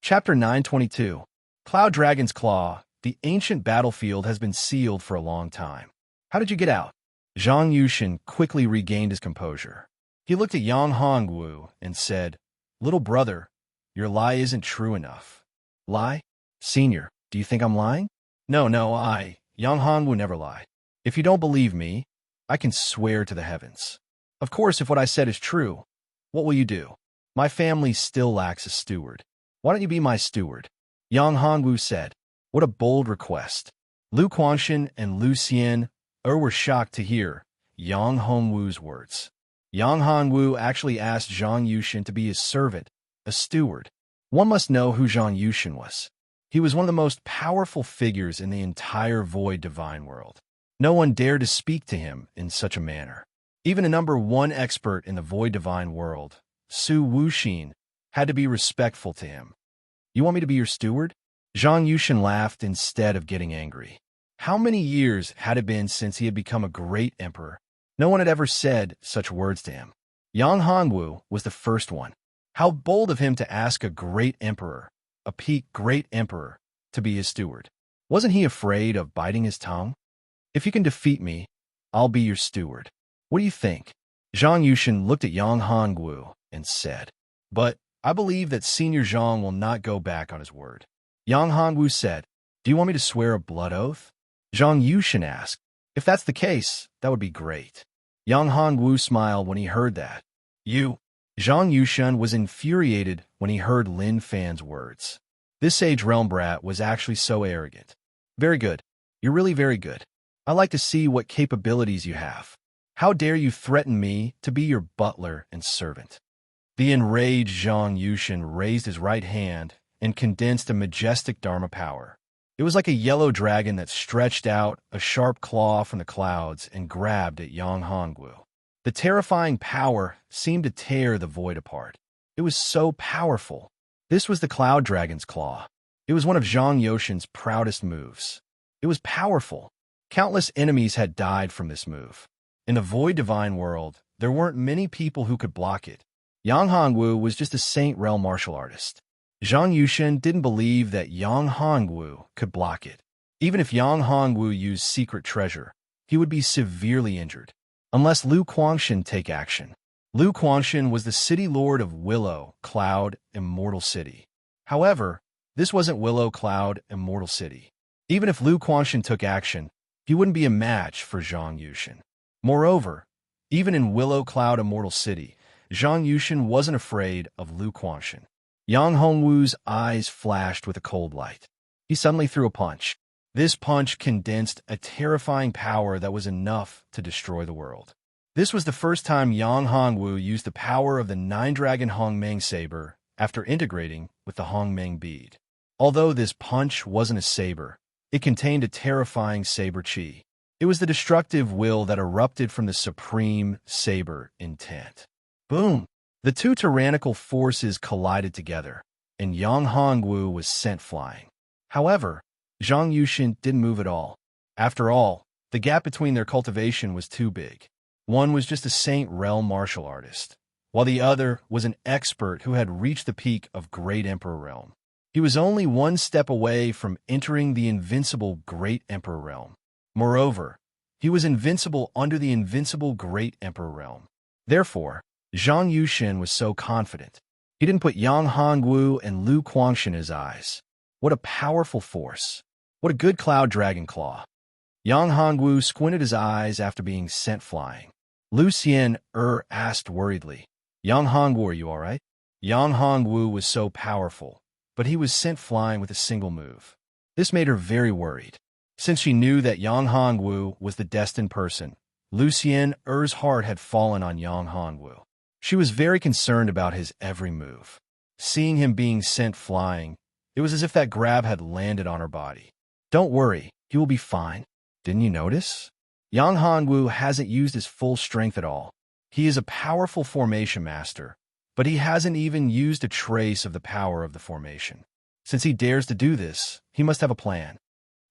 Chapter 922. Cloud Dragon's Claw. The ancient battlefield has been sealed for a long time. How did you get out? Zhang Yushin quickly regained his composure. He looked at Yang Hongwu and said, "Little brother, your lie isn't true enough." Lie? Senior, do you think I'm lying? No, Yang Hongwu never lied. If you don't believe me, I can swear to the heavens. Of course, if what I said is true, what will you do? My family still lacks a steward. Why don't you be my steward? Yang Hongwu said. What a bold request. Lu Quangshan and Lu Xian were shocked to hear Yang Hongwu's words. Yang Hongwu actually asked Zhang Yushin to be his servant, a steward. One must know who Zhang Yushin was. He was one of the most powerful figures in the entire Void Divine world. No one dared to speak to him in such a manner. Even a #1 expert in the Void Divine world, Su Wuxin, had to be respectful to him. You want me to be your steward? Zhang Yushin laughed instead of getting angry. How many years had it been since he had become a great emperor? No one had ever said such words to him. Yang Hongwu was the first one. How bold of him to ask a great emperor, a peak great emperor, to be his steward. Wasn't he afraid of biting his tongue? If you can defeat me, I'll be your steward. What do you think? Zhang Yushin looked at Yang Hongwu and said, But I believe that Senior Zhang will not go back on his word. Yang Hongwu said, Do you want me to swear a blood oath? Zhang Yushin asked, If that's the case, that would be great. Yang Hongwu smiled when he heard that. You? Zhang Yushin was infuriated when he heard Lin Fan's words. This sage realm brat was actually so arrogant. Very good. You're really very good. I'd like to see what capabilities you have. How dare you threaten me to be your butler and servant? The enraged Zhang Yushin raised his right hand and condensed a majestic Dharma power. It was like a yellow dragon that stretched out a sharp claw from the clouds and grabbed at Yang Hongwu. The terrifying power seemed to tear the void apart. It was so powerful. This was the Cloud Dragon's Claw. It was one of Zhang Yushin's proudest moves. It was powerful. Countless enemies had died from this move. In the Void Divine world, there weren't many people who could block it. Yang Hongwu was just a Saint Realm martial artist. Zhang Yushin didn't believe that Yang Hongwu could block it. Even if Yang Hongwu used secret treasure, he would be severely injured. Unless Lu Quangshan take action. Lu Quangshan was the city lord of Willow, Cloud, Immortal City. However, this wasn't Willow, Cloud, Immortal City. Even if Lu Quangshan took action, he wouldn't be a match for Zhang Yushin. Moreover, even in Willow, Cloud, Immortal City, Zhang Yushin wasn't afraid of Lu Quangshan. Yang Hongwu's eyes flashed with a cold light. He suddenly threw a punch. This punch condensed a terrifying power that was enough to destroy the world. This was the first time Yang Hongwu used the power of the Nine-Dragon Hongmeng Saber after integrating with the Hongmeng Bead. Although this punch wasn't a saber, it contained a terrifying saber chi. It was the destructive will that erupted from the supreme saber intent. Boom! The two tyrannical forces collided together, and Yang Hongwu was sent flying. However, Zhang Yushin didn't move at all. After all, the gap between their cultivation was too big. One was just a Saint Realm martial artist, while the other was an expert who had reached the peak of Great Emperor Realm. He was only one step away from entering the invincible Great Emperor Realm. Moreover, he was invincible under the invincible Great Emperor Realm. Therefore, Zhang Yushin was so confident. He didn't put Yang Hongwu and Lu Quangshan in his eyes. What a powerful force. What a good Cloud Dragon Claw. Yang Hongwu squinted his eyes after being sent flying. Lu Xian asked worriedly, Yang Hongwu, are you all right? Yang Hongwu was so powerful, but he was sent flying with a single move. This made her very worried. Since she knew that Yang Hongwu was the destined person, Lu Xian's heart had fallen on Yang Hongwu. She was very concerned about his every move. Seeing him being sent flying, it was as if that grab had landed on her body. Don't worry, he will be fine. Didn't you notice? Yang Hongwu hasn't used his full strength at all. He is a powerful formation master, but he hasn't even used a trace of the power of the formation. Since he dares to do this, he must have a plan.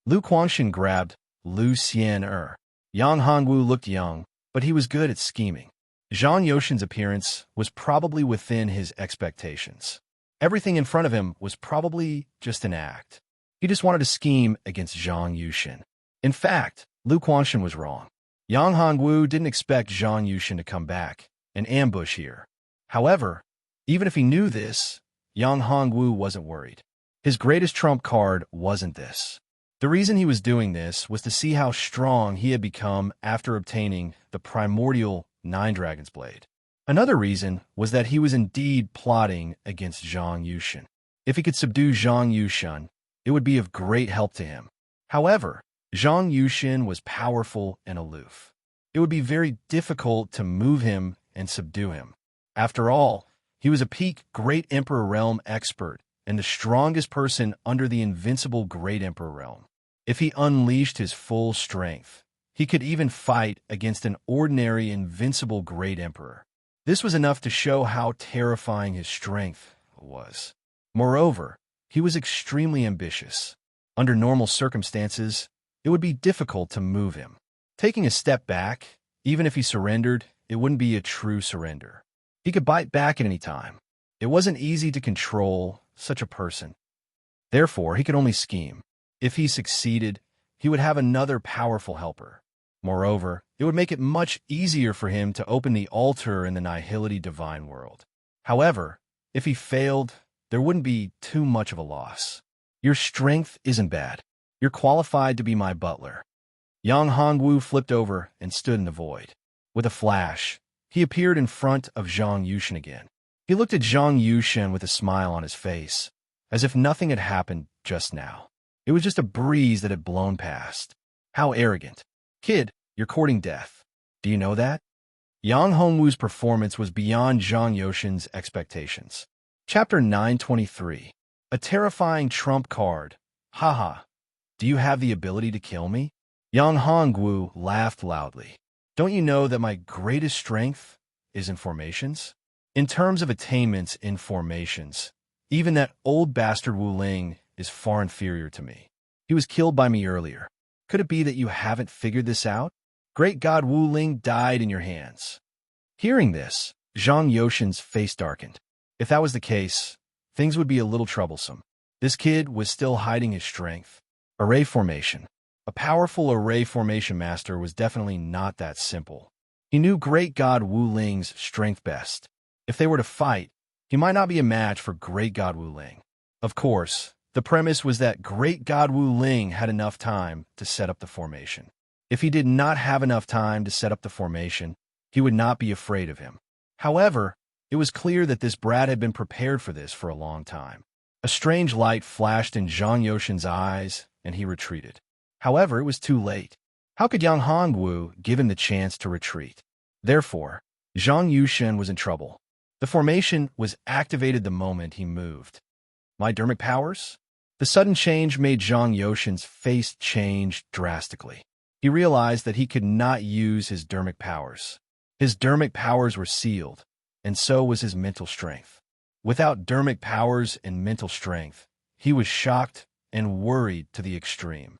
Lu Quangshan grabbed Lu Xian. Yang Hongwu looked young, but he was good at scheming. Zhang Yushin's appearance was probably within his expectations. Everything in front of him was probably just an act. He just wanted to scheme against Zhang Yushin. In fact, Lu Quanshan was wrong. Yang Hongwu didn't expect Zhang Yushin to come back and ambush here. However, even if he knew this, Yang Hongwu wasn't worried. His greatest trump card wasn't this. The reason he was doing this was to see how strong he had become after obtaining the primordial Nine Dragon's Blade. Another reason was that he was indeed plotting against Zhang Yushin. If he could subdue Zhang Yushin, it would be of great help to him. However, Zhang Yushin was powerful and aloof. It would be very difficult to move him and subdue him. After all, he was a peak Great Emperor Realm expert and the strongest person under the invincible Great Emperor Realm. If he unleashed his full strength, he could even fight against an ordinary invincible Great Emperor. This was enough to show how terrifying his strength was. Moreover, he was extremely ambitious. Under normal circumstances, it would be difficult to move him. Taking a step back, even if he surrendered, it wouldn't be a true surrender. He could bite back at any time. It wasn't easy to control such a person. Therefore, he could only scheme. If he succeeded, he would have another powerful helper. Moreover, it would make it much easier for him to open the altar in the Nihility Divine World. However, if he failed, there wouldn't be too much of a loss. Your strength isn't bad. You're qualified to be my butler. Yang Hongwu flipped over and stood in the void. With a flash, he appeared in front of Zhang Yushin again. He looked at Zhang Yushin with a smile on his face, as if nothing had happened just now. It was just a breeze that had blown past. How arrogant. Kid, you're courting death. Do you know that? Yang Hongwu's performance was beyond Zhang Yushin's expectations. Chapter 923. A terrifying trump card. Haha. Do you have the ability to kill me? Yang Hongwu laughed loudly. Don't you know that my greatest strength is in formations? In terms of attainments in formations, even that old bastard Wu Ling is far inferior to me. He was killed by me earlier. Could it be that you haven't figured this out? Great God Wu Ling died in your hands. Hearing this, Zhang Yushin's face darkened. If that was the case, things would be a little troublesome. This kid was still hiding his strength. Array formation. A powerful array formation master was definitely not that simple. He knew Great God Wu Ling's strength best. If they were to fight, he might not be a match for Great God Wu Ling. Of course, the premise was that Great God Wu Ling had enough time to set up the formation. If he did not have enough time to set up the formation, he would not be afraid of him. However, it was clear that this brat had been prepared for this for a long time. A strange light flashed in Zhang Yushin's eyes, and he retreated. However, it was too late. How could Yang Hongwu give him the chance to retreat? Therefore, Zhang Yushin was in trouble. The formation was activated the moment he moved. My dermic powers? The sudden change made Zhang Yushin's face change drastically. He realized that he could not use his dermic powers. His dermic powers were sealed, and so was his mental strength. Without dermic powers and mental strength, he was shocked and worried to the extreme.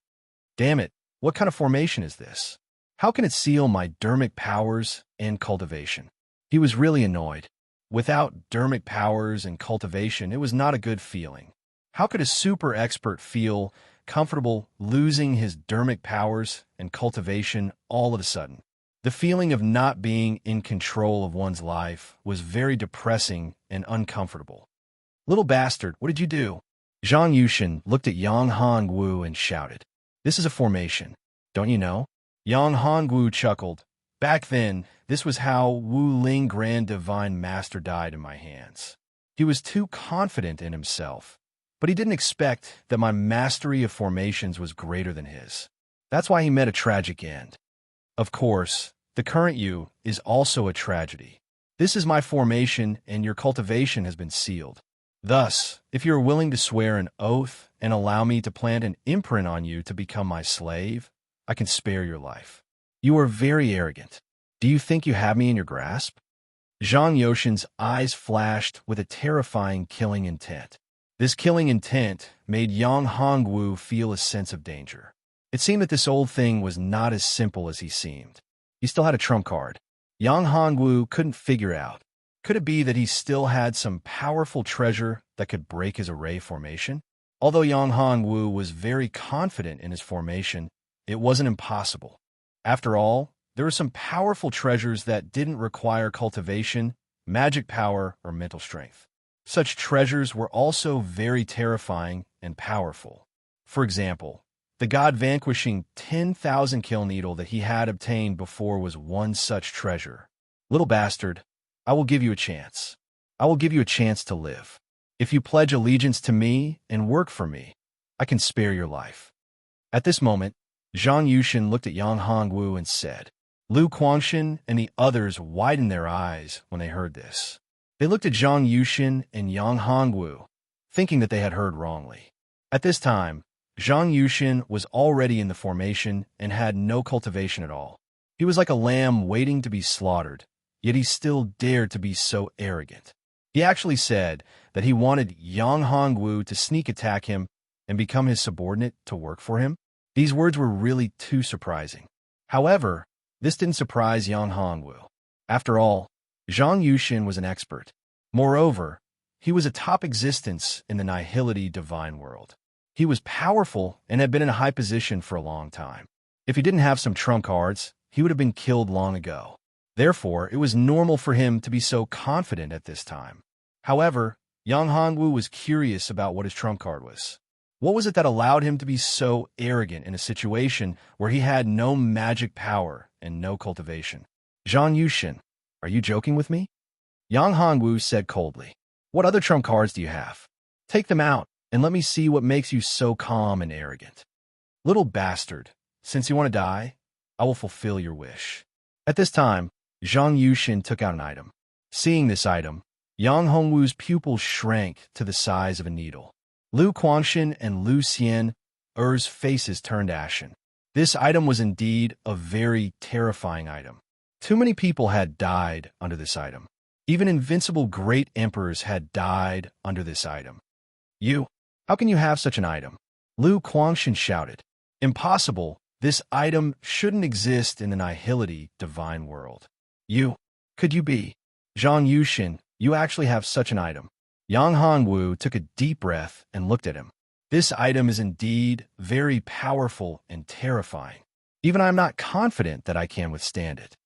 Damn it, what kind of formation is this? How can it seal my dermic powers and cultivation? He was really annoyed. Without dermic powers and cultivation, it was not a good feeling. How could a super expert feel comfortable losing his dermic powers and cultivation all of a sudden? The feeling of not being in control of one's life was very depressing and uncomfortable. Little bastard, what did you do? Zhang Yushin looked at Yang Hongwu and shouted. This is a formation, don't you know? Yang Hongwu chuckled. Back then, this was how Wu Ling Grand Divine Master died in my hands. He was too confident in himself, but he didn't expect that my mastery of formations was greater than his. That's why he met a tragic end. Of course, the current you is also a tragedy. This is my formation, and your cultivation has been sealed. Thus, if you are willing to swear an oath and allow me to plant an imprint on you to become my slave, I can spare your life. You are very arrogant. Do you think you have me in your grasp? Zhang Yushin's eyes flashed with a terrifying killing intent. This killing intent made Yang Hongwu feel a sense of danger. It seemed that this old thing was not as simple as he seemed. He still had a trump card. Yang Hongwu couldn't figure out. Could it be that he still had some powerful treasure that could break his array formation? Although Yang Hongwu was very confident in his formation, it wasn't impossible. After all, there were some powerful treasures that didn't require cultivation, magic power, or mental strength. Such treasures were also very terrifying and powerful. For example, the god-vanquishing 10,000 kill needle that he had obtained before was one such treasure. Little bastard, I will give you a chance. I will give you a chance to live. If you pledge allegiance to me and work for me, I can spare your life. At this moment, Zhang Yushin looked at Yang Hongwu and said. Lu Quangshan and the others widened their eyes when they heard this. They looked at Zhang Yushin and Yang Hongwu, thinking that they had heard wrongly. At this time, Zhang Yushin was already in the formation and had no cultivation at all. He was like a lamb waiting to be slaughtered, yet he still dared to be so arrogant. He actually said that he wanted Yang Hongwu to sneak attack him and become his subordinate to work for him. These words were really too surprising. However, this didn't surprise Yang Hongwu. After all, Zhang Yushin was an expert. Moreover, he was a top existence in the nihility divine world. He was powerful and had been in a high position for a long time. If he didn't have some trump cards, he would have been killed long ago. Therefore, it was normal for him to be so confident at this time. However, Yang Hongwu was curious about what his trump card was. What was it that allowed him to be so arrogant in a situation where he had no magic power and no cultivation? Zhang Yushin, are you joking with me? Yang Hongwu said coldly. What other trump cards do you have? Take them out, and let me see what makes you so calm and arrogant. Little bastard, since you want to die, I will fulfill your wish. At this time, Zhang Yushin took out an item. Seeing this item, Yang Hongwu's pupils shrank to the size of a needle. Lu Quangshan and Lu Xian's faces turned ashen. This item was indeed a very terrifying item. Too many people had died under this item. Even invincible great emperors had died under this item. How can you have such an item? Lu Quangshan shouted. Impossible, this item shouldn't exist in the nihility divine world. Could you be? Zhang Yushin, you actually have such an item. Yang Hongwu took a deep breath and looked at him. This item is indeed very powerful and terrifying. Even I am not confident that I can withstand it.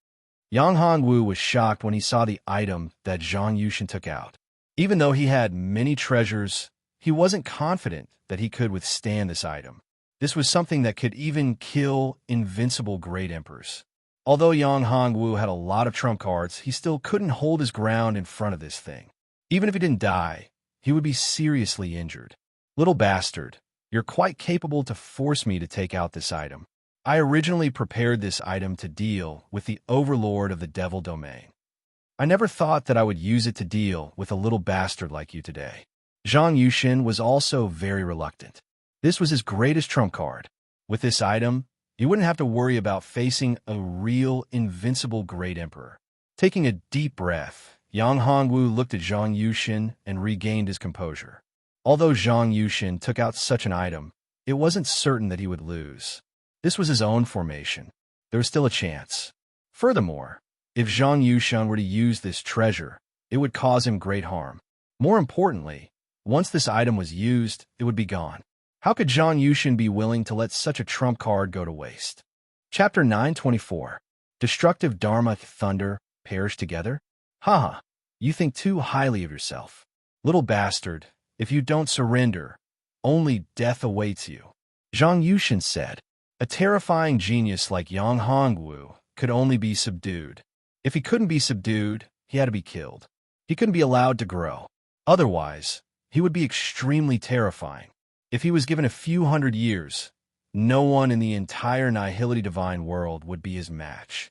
Yang Hongwu was shocked when he saw the item that Zhang Yushin took out. Even though he had many treasures, he wasn't confident that he could withstand this item. This was something that could even kill invincible great emperors. Although Yang Hongwu had a lot of trump cards, he still couldn't hold his ground in front of this thing. Even if he didn't die, he would be seriously injured. Little bastard, you're quite capable to force me to take out this item. I originally prepared this item to deal with the overlord of the devil domain. I never thought that I would use it to deal with a little bastard like you today. Zhang Yushin was also very reluctant. This was his greatest trump card. With this item, he wouldn't have to worry about facing a real invincible great emperor. Taking a deep breath, Yang Hongwu looked at Zhang Yushin and regained his composure. Although Zhang Yushin took out such an item, it wasn't certain that he would lose. This was his own formation. There was still a chance. Furthermore, if Zhang Yushin were to use this treasure, it would cause him great harm. More importantly, once this item was used, it would be gone. How could Zhang Yushin be willing to let such a trump card go to waste? Chapter 924. Destructive Dharma Thunder perish together? Haha, you think too highly of yourself. Little bastard, if you don't surrender, only death awaits you. Zhang Yushin said. A terrifying genius like Yang Hongwu could only be subdued. If he couldn't be subdued, he had to be killed. He couldn't be allowed to grow. Otherwise, he would be extremely terrifying. If he was given a few hundred years, no one in the entire nihility divine world would be his match.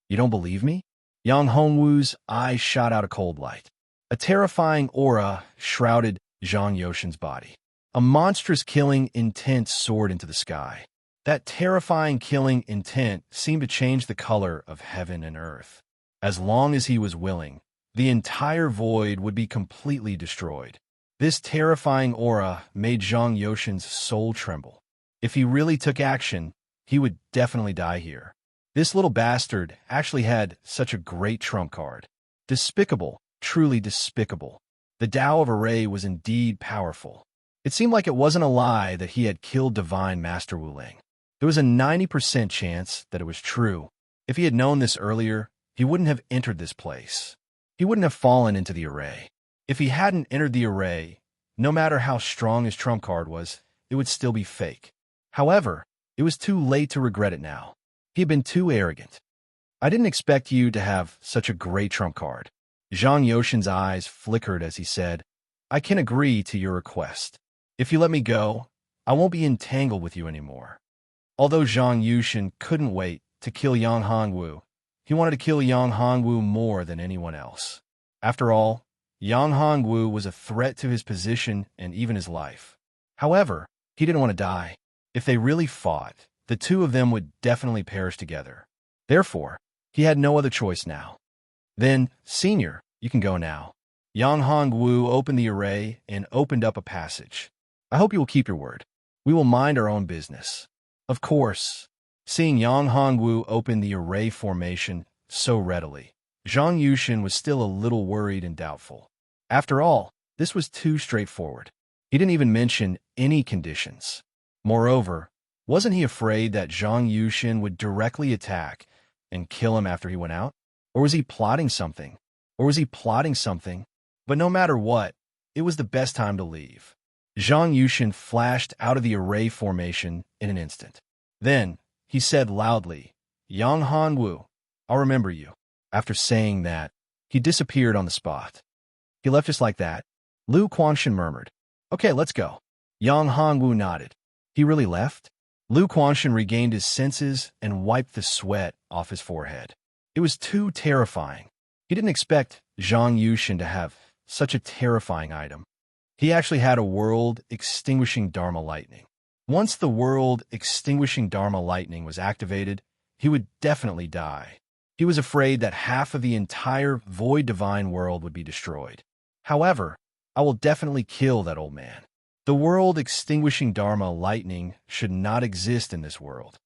You don't believe me? Yang Hongwu's eyes shot out a cold light. A terrifying aura shrouded Zhang Yushin's body. A monstrous killing intent soared into the sky. That terrifying killing intent seemed to change the color of heaven and earth. As long as he was willing, the entire void would be completely destroyed. This terrifying aura made Zhang Yushin's soul tremble. If he really took action, he would definitely die here. This little bastard actually had such a great trump card. Despicable, truly despicable. The Tao of Array was indeed powerful. It seemed like it wasn't a lie that he had killed Divine Master Wu Ling. There was a 90% chance that it was true. If he had known this earlier, he wouldn't have entered this place. He wouldn't have fallen into the array. If he hadn't entered the array, no matter how strong his trump card was, it would still be fake. However, it was too late to regret it now. He had been too arrogant. I didn't expect you to have such a great trump card. Zhang Yushan's eyes flickered as he said, I can agree to your request. If you let me go, I won't be entangled with you anymore. Although Zhang Yushan couldn't wait to kill Yang Hongwu, he wanted to kill Yang Hongwu more than anyone else. After all, Yang Hongwu was a threat to his position and even his life. However, he didn't want to die. If they really fought, the two of them would definitely perish together. Therefore, he had no other choice now. Then, Senior, you can go now. Yang Hongwu opened the array and opened up a passage. I hope you will keep your word. We will mind our own business. Of course. Seeing Yang Hongwu open the array formation so readily, Zhang Yushan was still a little worried and doubtful. After all, this was too straightforward. He didn't even mention any conditions. Moreover, wasn't he afraid that Zhang Yushan would directly attack and kill him after he went out? Or was he plotting something? But no matter what, it was the best time to leave. Zhang Yushan flashed out of the array formation in an instant. Then, he said loudly, Yang Hongwu, I'll remember you. After saying that, he disappeared on the spot. He left just like that. Lu Quanshan murmured, Okay, let's go. Yang Hongwu nodded. He really left? Lu Quanshan regained his senses and wiped the sweat off his forehead. It was too terrifying. He didn't expect Zhang Yushan to have such a terrifying item. He actually had a world-extinguishing Dharma lightning. Once the world-extinguishing Dharma lightning was activated, he would definitely die. He was afraid that half of the entire void divine world would be destroyed. However, I will definitely kill that old man. The world-extinguishing Dharma lightning should not exist in this world.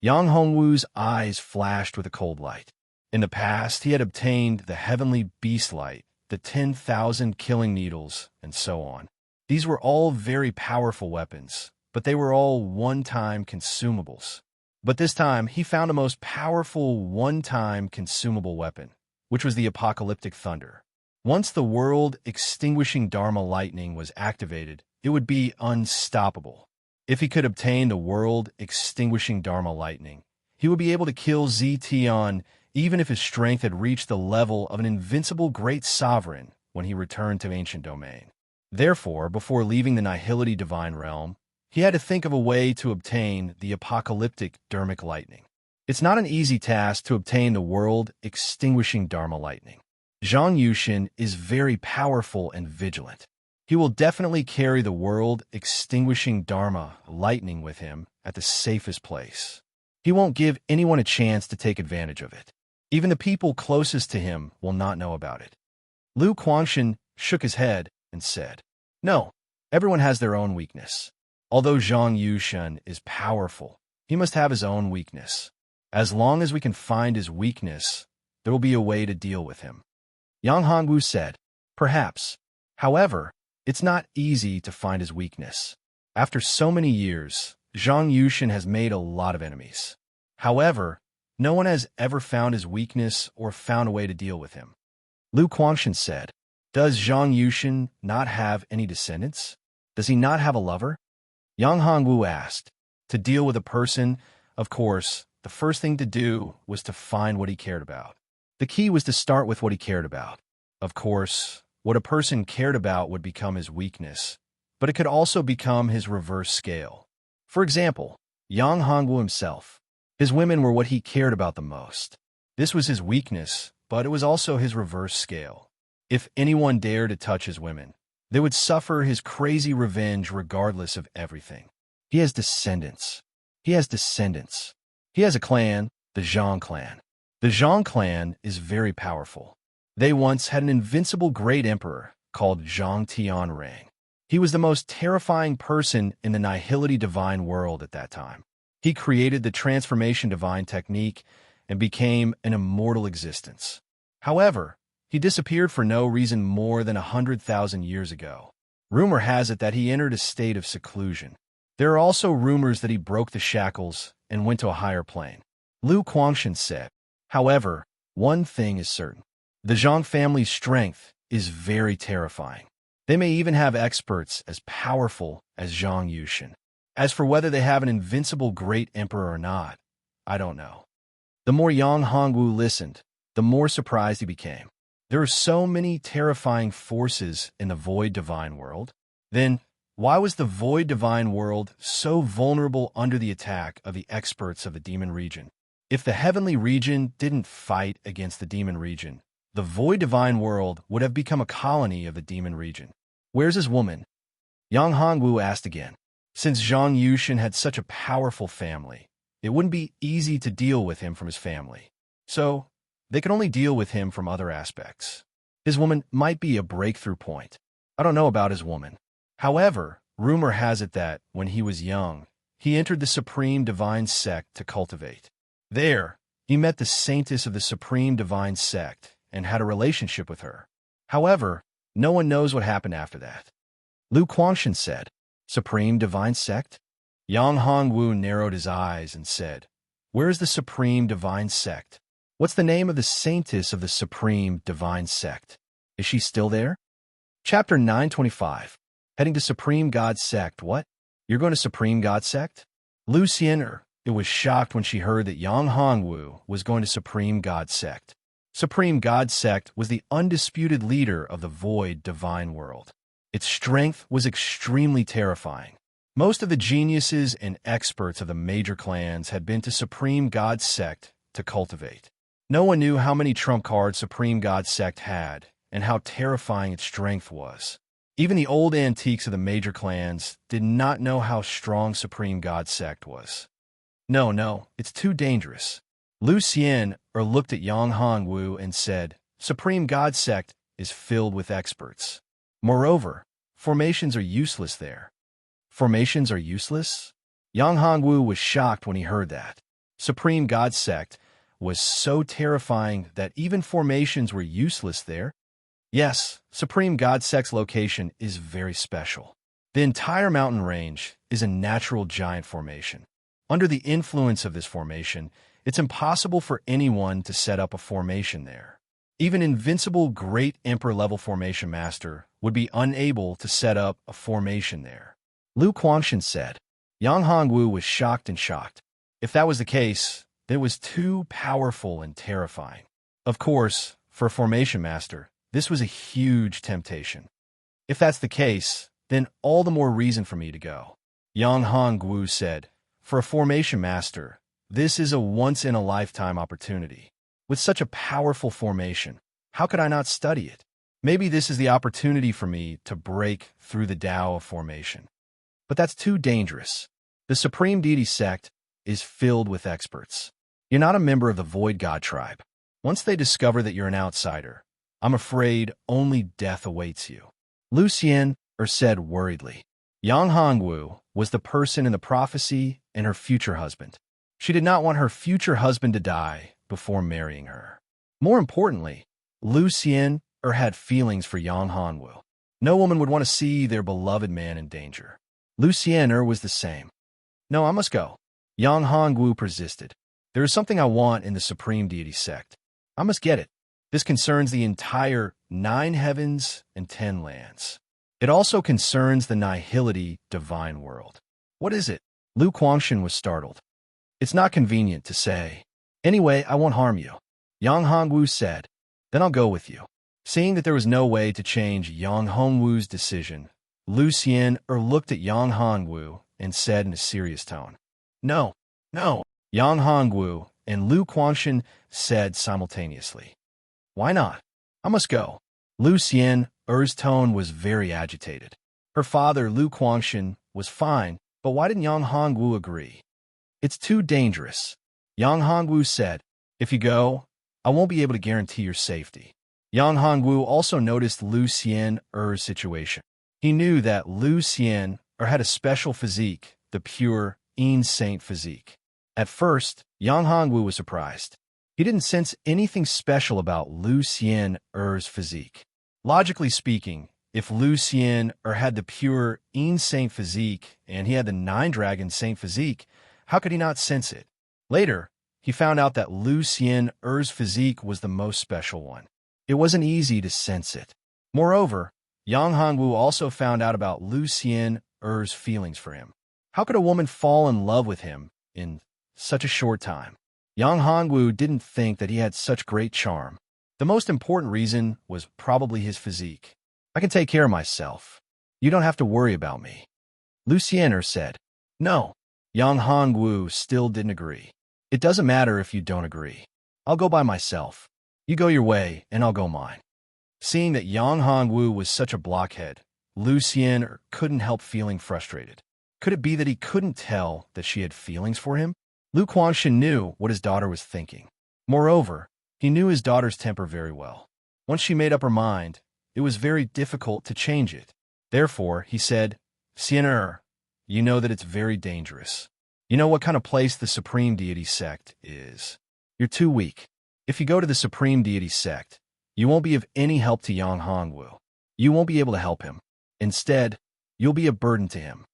Yang Hongwu's eyes flashed with a cold light. In the past, he had obtained the heavenly beast light, the 10,000 killing needles, and so on. These were all very powerful weapons, but they were all one-time consumables. But this time, he found a most powerful one-time consumable weapon, which was the apocalyptic thunder. Once the world-extinguishing Dharma lightning was activated, it would be unstoppable. If he could obtain the world-extinguishing Dharma lightning, he would be able to kill Zetian even if his strength had reached the level of an invincible great sovereign when he returned to ancient domain. Therefore, before leaving the Nihility divine realm, he had to think of a way to obtain the apocalyptic Dharmic lightning. It's not an easy task to obtain the world-extinguishing Dharma lightning. Zhang Yushan is very powerful and vigilant. He will definitely carry the world-extinguishing Dharma lightning with him at the safest place. He won't give anyone a chance to take advantage of it. Even the people closest to him will not know about it. Lu Quanshan shook his head and said, No, everyone has their own weakness. Although Zhang Yushan is powerful, he must have his own weakness. As long as we can find his weakness, there will be a way to deal with him. Yang Hongwu said, Perhaps. However, it's not easy to find his weakness. After so many years, Zhang Yushan has made a lot of enemies. However, no one has ever found his weakness or found a way to deal with him. Lu Quanshan said, Does Zhang Yushan not have any descendants? Does he not have a lover? Yang Hongwu asked. To deal with a person, of course, the first thing to do was to find what he cared about. The key was to start with what he cared about. Of course, what a person cared about would become his weakness, but it could also become his reverse scale. For example, Yang Hongwu himself. His women were what he cared about the most. This was his weakness, but it was also his reverse scale. If anyone dared to touch his women, they would suffer his crazy revenge regardless of everything. He has descendants. He has a clan, the Zhang clan. The Zhang clan is very powerful. They once had an invincible great emperor called Zhang Tianrang. He was the most terrifying person in the Nihility divine world at that time. He created the transformation divine technique and became an immortal existence. However, He disappeared for no reason more than 100,000 years ago. Rumor has it that he entered a state of seclusion. There are also rumors that he broke the shackles and went to a higher plane. Lu Guangxin said. However, one thing is certain. The Zhang family's strength is very terrifying. They may even have experts as powerful as Zhang Yushin. As for whether they have an invincible great emperor or not, I don't know. The more Yang Hongwu listened, the more surprised he became. There are so many terrifying forces in the Void Divine World. Then, why was the Void Divine World so vulnerable under the attack of the experts of the Demon Region? If the Heavenly Region didn't fight against the Demon Region, the Void Divine World would have become a colony of the Demon Region. Where's his woman? Yang Hongwu asked again. Since Zhang Yushin had such a powerful family, it wouldn't be easy to deal with him from his family. So, they could only deal with him from other aspects. His woman might be a breakthrough point. I don't know about his woman. However, rumor has it that, when he was young, he entered the Supreme Divine Sect to cultivate. There, he met the saintess of the Supreme Divine Sect and had a relationship with her. However, no one knows what happened after that. Lu Guangxin said, Supreme Divine Sect? Yang Hongwu narrowed his eyes and said, Where is the Supreme Divine Sect? What's the name of the saintess of the Supreme Divine Sect? Is she still there? Chapter 925. Heading to Supreme God Sect. What? You're going to Supreme God Sect? Lu Xian'er, it was shocked when she heard that Yang Hongwu was going to Supreme God Sect. Supreme God Sect was the undisputed leader of the Void Divine World. Its strength was extremely terrifying. Most of the geniuses and experts of the major clans had been to Supreme God Sect to cultivate. No one knew how many trump cards Supreme God Sect had and how terrifying its strength was. Even the old antiques of the major clans did not know how strong Supreme God Sect was. No, it's too dangerous. Lu Xian'er looked at Yang Hongwu and said, Supreme God Sect is filled with experts. Moreover, formations are useless there. Formations are useless? Yang Hongwu was shocked when he heard that. Supreme God Sect was so terrifying that even formations were useless there? Yes, Supreme God Sect's location is very special. The entire mountain range is a natural giant formation. Under the influence of this formation, it's impossible for anyone to set up a formation there. Even invincible great emperor-level formation master would be unable to set up a formation there. Lu Guangxin said. Yang Hongwu was shocked and shocked. If that was the case, then it was too powerful and terrifying. Of course, for a formation master, this was a huge temptation. If that's the case, then all the more reason for me to go. Yang Hongwu said, For a formation master, this is a once-in-a-lifetime opportunity. With such a powerful formation, how could I not study it? Maybe this is the opportunity for me to break through the Tao of formation. But that's too dangerous. The Supreme Deity Sect is filled with experts. You're not a member of the Void God tribe. Once they discover that you're an outsider, I'm afraid only death awaits you. Lu Xian'er said worriedly. Yang Hongwu was the person in the prophecy and her future husband. She did not want her future husband to die before marrying her. More importantly, Lu Xian'er had feelings for Yang Hongwu. No woman would want to see their beloved man in danger. Lu Xian'er was the same. No, I must go. Yang Hongwu persisted. There is something I want in the Supreme Deity Sect. I must get it. This concerns the entire 9 heavens and 10 lands. It also concerns the Nihility Divine World. What is it? Lu Guangxin was startled. It's not convenient to say. Anyway, I won't harm you. Yang Hongwu said. Then I'll go with you. Seeing that there was no way to change Yang Hongwu's decision, Lu Xian'er looked at Yang Hongwu and said in a serious tone. No. Yang Hongwu and Lu Guangxin said simultaneously. Why not? I must go. Lu Xian'er's tone was very agitated. Her father, Lu Guangxin, was fine, but why didn't Yang Hongwu agree? It's too dangerous. Yang Hongwu said, If you go, I won't be able to guarantee your safety. Yang Hongwu also noticed Lu Xian'er's situation. He knew that Lu Xian'er had a special physique, the pure, saint physique. At first, Yang Hongwu was surprised. He didn't sense anything special about Lucien Er's physique. Logically speaking, if Lucien had the pure Saint physique and he had the Nine Dragon Saint physique, how could he not sense it? Later, he found out that Lucien Er's physique was the most special one. It wasn't easy to sense it. Moreover, Yang Hongwu also found out about Lucien Er's feelings for him. How could a woman fall in love with him in such a short time? Yang Hongwu didn't think that he had such great charm. The most important reason was probably his physique. I can take care of myself. You don't have to worry about me. Lucien said. No. Yang Hongwu still didn't agree. It doesn't matter if you don't agree. I'll go by myself. You go your way, and I'll go mine. Seeing that Yang Hongwu was such a blockhead, Lucien couldn't help feeling frustrated. Could it be that he couldn't tell that she had feelings for him? Lu Quangshan knew what his daughter was thinking. Moreover, he knew his daughter's temper very well. Once she made up her mind, it was very difficult to change it. Therefore, he said, Sien you know that it's very dangerous. You know what kind of place the Supreme Deity sect is. You're too weak. If you go to the Supreme Deity sect, you won't be of any help to Yang Hongwu. You won't be able to help him. Instead, you'll be a burden to him.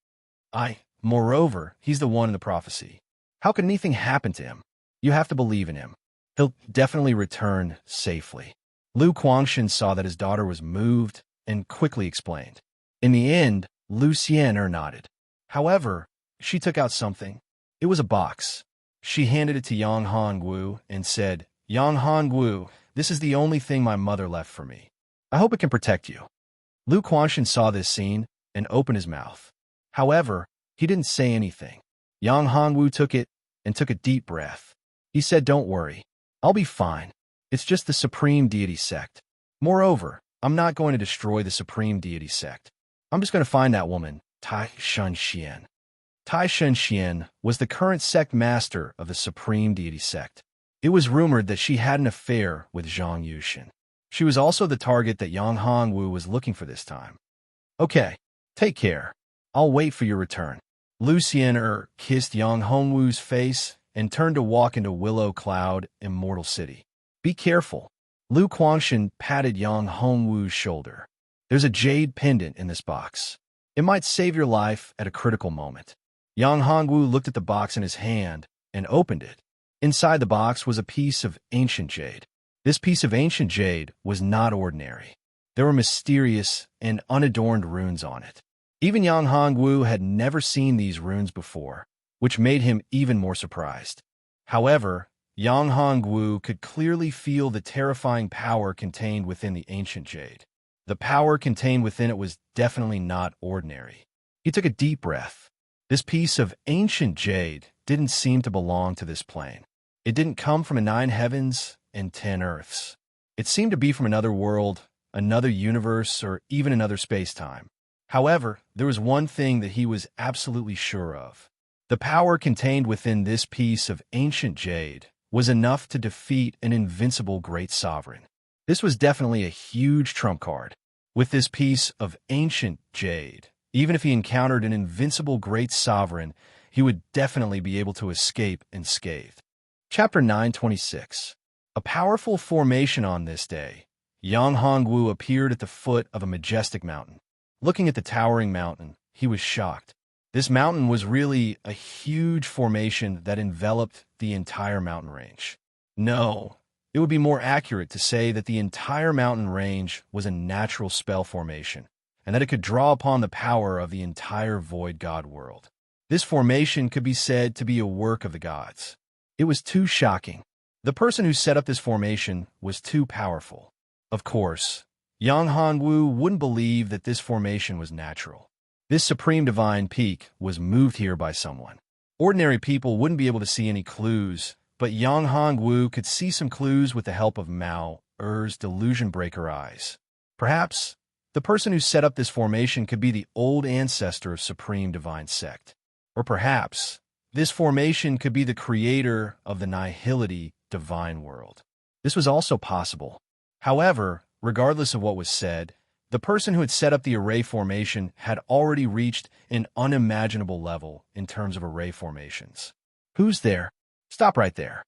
Moreover, he's the one in the prophecy. How could anything happen to him? You have to believe in him. He'll definitely return safely. Lu Quangshan saw that his daughter was moved and quickly explained. In the end, Lucien nodded. However, she took out something. It was a box. She handed it to Yang Hongwu and said, Yang Hongwu, this is the only thing my mother left for me. I hope it can protect you. Lu Quangshan saw this scene and opened his mouth. However, he didn't say anything. Yang Hongwu took it and took a deep breath. He said, Don't worry. I'll be fine. It's just the Supreme Deity sect. Moreover, I'm not going to destroy the Supreme Deity sect. I'm just going to find that woman, Tai Shunxian. Tai Shunxian was the current sect master of the Supreme Deity sect. It was rumored that she had an affair with Zhang Yushin. She was also the target that Yang Hongwu was looking for this time. Okay, take care. I'll wait for your return. Lucien kissed Yang Hongwu's face and turned to walk into Willow Cloud, Immortal City. Be careful. Lu Quangshan patted Yang Hongwu's shoulder. There's a jade pendant in this box. It might save your life at a critical moment. Yang Hongwu looked at the box in his hand and opened it. Inside the box was a piece of ancient jade. This piece of ancient jade was not ordinary. There were mysterious and unadorned runes on it. Even Yang Hongwu had never seen these runes before, which made him even more surprised. However, Yang Hongwu could clearly feel the terrifying power contained within the ancient jade. The power contained within it was definitely not ordinary. He took a deep breath. This piece of ancient jade didn't seem to belong to this plane. It didn't come from 9 heavens and 10 earths. It seemed to be from another world, another universe, or even another space-time. However, there was one thing that he was absolutely sure of. The power contained within this piece of ancient jade was enough to defeat an invincible great sovereign. This was definitely a huge trump card. With this piece of ancient jade, even if he encountered an invincible great sovereign, he would definitely be able to escape unscathed. Chapter 926. A powerful formation on this day. Yang Hongwu appeared at the foot of a majestic mountain. Looking at the towering mountain, he was shocked. This mountain was really a huge formation that enveloped the entire mountain range. No, it would be more accurate to say that the entire mountain range was a natural spell formation, and that it could draw upon the power of the entire void god world. This formation could be said to be a work of the gods. It was too shocking. The person who set up this formation was too powerful. Of course, Yang Hongwu wouldn't believe that this formation was natural. This supreme divine peak was moved here by someone. Ordinary people wouldn't be able to see any clues, but Yang Hongwu could see some clues with the help of Mao Er's delusion breaker eyes. Perhaps the person who set up this formation could be the old ancestor of Supreme Divine Sect. Or perhaps this formation could be the creator of the Nihility divine world. This was also possible. However, regardless of what was said, the person who had set up the array formation had already reached an unimaginable level in terms of array formations. Who's there? Stop right there.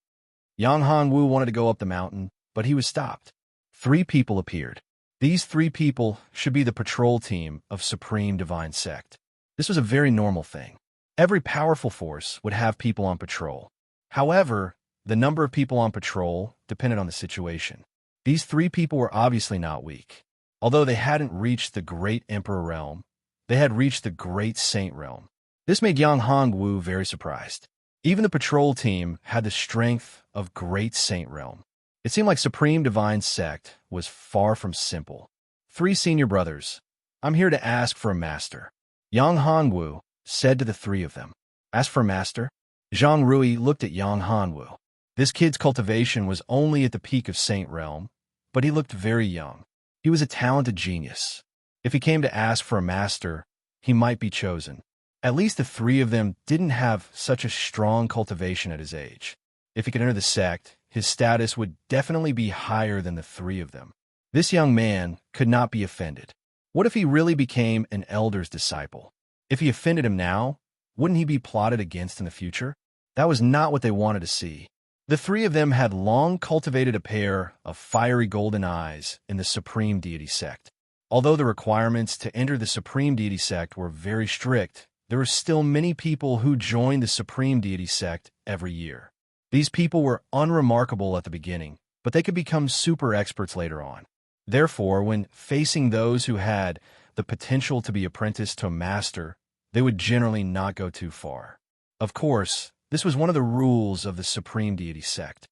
Yang Hongwu wanted to go up the mountain, but he was stopped. 3 people appeared. These 3 people should be the patrol team of Supreme Divine Sect. This was a very normal thing. Every powerful force would have people on patrol. However, the number of people on patrol depended on the situation. These 3 people were obviously not weak. Although they hadn't reached the Great Emperor realm, they had reached the Great Saint realm. This made Yang Hongwu very surprised. Even the patrol team had the strength of Great Saint realm. It seemed like Supreme Divine Sect was far from simple. 3 senior brothers. I'm here to ask for a master. Yang Hongwu said to the 3 of them. Ask for a master? Zhang Rui looked at Yang Hongwu. This kid's cultivation was only at the peak of Saint realm, but he looked very young. He was a talented genius. If he came to ask for a master, he might be chosen. At least the 3 of them didn't have such a strong cultivation at his age. If he could enter the sect, his status would definitely be higher than the 3 of them. This young man could not be offended. What if he really became an elder's disciple? If he offended him now, wouldn't he be plotted against in the future? That was not what they wanted to see. The 3 of them had long cultivated a pair of fiery golden eyes in the Supreme Deity Sect. Although the requirements to enter the Supreme Deity Sect were very strict, there were still many people who joined the Supreme Deity Sect every year. These people were unremarkable at the beginning, but they could become super experts later on. Therefore, when facing those who had the potential to be apprenticed to a master, they would generally not go too far. Of course, this was one of the rules of the Supreme Deity Sect.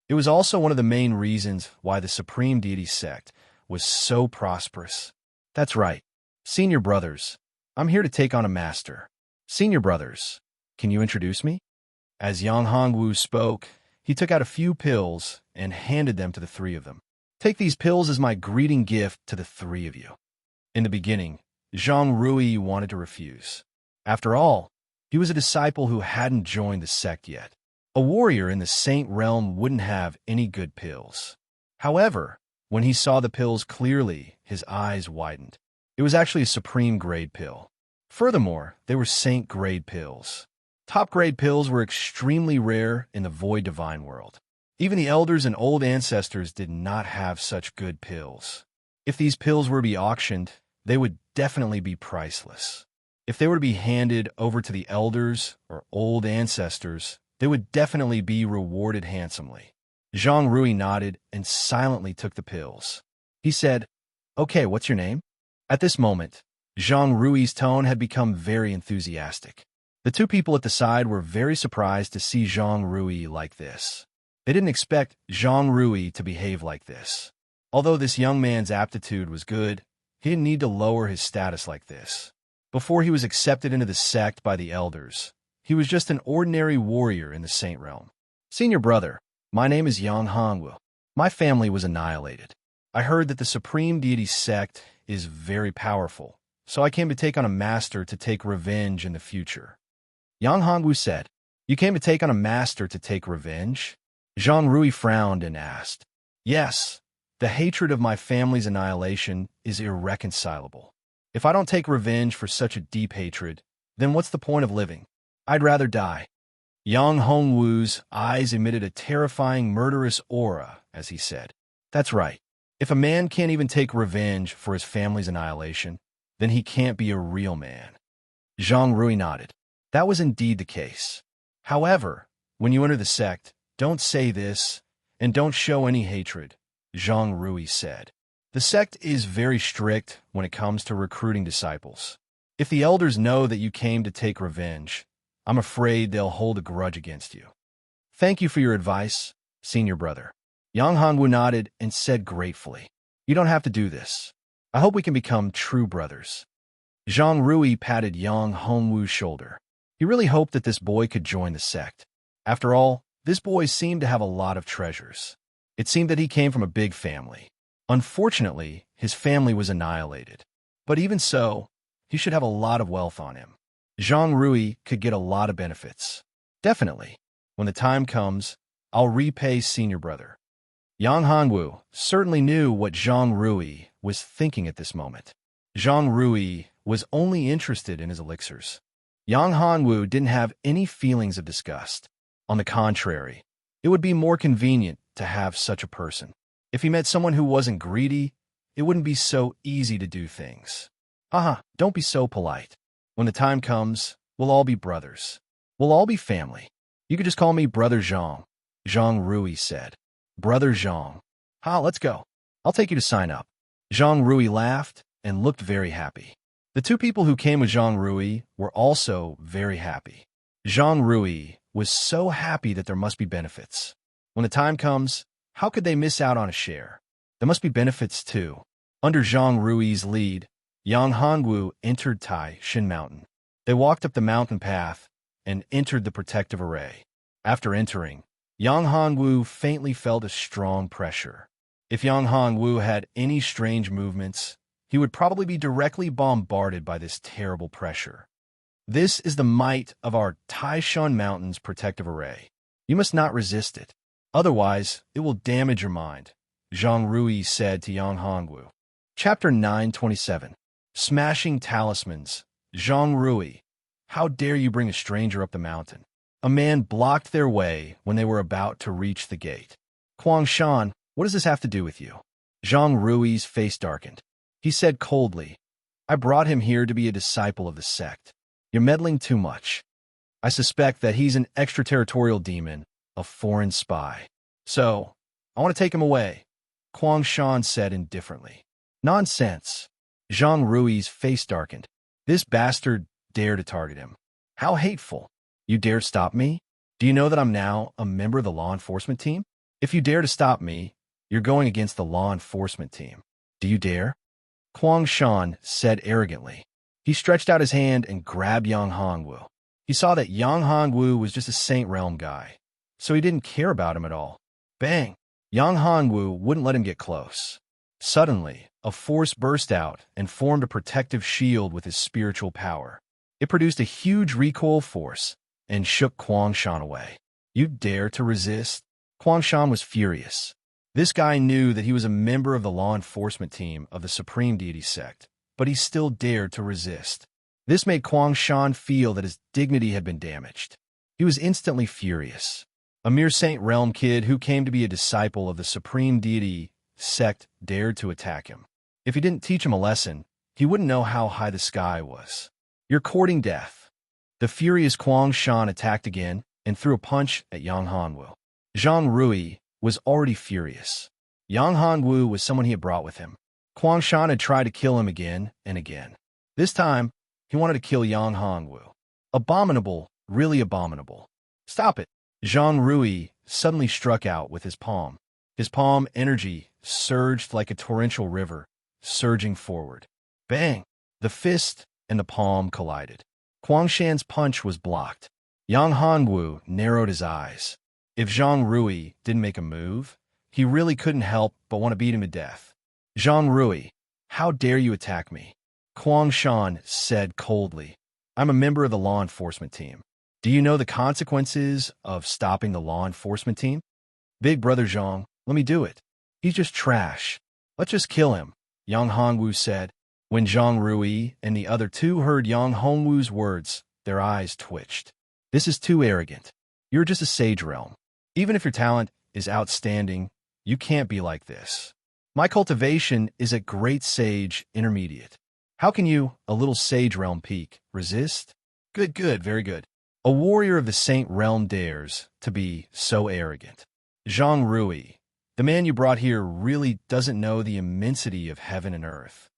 It was also one of the main reasons why the Supreme Deity Sect was so prosperous. That's right. Senior brothers, I'm here to take on a master. Senior brothers, can you introduce me? As Yang Hongwu spoke, he took out a few pills and handed them to the 3 of them. Take these pills as my greeting gift to the 3 of you. In the beginning, Zhang Rui wanted to refuse. After all, he was a disciple who hadn't joined the sect yet. A warrior in the Saint realm wouldn't have any good pills. However, when he saw the pills clearly, his eyes widened. It was actually a supreme grade pill. Furthermore, they were Saint grade pills. Top grade pills were extremely rare in the Void Divine world. Even the elders and old ancestors did not have such good pills. If these pills were to be auctioned, they would definitely be priceless. If they were to be handed over to the elders or old ancestors, they would definitely be rewarded handsomely. Zhang Rui nodded and silently took the pills. He said, "Okay, what's your name?" At this moment, Zhang Rui's tone had become very enthusiastic. The 2 people at the side were very surprised to see Zhang Rui like this. They didn't expect Zhang Rui to behave like this. Although this young man's aptitude was good, he didn't need to lower his status like this. Before he was accepted into the sect by the elders, he was just an ordinary warrior in the Saint realm. Senior brother, my name is Yang Hongwu. My family was annihilated. I heard that the Supreme Deity Sect is very powerful, so I came to take on a master to take revenge in the future. Yang Hongwu said, "You came to take on a master to take revenge?" Zhang Rui frowned and asked, "Yes, the hatred of my family's annihilation is irreconcilable. If I don't take revenge for such a deep hatred, then what's the point of living? I'd rather die." Yang Hongwu's eyes emitted a terrifying, murderous aura as he said, "That's right. If a man can't even take revenge for his family's annihilation, then he can't be a real man." Zhang Rui nodded. That was indeed the case. However, when you enter the sect, don't say this, and don't show any hatred, Zhang Rui said. The sect is very strict when it comes to recruiting disciples. If the elders know that you came to take revenge, I'm afraid they'll hold a grudge against you. Thank you for your advice, senior brother. Yang Hongwu nodded and said gratefully, "You don't have to do this. I hope we can become true brothers." Zhang Rui patted Yang Hongwu's shoulder. He really hoped that this boy could join the sect. After all, this boy seemed to have a lot of treasures. It seemed that he came from a big family. Unfortunately, his family was annihilated. But even so, he should have a lot of wealth on him. Zhang Rui could get a lot of benefits. Definitely. When the time comes, I'll repay senior brother. Yang Hongwu certainly knew what Zhang Rui was thinking at this moment. Zhang Rui was only interested in his elixirs. Yang Hongwu didn't have any feelings of disgust. On the contrary, It would be more convenient to have such a person. If he met someone who wasn't greedy, it wouldn't be so easy to do things. Haha, don't be so polite. When the time comes, we'll all be brothers. We'll all be family. You could just call me Brother Zhang, Zhang Rui said. Brother Zhang. Ha, let's go. I'll take you to sign up. Zhang Rui laughed and looked very happy. The two people who came with Zhang Rui were also very happy. Zhang Rui was so happy that there must be benefits. When the time comes, how could they miss out on a share? There must be benefits too. Under Zhang Rui's lead, Yang Hongwu entered Tai Shin Mountain. They walked up the mountain path and entered the protective array. After entering, Yang Hongwu faintly felt a strong pressure. If Yang Hongwu had any strange movements, he would probably be directly bombarded by this terrible pressure. This is the might of our Taishan Mountain's protective array. You must not resist it. Otherwise, it will damage your mind, Zhang Rui said to Yang Hongwu. Chapter 927. Smashing Talismans. Zhang Rui, how dare you bring a stranger up the mountain? A man blocked their way when they were about to reach the gate. Shan, what does this have to do with you? Zhang Rui's face darkened. He said coldly, I brought him here to be a disciple of the sect. You're meddling too much. I suspect that he's an extraterritorial demon, a foreign spy. So, I want to take him away, Shan said indifferently. Nonsense. Zhang Rui's face darkened. This bastard dared to target him. How hateful. You dare stop me? Do you know that I'm now a member of the law enforcement team? If you dare to stop me, you're going against the law enforcement team. Do you dare? Shan said arrogantly. He stretched out his hand and grabbed Yang Hongwu. He saw that Yang Hongwu was just a Saint Realm guy, so he didn't care about him at all. Bang! Yang Hongwu wouldn't let him get close. Suddenly, a force burst out and formed a protective shield with his spiritual power. It produced a huge recoil force and shook Shan away. You dare to resist? Shan was furious. This guy knew that he was a member of the law enforcement team of the Supreme Deity sect, but he still dared to resist. This made Shan feel that his dignity had been damaged. He was instantly furious. A mere Saint Realm kid who came to be a disciple of the Supreme Deity sect dared to attack him. If he didn't teach him a lesson, he wouldn't know how high the sky was. You're courting death. The furious Shan attacked again and threw a punch at Yang Hongwu. Zhang Rui was already furious. Yang Hongwu was someone he had brought with him. Shan had tried to kill him again and again. This time, he wanted to kill Yang Hongwu. Abominable, really abominable. Stop it. Zhang Rui suddenly struck out with his palm. His palm energy surged like a torrential river, surging forward. Bang! The fist and the palm collided. Shan's punch was blocked. Yang Hongwu narrowed his eyes. If Zhang Rui didn't make a move, he really couldn't help but want to beat him to death. Zhang Rui, how dare you attack me? Shan said coldly. I'm a member of the law enforcement team. Do you know the consequences of stopping the law enforcement team? Big brother Zhang, let me do it. He's just trash. Let's just kill him, Yang Hongwu said. When Zhang Rui and the other two heard Yang Hongwu's words, their eyes twitched. This is too arrogant. You're just a sage realm. Even if your talent is outstanding, you can't be like this. My cultivation is at great sage intermediate. How can you, a little sage realm peak, resist? Good, very good. A warrior of the Saint Realm dares to be so arrogant. Zhang Rui, the man you brought here really doesn't know the immensity of heaven and earth.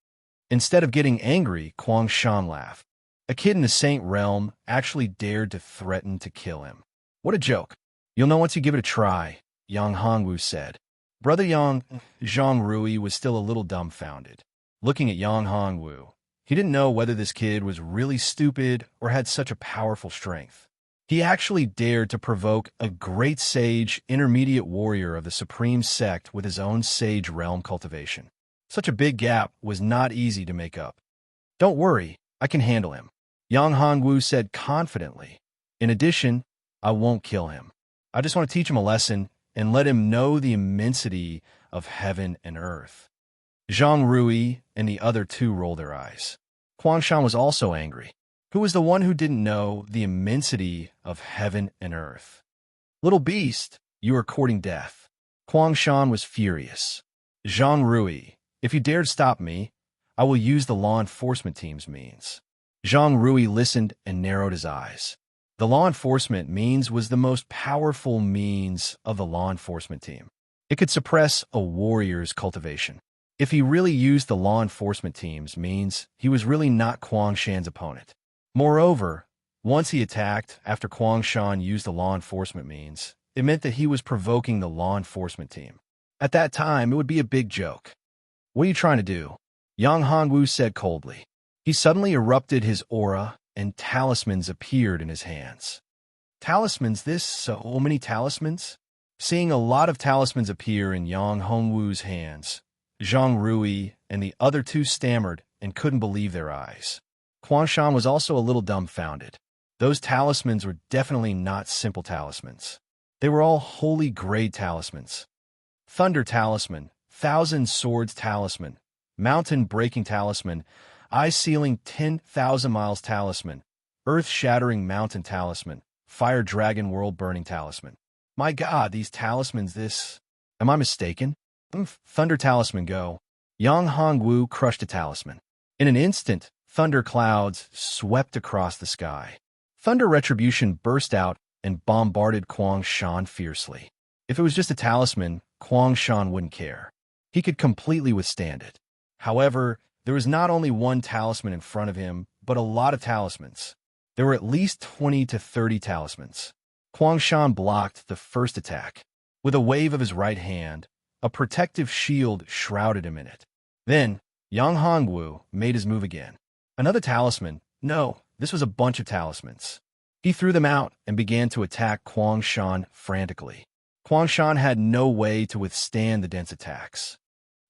Instead of getting angry, Shan laughed. A kid in the Saint Realm actually dared to threaten to kill him. What a joke. You'll know once you give it a try, Yang Hongwu said. Brother Yang, Zhang Rui was still a little dumbfounded. Looking at Yang Hongwu, he didn't know whether this kid was really stupid or had such a powerful strength. He actually dared to provoke a great sage intermediate warrior of the supreme sect with his own sage realm cultivation. Such a big gap was not easy to make up. Don't worry, I can handle him, Yang Hongwu said confidently. In addition, I won't kill him. I just want to teach him a lesson and let him know the immensity of heaven and earth. Zhang Rui and the other two rolled their eyes. Shan was also angry. Who was the one who didn't know the immensity of heaven and earth? Little beast, You are courting death. Huang Shan was furious. Zhang Rui, if you dare to stop me, I will use the law enforcement team's means. Zhang Rui listened and narrowed his eyes. The law enforcement means was the most powerful means of the law enforcement team. It could suppress a warrior's cultivation. If he really used the law enforcement team's means, he was really not Huang Shan's opponent. Moreover, once he attacked after Huang Shan used the law enforcement means, it meant that he was provoking the law enforcement team. At that time, it would be a big joke. What are you trying to do? Yang Hongwu said coldly. He suddenly erupted his aura, and talismans appeared in his hands. Talismans? So many talismans? Seeing a lot of talismans appear in Yang Hongwu's hands, Zhang Rui and the other two stammered and couldn't believe their eyes. Huang Shan was also a little dumbfounded. Those talismans were definitely not simple talismans. They were all holy grade talismans. Thunder talisman, Thousand Swords talisman, Mountain Breaking talisman, Eye-Sealing 10,000 Miles talisman, Earth-Shattering Mountain talisman, Fire Dragon World Burning talisman. My God, these talismans, Am I mistaken? Thunder talisman go. Yang Hongwu crushed a talisman. In an instant, thunder clouds swept across the sky. Thunder retribution burst out and bombarded Huang Shan fiercely. If it was just a talisman, Huang Shan wouldn't care. He could completely withstand it. However, there was not only one talisman in front of him, but a lot of talismans. There were at least 20 to 30 talismans. Huang Shan blocked the first attack. With a wave of his right hand, a protective shield shrouded him in it. Then, Yang Hongwu made his move again. Another talisman. No, this was a bunch of talismans. He threw them out and began to attack Huang Shan frantically. Huang Shan had no way to withstand the dense attacks.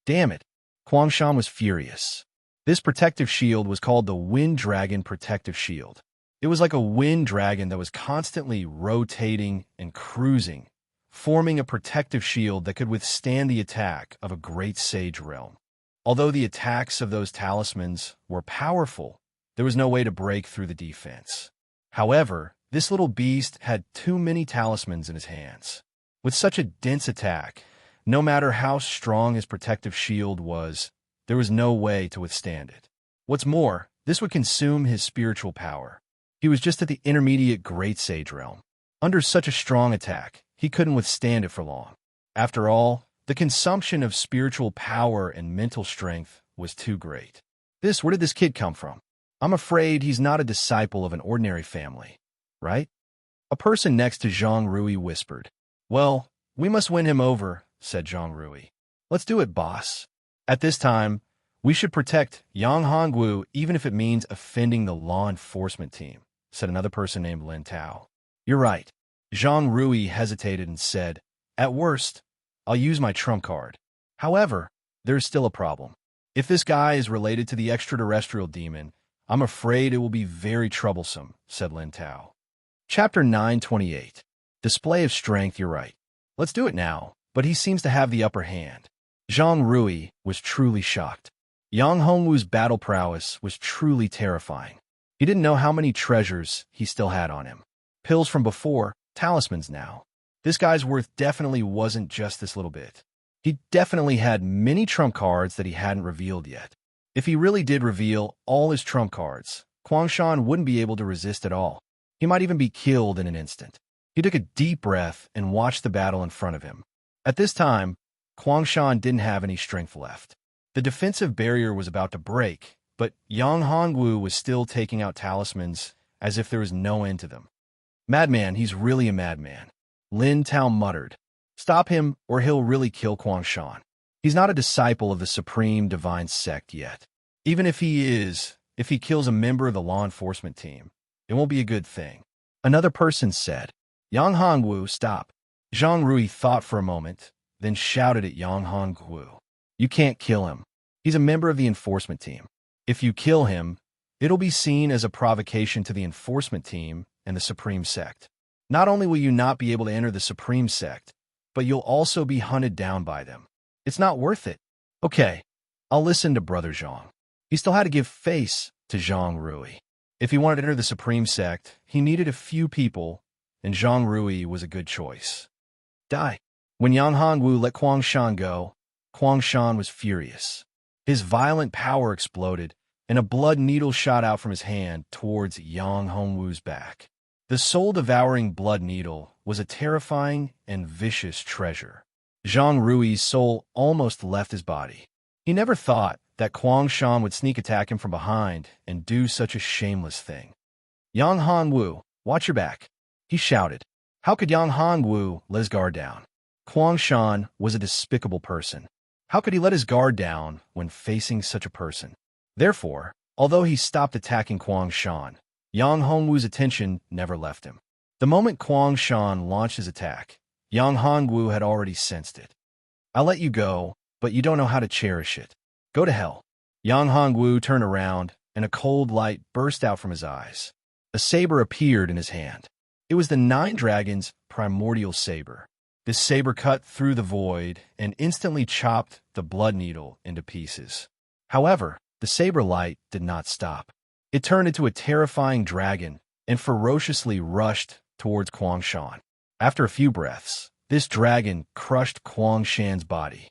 Damn it! Huang Shan was furious. This protective shield was called the Wind Dragon Protective Shield. It was like a wind dragon that was constantly rotating and cruising, forming a protective shield that could withstand the attack of a great sage realm. Although the attacks of those talismans were powerful, there was no way to break through the defense. However, this little beast had too many talismans in his hands. With such a dense attack, no matter how strong his protective shield was, there was no way to withstand it. What's more, this would consume his spiritual power. He was just at the intermediate Great Sage realm. Under such a strong attack, he couldn't withstand it for long. After all, the consumption of spiritual power and mental strength was too great. Where did this kid come from? I'm afraid he's not a disciple of an ordinary family, right? A person next to Zhang Rui whispered. Well, we must win him over, said Zhang Rui. Let's do it, boss. At this time, we should protect Yang Hongwu even if it means offending the law enforcement team, said another person named Lin Tao. You're right. Zhang Rui hesitated and said, At worst, I'll use my trump card. However, there's still a problem. If this guy is related to the extraterrestrial demon, I'm afraid it will be very troublesome, said Lin Tao. Chapter 928. Display of strength, you're right. Let's do it now, but he seems to have the upper hand. Zhang Rui was truly shocked. Yang Hongwu's battle prowess was truly terrifying. He didn't know how many treasures he still had on him. Pills from before, talismans now. This guy's worth definitely wasn't just this little bit. He definitely had many trump cards that he hadn't revealed yet. If he really did reveal all his trump cards, Huang Shan wouldn't be able to resist at all. He might even be killed in an instant. He took a deep breath and watched the battle in front of him. At this time, Huang Shan didn't have any strength left. The defensive barrier was about to break, but Yang Hongwu was still taking out talismans as if there was no end to them. Madman, he's really a madman. Lin Tao muttered. Stop him, or he'll really kill Huang Shan. He's not a disciple of the Supreme Divine Sect yet. Even if he kills a member of the law enforcement team, it won't be a good thing. Another person said, Yang Hongwu, stop. Zhang Rui thought for a moment, then shouted at Yang Hongwu. You can't kill him. He's a member of the enforcement team. If you kill him, it'll be seen as a provocation to the enforcement team and the Supreme Sect. Not only will you not be able to enter the Supreme Sect, but you'll also be hunted down by them. It's not worth it. Okay, I'll listen to Brother Zhang. He still had to give face to Zhang Rui. If he wanted to enter the Supreme Sect, he needed a few people, and Zhang Rui was a good choice. Die. When Yang Hongwu let Kuang Shan go, Kuang Shan was furious. His violent power exploded, and a blood needle shot out from his hand towards Yang Hongwu's back. The soul-devouring blood needle was a terrifying and vicious treasure. Zhang Rui's soul almost left his body. He never thought that Kuang Shan would sneak attack him from behind and do such a shameless thing. Yang Hongwu, watch your back, he shouted. How could Yang Hongwu let his guard down? Kuang Shan was a despicable person. How could he let his guard down when facing such a person? Therefore, although he stopped attacking Kuang Shan, Yang Hongwu's attention never left him. The moment Kuang Shan launched his attack, Yang Hongwu had already sensed it. I'll let you go, but you don't know how to cherish it. Go to hell. Yang Hongwu turned around, and a cold light burst out from his eyes. A saber appeared in his hand. It was the Nine Dragons' primordial saber. This saber cut through the void and instantly chopped the blood needle into pieces. However, the saber light did not stop. It turned into a terrifying dragon and ferociously rushed towards Kuang Shan. After a few breaths, this dragon crushed Kuang Shan's body.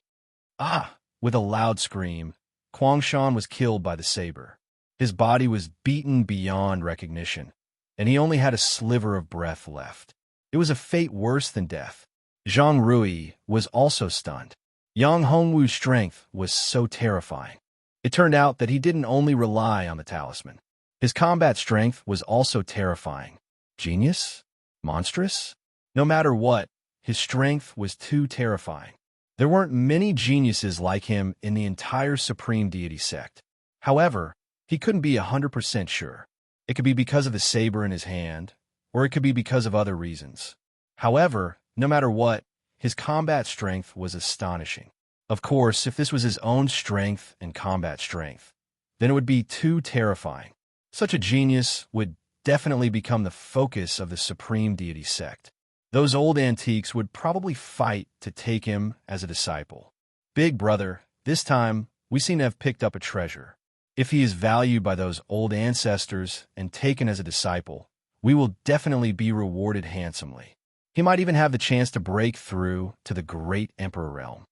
Ah! With a loud scream, Kuang Shan was killed by the saber. His body was beaten beyond recognition, and he only had a sliver of breath left. It was a fate worse than death. Zhang Rui was also stunned. Yang Hongwu's strength was so terrifying. It turned out that he didn't only rely on the talisman. His combat strength was also terrifying. Genius? Monstrous? No matter what, his strength was too terrifying. There weren't many geniuses like him in the entire Supreme Deity sect. However, he couldn't be 100% sure. It could be because of the saber in his hand, or it could be because of other reasons. However, no matter what, his combat strength was astonishing. Of course, if this was his own strength and combat strength, then it would be too terrifying. Such a genius would definitely become the focus of the Supreme Deity sect. Those old antiques would probably fight to take him as a disciple. Big brother, this time we seem to have picked up a treasure. If he is valued by those old ancestors and taken as a disciple, we will definitely be rewarded handsomely. He might even have the chance to break through to the great Emperor realm.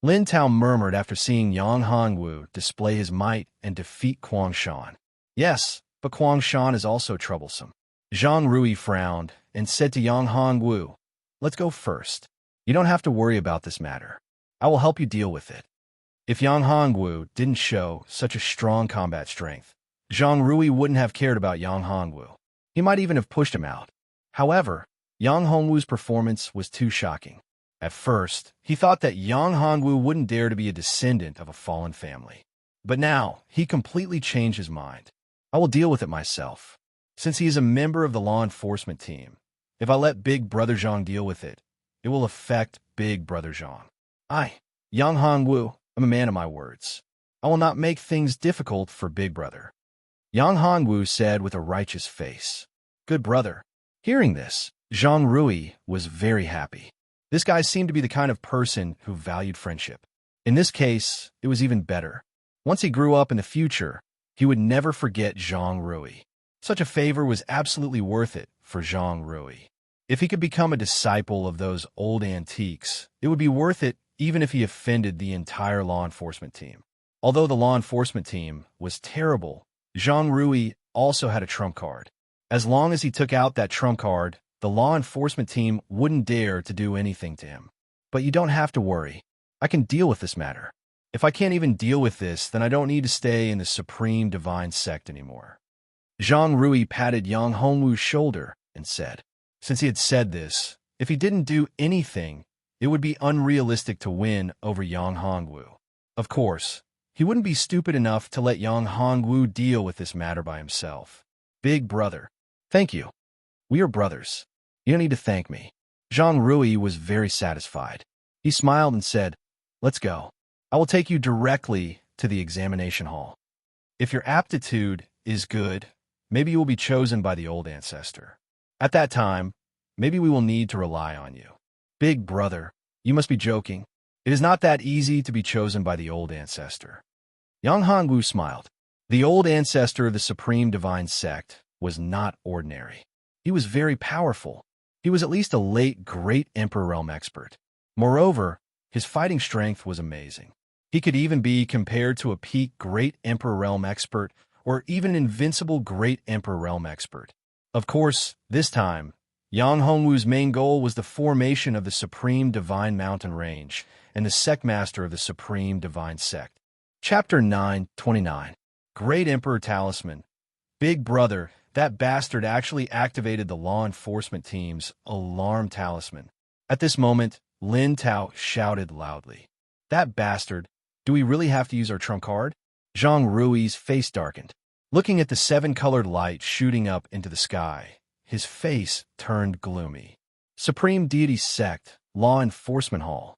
Lin Tao murmured after seeing Yang Hongwu display his might and defeat Kuang Shan. Yes, but Kuang Shan is also troublesome. Zhang Rui frowned and said to Yang Hongwu, let's go first. You don't have to worry about this matter. I will help you deal with it. If Yang Hongwu didn't show such a strong combat strength, Zhang Rui wouldn't have cared about Yang Hongwu. He might even have pushed him out. However, Yang Hongwu's performance was too shocking. At first, he thought that Yang Hongwu wouldn't dare to be a descendant of a fallen family. But now, he completely changed his mind. I will deal with it myself. Since he is a member of the law enforcement team, if I let Big Brother Zhang deal with it, it will affect Big Brother Zhang. Yang Hongwu, I'm a man of my words. I will not make things difficult for Big Brother. Yang Hongwu said with a righteous face. Good brother. Hearing this, Zhang Rui was very happy. This guy seemed to be the kind of person who valued friendship. In this case, it was even better. Once he grew up in the future, he would never forget Zhang Rui. Such a favor was absolutely worth it for Zhang Rui. If he could become a disciple of those old antiques, it would be worth it even if he offended the entire law enforcement team. Although the law enforcement team was terrible, Zhang Rui also had a trump card. As long as he took out that trump card, the law enforcement team wouldn't dare to do anything to him. But you don't have to worry. I can deal with this matter. If I can't even deal with this, then I don't need to stay in the Supreme Divine Sect anymore. Zhang Rui patted Yang Hongwu's shoulder and said, since he had said this, if he didn't do anything, it would be unrealistic to win over Yang Hongwu. Of course, he wouldn't be stupid enough to let Yang Hongwu deal with this matter by himself. Big brother. Thank you. We are brothers. You don't need to thank me. Zhang Rui was very satisfied. He smiled and said, let's go. I will take you directly to the examination hall. If your aptitude is good, maybe you will be chosen by the old ancestor. At that time, maybe we will need to rely on you. Big brother, you must be joking. It is not that easy to be chosen by the old ancestor. Yang Hongwu smiled. The old ancestor of the Supreme Divine Sect was not ordinary. He was very powerful. He was at least a late Great Emperor Realm expert. Moreover, his fighting strength was amazing. He could even be compared to a peak Great Emperor Realm expert or even an invincible Great Emperor Realm expert. Of course, this time, Yang Hongwu's main goal was the formation of the Supreme Divine Mountain Range and the Sectmaster of the Supreme Divine Sect. Chapter 9:29. Great Emperor Talisman. Big Brother, that bastard actually activated the law enforcement team's alarm talisman. At this moment, Lin Tao shouted loudly. That bastard! Do we really have to use our trump card? Zhang Rui's face darkened. Looking at the seven-colored light shooting up into the sky, his face turned gloomy. Supreme Deity Sect, Law Enforcement Hall.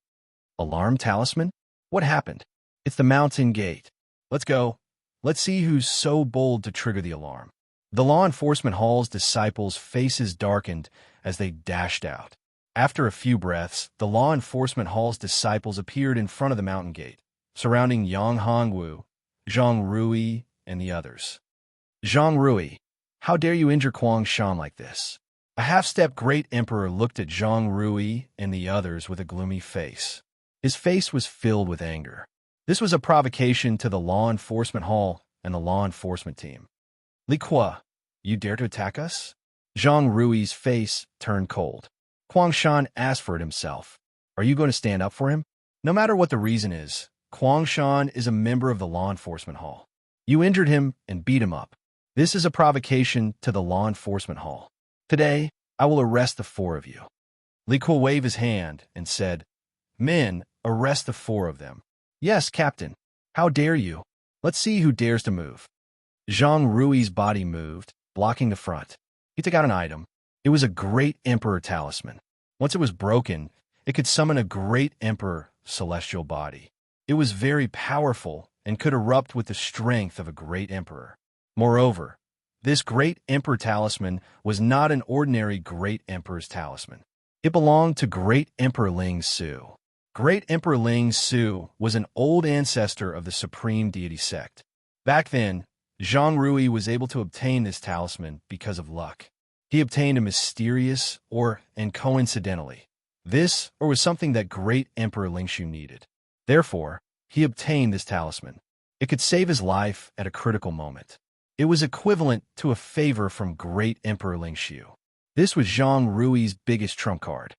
Alarm talisman? What happened? It's the mountain gate. Let's go. Let's see who's so bold to trigger the alarm. The Law Enforcement Hall's disciples' faces darkened as they dashed out. After a few breaths, the Law Enforcement Hall's disciples appeared in front of the mountain gate, surrounding Yang Hongwu, Zhang Rui, and the others. Zhang Rui, how dare you injure Kuang Shan like this? A half-step Great Emperor looked at Zhang Rui and the others with a gloomy face. His face was filled with anger. This was a provocation to the Law Enforcement Hall and the law enforcement team. Li Kuo, you dare to attack us? Zhang Rui's face turned cold. Kuang Shan asked for it himself. Are you going to stand up for him? No matter what the reason is, Kuang Shan is a member of the Law Enforcement Hall. You injured him and beat him up. This is a provocation to the Law Enforcement Hall. Today, I will arrest the four of you. Li Kuo waved his hand and said, Men, arrest the four of them. Yes, Captain. How dare you? Let's see who dares to move. Zhang Rui's body moved, blocking the front. He took out an item. It was a Great Emperor talisman. Once it was broken, it could summon a Great Emperor celestial body. It was very powerful and could erupt with the strength of a Great Emperor. Moreover, this Great Emperor talisman was not an ordinary Great Emperor's talisman. It belonged to Great Emperor Ling Su. Great Emperor Ling Su was an old ancestor of the Supreme Deity Sect. Back then, Zhang Rui was able to obtain this talisman because of luck. He obtained a mysterious and coincidentally. This was something that Great Emperor Ling Shu needed. Therefore, he obtained this talisman. It could save his life at a critical moment. It was equivalent to a favor from Great Emperor Ling Shu. This was Zhang Rui's biggest trump card.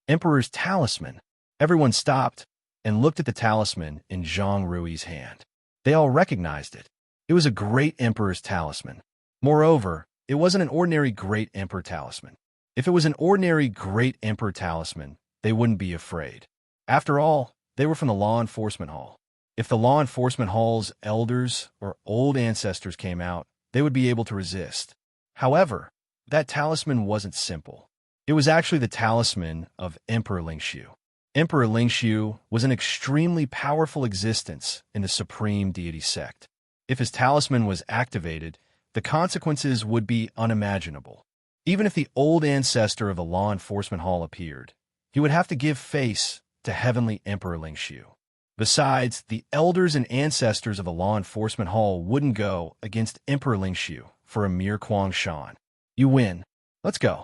Emperor's talisman. Everyone stopped and looked at the talisman in Zhang Rui's hand. They all recognized it. It was a Great Emperor's talisman. Moreover, it wasn't an ordinary Great Emperor talisman. If it was an ordinary Great Emperor talisman, they wouldn't be afraid. After all, they were from the Law Enforcement Hall. If the Law Enforcement Hall's elders or old ancestors came out, they would be able to resist. However, that talisman wasn't simple. It was actually the talisman of Emperor Ling Shu. Emperor Ling Shu was an extremely powerful existence in the Supreme Deity Sect. If his talisman was activated, the consequences would be unimaginable. Even if the old ancestor of the Law Enforcement Hall appeared, he would have to give face to Heavenly Emperor Ling Shu. Besides, the elders and ancestors of the Law Enforcement Hall wouldn't go against Emperor Ling Shu for a mere Kuang Shan. You win. Let's go.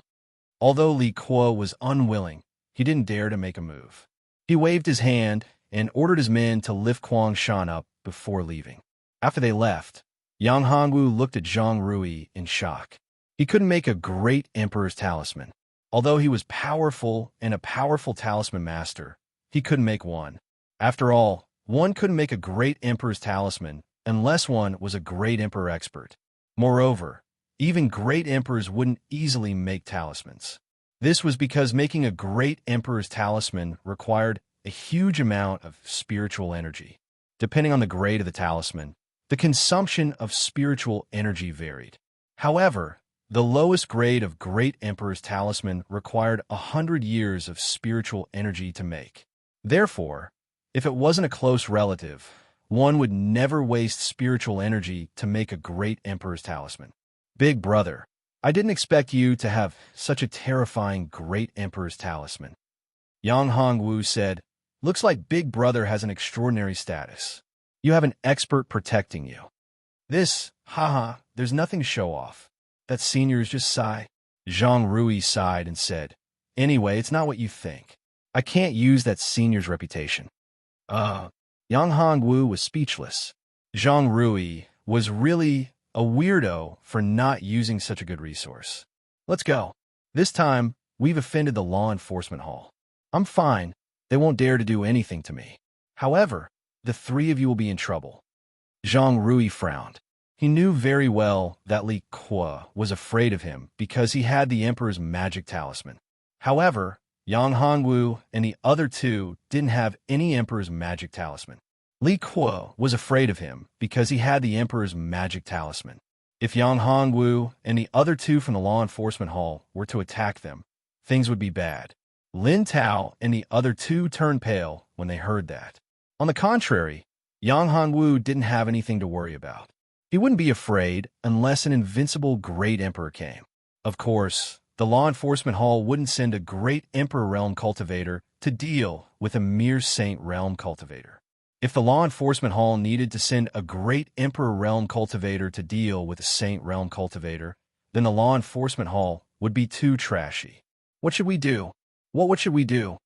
Although Li Kuo was unwilling, he didn't dare to make a move. He waved his hand and ordered his men to lift Kuang Shan up before leaving. After they left, Yang Hongwu looked at Zhang Rui in shock. He couldn't make a Great Emperor's talisman. Although he was powerful and a powerful talisman master, he couldn't make one. After all, one couldn't make a Great Emperor's talisman unless one was a Great Emperor expert. Moreover, even Great Emperors wouldn't easily make talismans. This was because making a Great Emperor's talisman required a huge amount of spiritual energy. Depending on the grade of the talisman, the consumption of spiritual energy varied. However, the lowest grade of Great Emperor's talisman required 100 years of spiritual energy to make. Therefore, if it wasn't a close relative, one would never waste spiritual energy to make a Great Emperor's talisman. Big brother, I didn't expect you to have such a terrifying Great Emperor's talisman. Yang Hongwu said, Looks like Big Brother has an extraordinary status. You have an expert protecting you. This, there's nothing to show off. That senior is just sigh. Zhang Rui sighed and said, Anyway, it's not what you think. I can't use that senior's reputation. Yang Hongwu was speechless. Zhang Rui was really a weirdo for not using such a good resource. Let's go. This time, we've offended the law enforcement hall. I'm fine. They won't dare to do anything to me. However, the three of you will be in trouble. Zhang Rui frowned. He knew very well that Li Kuo was afraid of him because he had the Emperor's magic talisman. However, Yang Hongwu and the other two didn't have any Emperor's magic talisman. Li Kuo was afraid of him because he had the Emperor's magic talisman. If Yang Hongwu and the other two from the law enforcement hall were to attack them, things would be bad. Lin Tao and the other two turned pale when they heard that. On the contrary, Yang Hongwu didn't have anything to worry about. He wouldn't be afraid unless an invincible great emperor came. Of course, the law enforcement hall wouldn't send a great emperor realm cultivator to deal with a mere saint realm cultivator. If the law enforcement hall needed to send a great emperor realm cultivator to deal with a saint realm cultivator, then the law enforcement hall would be too trashy. What should we do? What should we do?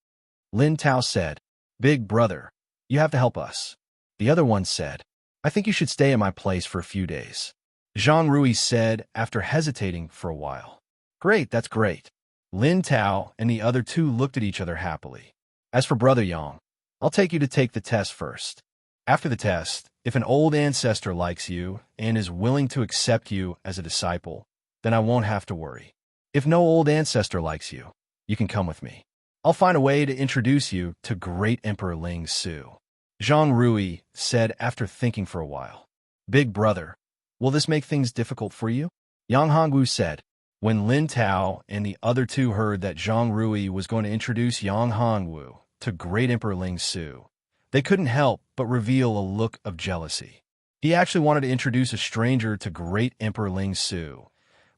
Lin Tao said, Big brother, you have to help us. The other one said, I think you should stay at my place for a few days. Zhang Rui said after hesitating for a while. Great, that's great. Lin Tao and the other two looked at each other happily. As for Brother Yang, I'll take you to take the test first. After the test, if an old ancestor likes you and is willing to accept you as a disciple, then I won't have to worry. If no old ancestor likes you, you can come with me. I'll find a way to introduce you to Great Emperor Ling Su. Zhang Rui said after thinking for a while. Big brother, will this make things difficult for you? Yang Hongwu said. When Lin Tao and the other two heard that Zhang Rui was going to introduce Yang Hongwu to Great Emperor Ling Su, they couldn't help but reveal a look of jealousy. He actually wanted to introduce a stranger to Great Emperor Ling Su,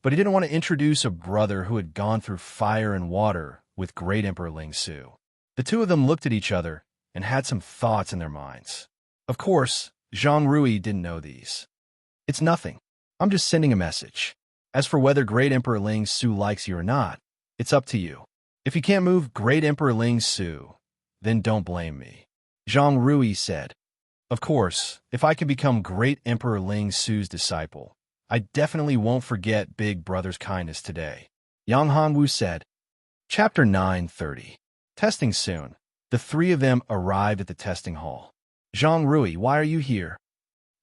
but he didn't want to introduce a brother who had gone through fire and water with Great Emperor Ling Su. The two of them looked at each other and had some thoughts in their minds. Of course, Zhang Rui didn't know these. It's nothing. I'm just sending a message. As for whether Great Emperor Ling Su likes you or not, it's up to you. If you can't move Great Emperor Ling Su, then don't blame me. Zhang Rui said. Of course, if I can become Great Emperor Ling Su's disciple, I definitely won't forget Big Brother's kindness today. Yang Hongwu said. Chapter 9:30. Testing soon. The three of them arrived at the testing hall. Zhang Rui, why are you here?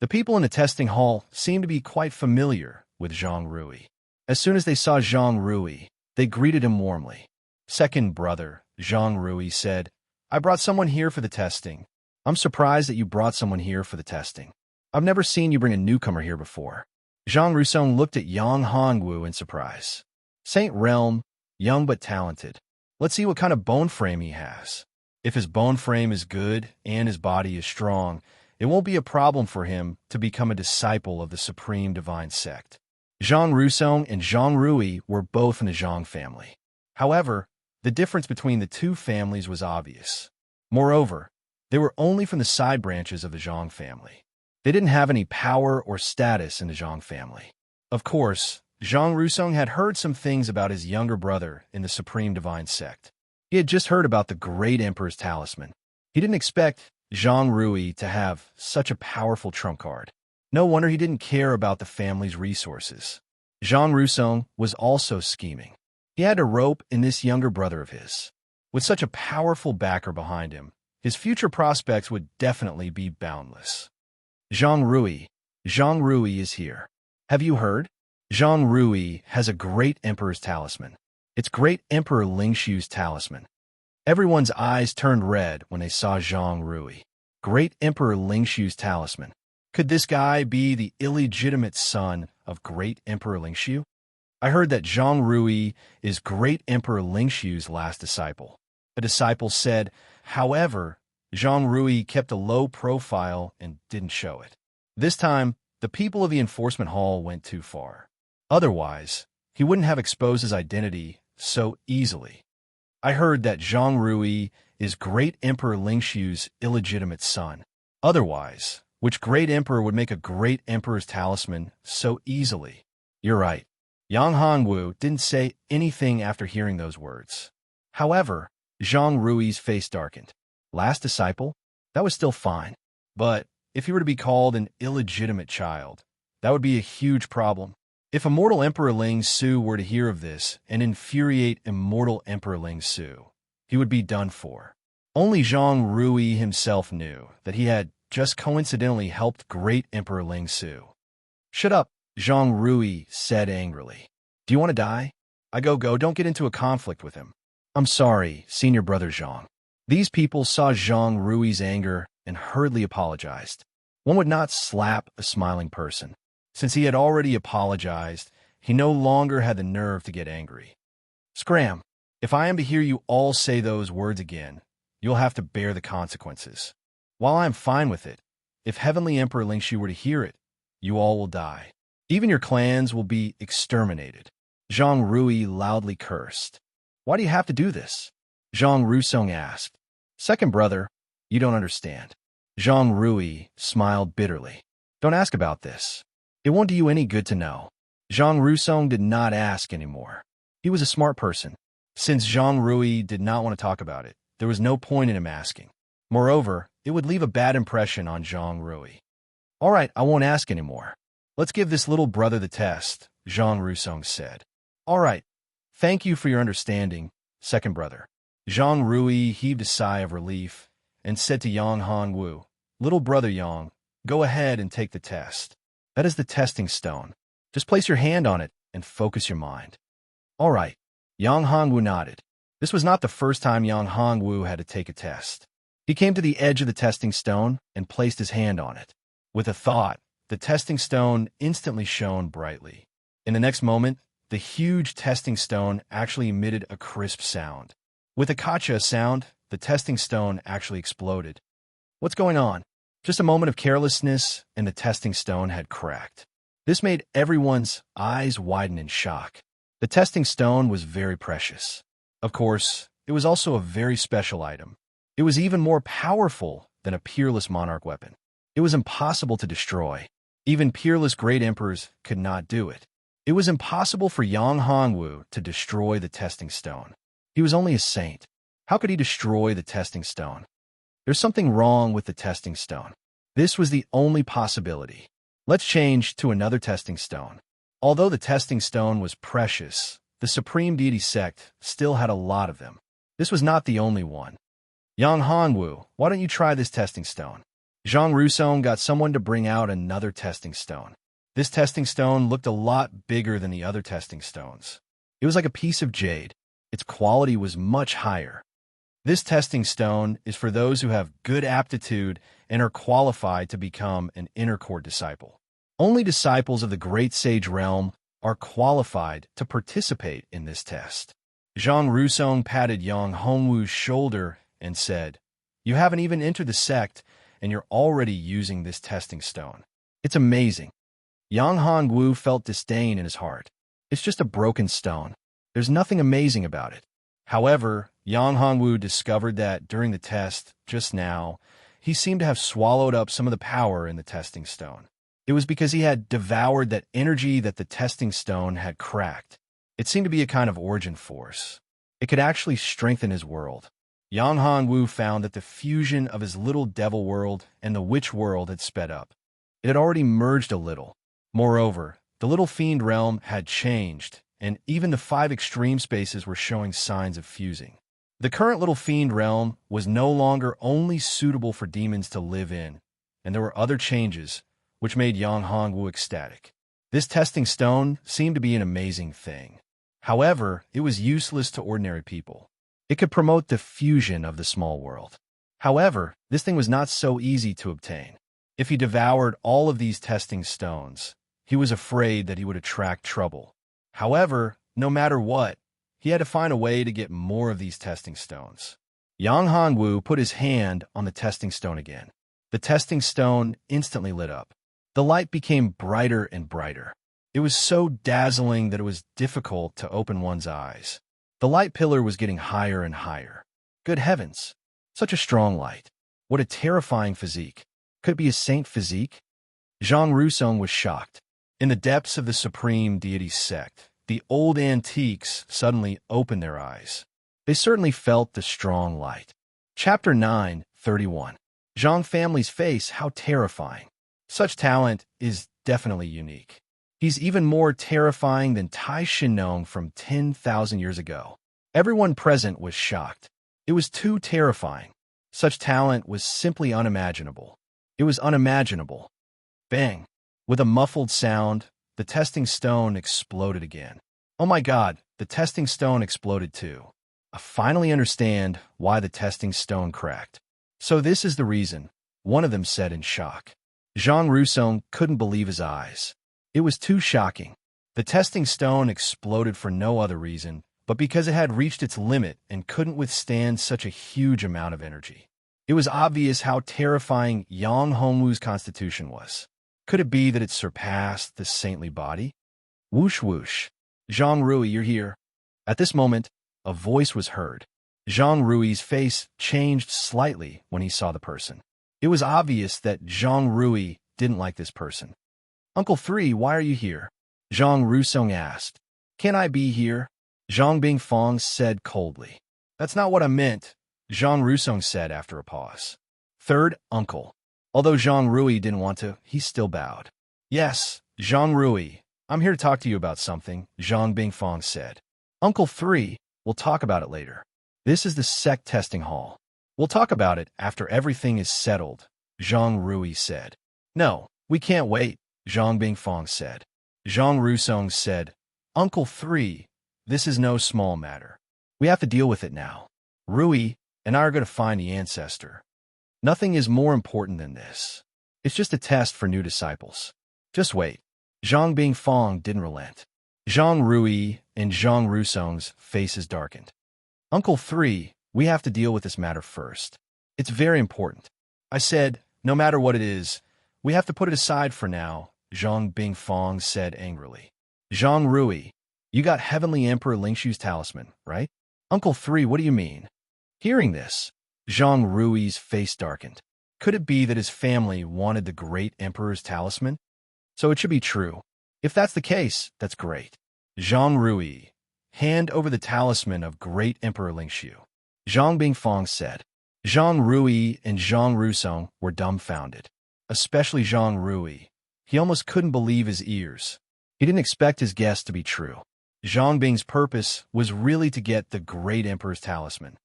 The people in the testing hall seemed to be quite familiar with Zhang Rui. As soon as they saw Zhang Rui, they greeted him warmly. Second brother, Zhang Rui said, I brought someone here for the testing. I'm surprised that you brought someone here for the testing. I've never seen you bring a newcomer here before. Zhang Rusong looked at Yang Hongwu in surprise. Saint Realm, young but talented. Let's see what kind of bone frame he has. If his bone frame is good and his body is strong, it won't be a problem for him to become a disciple of the Supreme Divine Sect. Zhang Rusong and Zhang Rui were both in the Zhang family. However, the difference between the two families was obvious. Moreover, they were only from the side branches of the Zhang family. They didn't have any power or status in the Zhang family. Of course, Zhang Rusong had heard some things about his younger brother in the Supreme Divine Sect. He had just heard about the Great Emperor's talisman. He didn't expect Zhang Rui to have such a powerful trump card. No wonder he didn't care about the family's resources. Zhang Rusong was also scheming. He had to rope in this younger brother of his. With such a powerful backer behind him, his future prospects would definitely be boundless. Zhang Rui is here. Have you heard? Zhang Rui has a Great Emperor's talisman. It's Great Emperor Ling Xu's talisman. Everyone's eyes turned red when they saw Zhang Rui. Great Emperor Ling Xu's talisman. Could this guy be the illegitimate son of Great Emperor Ling Xu? I heard that Zhang Rui is Great Emperor Ling Xu's last disciple. A disciple said, however, Zhang Rui kept a low profile and didn't show it. This time, the people of the enforcement hall went too far. Otherwise, he wouldn't have exposed his identity so easily. I heard that Zhang Rui is Great Emperor Ling Xu's illegitimate son. Otherwise, which great emperor would make a great emperor's talisman so easily? You're right. Yang Hongwu didn't say anything after hearing those words. However, Zhang Rui's face darkened. Last disciple? That was still fine. But if he were to be called an illegitimate child, that would be a huge problem. If immortal Emperor Ling Su were to hear of this and infuriate immortal Emperor Ling Su, he would be done for. Only Zhang Rui himself knew that he had just coincidentally helped great Emperor Ling Su. Shut up, Zhang Rui said angrily. Do you want to die? Go, don't get into a conflict with him. I'm sorry, senior brother Zhang. These people saw Zhang Rui's anger and hurriedly apologized. One would not slap a smiling person. Since he had already apologized, he no longer had the nerve to get angry. Scram! If I am to hear you all say those words again, you'll have to bear the consequences. While I am fine with it, if Heavenly Emperor Lingshu were to hear it, you all will die. Even your clans will be exterminated. Zhang Rui loudly cursed. Why do you have to do this? Zhang Rusong asked. Second brother, you don't understand. Zhang Rui smiled bitterly. Don't ask about this. It won't do you any good to know. Zhang Rusong did not ask anymore. He was a smart person. Since Zhang Rui did not want to talk about it, there was no point in him asking. Moreover, it would leave a bad impression on Zhang Rui. All right, I won't ask anymore. Let's give this little brother the test, Zhang Rusong said. All right. Thank you for your understanding, second brother. Zhang Rui heaved a sigh of relief and said to Yang Hongwu, Little brother Yang, go ahead and take the test. That is the testing stone. Just place your hand on it and focus your mind. All right. Yang Hongwu nodded. This was not the first time Yang Hongwu had to take a test. He came to the edge of the testing stone and placed his hand on it. With a thought, the testing stone instantly shone brightly. In the next moment, the huge testing stone actually emitted a crisp sound. With a kacha sound, the testing stone actually exploded. What's going on? Just a moment of carelessness, and the testing stone had cracked. This made everyone's eyes widen in shock. The testing stone was very precious. Of course, it was also a very special item. It was even more powerful than a peerless monarch weapon. It was impossible to destroy. Even peerless great emperors could not do it. It was impossible for Yang Hongwu to destroy the testing stone. He was only a saint. How could he destroy the testing stone? There's something wrong with the testing stone. This was the only possibility. Let's change to another testing stone. Although the testing stone was precious, the Supreme Deity sect still had a lot of them. This was not the only one. Yang Hongwu, why don't you try this testing stone? Zhang Rusong got someone to bring out another testing stone. This testing stone looked a lot bigger than the other testing stones. It was like a piece of jade. Its quality was much higher. This testing stone is for those who have good aptitude and are qualified to become an inner court disciple. Only disciples of the great sage realm are qualified to participate in this test. Zhang Rusong patted Yang Hongwu's shoulder and said, You haven't even entered the sect, and you're already using this testing stone. It's amazing. Yang Hongwu felt disdain in his heart. It's just a broken stone. There's nothing amazing about it. However, Yang Hongwu discovered that during the test, just now, he seemed to have swallowed up some of the power in the testing stone. It was because he had devoured that energy that the testing stone had cracked. It seemed to be a kind of origin force. It could actually strengthen his world. Yang Hongwu found that the fusion of his little devil world and the witch world had sped up. It had already merged a little. Moreover, the little fiend realm had changed, and even the 5 extreme spaces were showing signs of fusing. The current little fiend realm was no longer only suitable for demons to live in, and there were other changes, which made Yang Hongwu ecstatic. This testing stone seemed to be an amazing thing. However, it was useless to ordinary people. It could promote the fusion of the small world. However, this thing was not so easy to obtain. If he devoured all of these testing stones, he was afraid that he would attract trouble. However, no matter what, he had to find a way to get more of these testing stones. Yang Hongwu put his hand on the testing stone again. The testing stone instantly lit up. The light became brighter and brighter. It was so dazzling that it was difficult to open one's eyes. The light pillar was getting higher and higher. Good heavens! Such a strong light. What a terrifying physique. Could it be a saint physique? Zhang Rusong was shocked. In the depths of the Supreme Deity sect, the old antiques suddenly opened their eyes. They certainly felt the strong light. Chapter 9:31. Zhang family's face, how terrifying. Such talent is definitely unique. He's even more terrifying than Tai Shinong from 10,000 years ago. Everyone present was shocked. It was too terrifying. Such talent was simply unimaginable. It was unimaginable. Bang! With a muffled sound, the testing stone exploded again. Oh my God, the testing stone exploded too. I finally understand why the testing stone cracked. So this is the reason, one of them said in shock. Zhang Rusong couldn't believe his eyes. It was too shocking. The testing stone exploded for no other reason, but because it had reached its limit and couldn't withstand such a huge amount of energy. It was obvious how terrifying Yang Hongwu's constitution was. Could it be that it surpassed the saintly body? Whoosh whoosh. Zhang Rui, you're here. At this moment, a voice was heard. Zhang Rui's face changed slightly when he saw the person. It was obvious that Zhang Rui didn't like this person. Uncle 3, why are you here? Zhang Rusong asked. Can I be here? Zhang Bingfang said coldly. That's not what I meant, Zhang Rusong said after a pause. Third, uncle. Although Zhang Rui didn't want to, he still bowed. Yes, Zhang Rui, I'm here to talk to you about something, Zhang Bingfang said. Uncle 3, we'll talk about it later. This is the sect testing hall. We'll talk about it after everything is settled, Zhang Rui said. No, we can't wait, Zhang Bingfang said. Zhang Rusong said, Uncle 3, this is no small matter. We have to deal with it now. Rui and I are going to find the ancestor. Nothing is more important than this. It's just a test for new disciples. Just wait. Zhang Bingfang didn't relent. Zhang Rui and Zhang Rusong's faces darkened. Uncle 3, we have to deal with this matter first. It's very important. I said, no matter what it is, we have to put it aside for now, Zhang Bingfang said angrily. Zhang Rui, you got Heavenly Emperor Lingshu's talisman, right? Uncle 3, what do you mean? Hearing this, Zhang Rui's face darkened. Could it be that his family wanted the great emperor's talisman? So it should be true. If that's the case, that's great. Zhang Rui, hand over the talisman of great Emperor Lingshu. Zhang Bingfang said. Zhang Rui and Zhang Rusong were dumbfounded. Especially Zhang Rui. He almost couldn't believe his ears. He didn't expect his guess to be true. Zhang Bing's purpose was really to get the great emperor's talisman.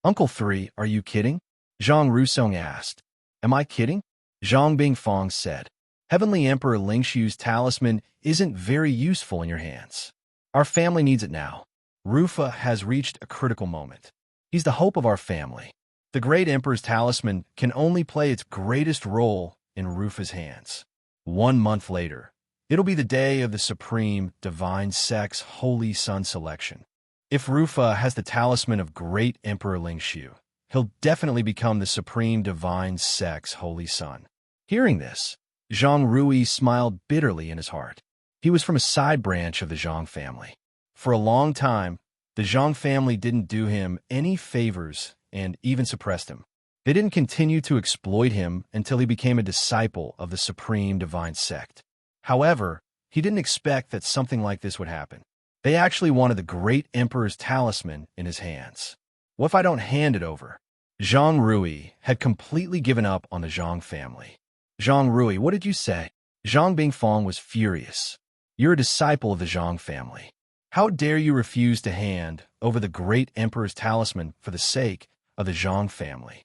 Uncle 3, are you kidding? Zhang Rusong asked. Am I kidding? Zhang Bingfang said. Heavenly Emperor Lingshu's talisman isn't very useful in your hands. Our family needs it now. Rufa has reached a critical moment. He's the hope of our family. The great emperor's talisman can only play its greatest role in Rufa's hands. 1 month later, it'll be the day of the Supreme Divine Sect's Holy Sun selection. If Rufa has the talisman of great Emperor Lingshu, he'll definitely become the Supreme Divine Sect's Holy Sun. Hearing this, Zhang Rui smiled bitterly in his heart. He was from a side branch of the Zhang family. For a long time, the Zhang family didn't do him any favors and even suppressed him. They didn't continue to exploit him until he became a disciple of the Supreme Divine Sect. However, he didn't expect that something like this would happen. They actually wanted the great emperor's talisman in his hands. What if I don't hand it over? Zhang Rui had completely given up on the Zhang family. Zhang Rui, what did you say? Zhang Bingfang was furious. You're a disciple of the Zhang family. How dare you refuse to hand over the great emperor's talisman for the sake of the Zhang family?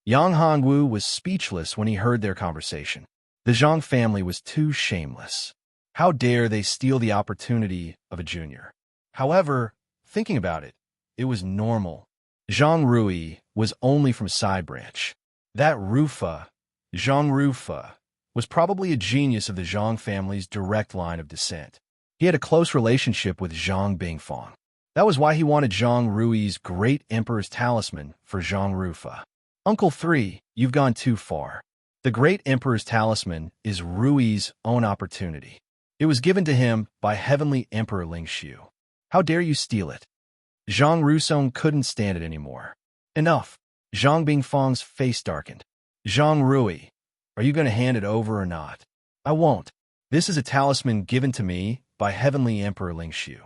Yang Hongwu was speechless when he heard their conversation. The Zhang family was too shameless. How dare they steal the opportunity of a junior? However, thinking about it, it was normal. Zhang Rui was only from a side branch. That Rufa, Zhang Rufa, was probably a genius of the Zhang family's direct line of descent. He had a close relationship with Zhang Bingfang. That was why he wanted Zhang Rui's great emperor's talisman for Zhang Rufa. Uncle 3, you've gone too far. The great emperor's talisman is Rui's own opportunity. It was given to him by Heavenly Emperor Lingshu. How dare you steal it? Zhang Rusong couldn't stand it anymore. Enough. Zhang Bingfang's face darkened. Zhang Rui, are you going to hand it over or not? I won't. This is a talisman given to me by Heavenly Emperor Lingshu.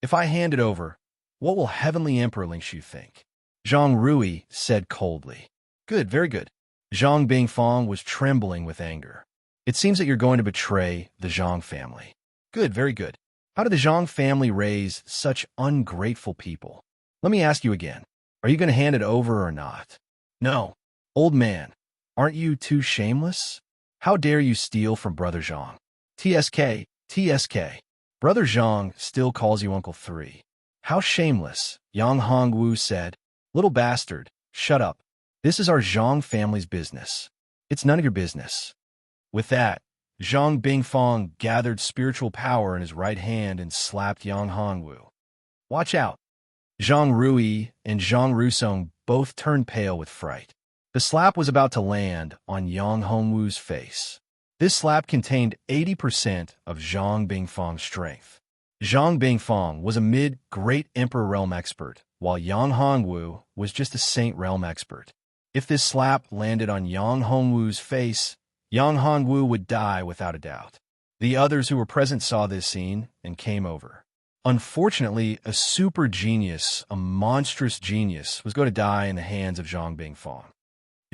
If I hand it over, What will Heavenly Emperor Lingshu think? Zhang Rui said coldly. Good, very good. Zhang Bingfang was trembling with anger. It seems that you're going to betray the Zhang family. Good, very good. How did the Zhang family raise such ungrateful people? Let me ask you again. Are you going to hand it over or not? No. Old man, aren't you too shameless? How dare you steal from Brother Zhang? TSK, TSK. Brother Zhang still calls you Uncle 3. How shameless, Yang Hongwu said. Little bastard, shut up. This is our Zhang family's business. It's none of your business. With that, Zhang Bingfang gathered spiritual power in his right hand and slapped Yang Hongwu. Watch out. Zhang Rui and Zhang Rusong both turned pale with fright. The slap was about to land on Yang Hongwu's face. This slap contained 80% of Zhang Bingfang's strength. Zhang Bingfang was a mid-Great Emperor Realm expert, while Yang Hongwu was just a Saint Realm expert. If this slap landed on Yang Hongwu's face, Yang Hongwu would die without a doubt. The others who were present saw this scene and came over. Unfortunately, a super genius, a monstrous genius, was going to die in the hands of Zhang Bingfang.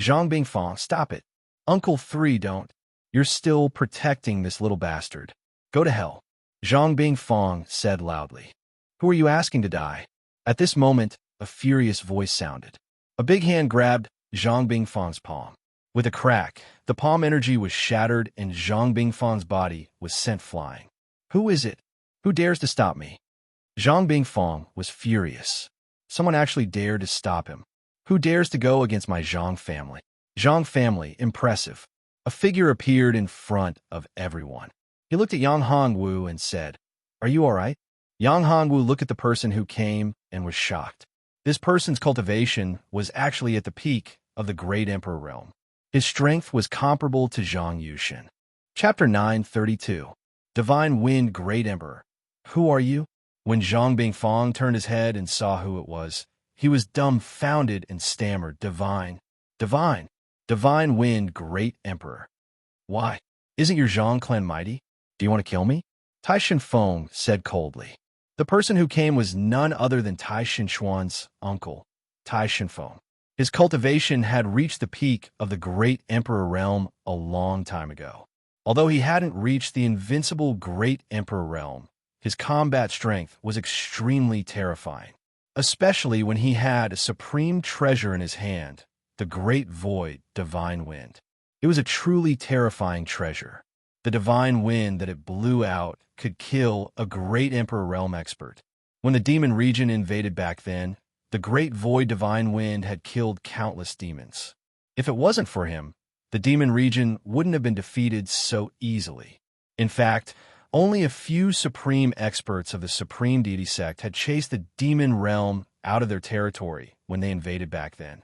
Zhang Bingfang, stop it. Uncle 3, don't. You're still protecting this little bastard. Go to hell. Zhang Bingfang said loudly. Who are you asking to die? At this moment, a furious voice sounded. A big hand grabbed Zhang Bingfang's palm. With a crack, the palm energy was shattered and Zhang Bingfang's body was sent flying. Who is it? Who dares to stop me? Zhang Bingfang was furious. Someone actually dared to stop him. Who dares to go against my Zhang family? Zhang family, impressive. A figure appeared in front of everyone. He looked at Yang Hongwu and said, Are you all right? Yang Hongwu looked at the person who came and was shocked. This person's cultivation was actually at the peak of the Great Emperor realm. His strength was comparable to Zhang Yushin. Chapter 932. Divine Wind Great Emperor. Who are you? When Zhang Bingfang turned his head and saw who it was, he was dumbfounded and stammered, Divine Wind Great Emperor. Why? Isn't your Zhang clan mighty? Do you want to kill me? Tai Shinfeng said coldly. The person who came was none other than Tai Shinxuan's uncle, Tai Shinfeng. His cultivation had reached the peak of the Great Emperor realm a long time ago. Although he hadn't reached the invincible Great Emperor realm, his combat strength was extremely terrifying, especially when he had a supreme treasure in his hand, the Great Void Divine Wind. It was a truly terrifying treasure. The divine wind that it blew out could kill a Great Emperor realm expert. When the demon region invaded back then, the Great Void Divine Wind had killed countless demons. If it wasn't for him, the demon region wouldn't have been defeated so easily. In fact, only a few supreme experts of the Supreme Deity sect had chased the demon realm out of their territory when they invaded back then.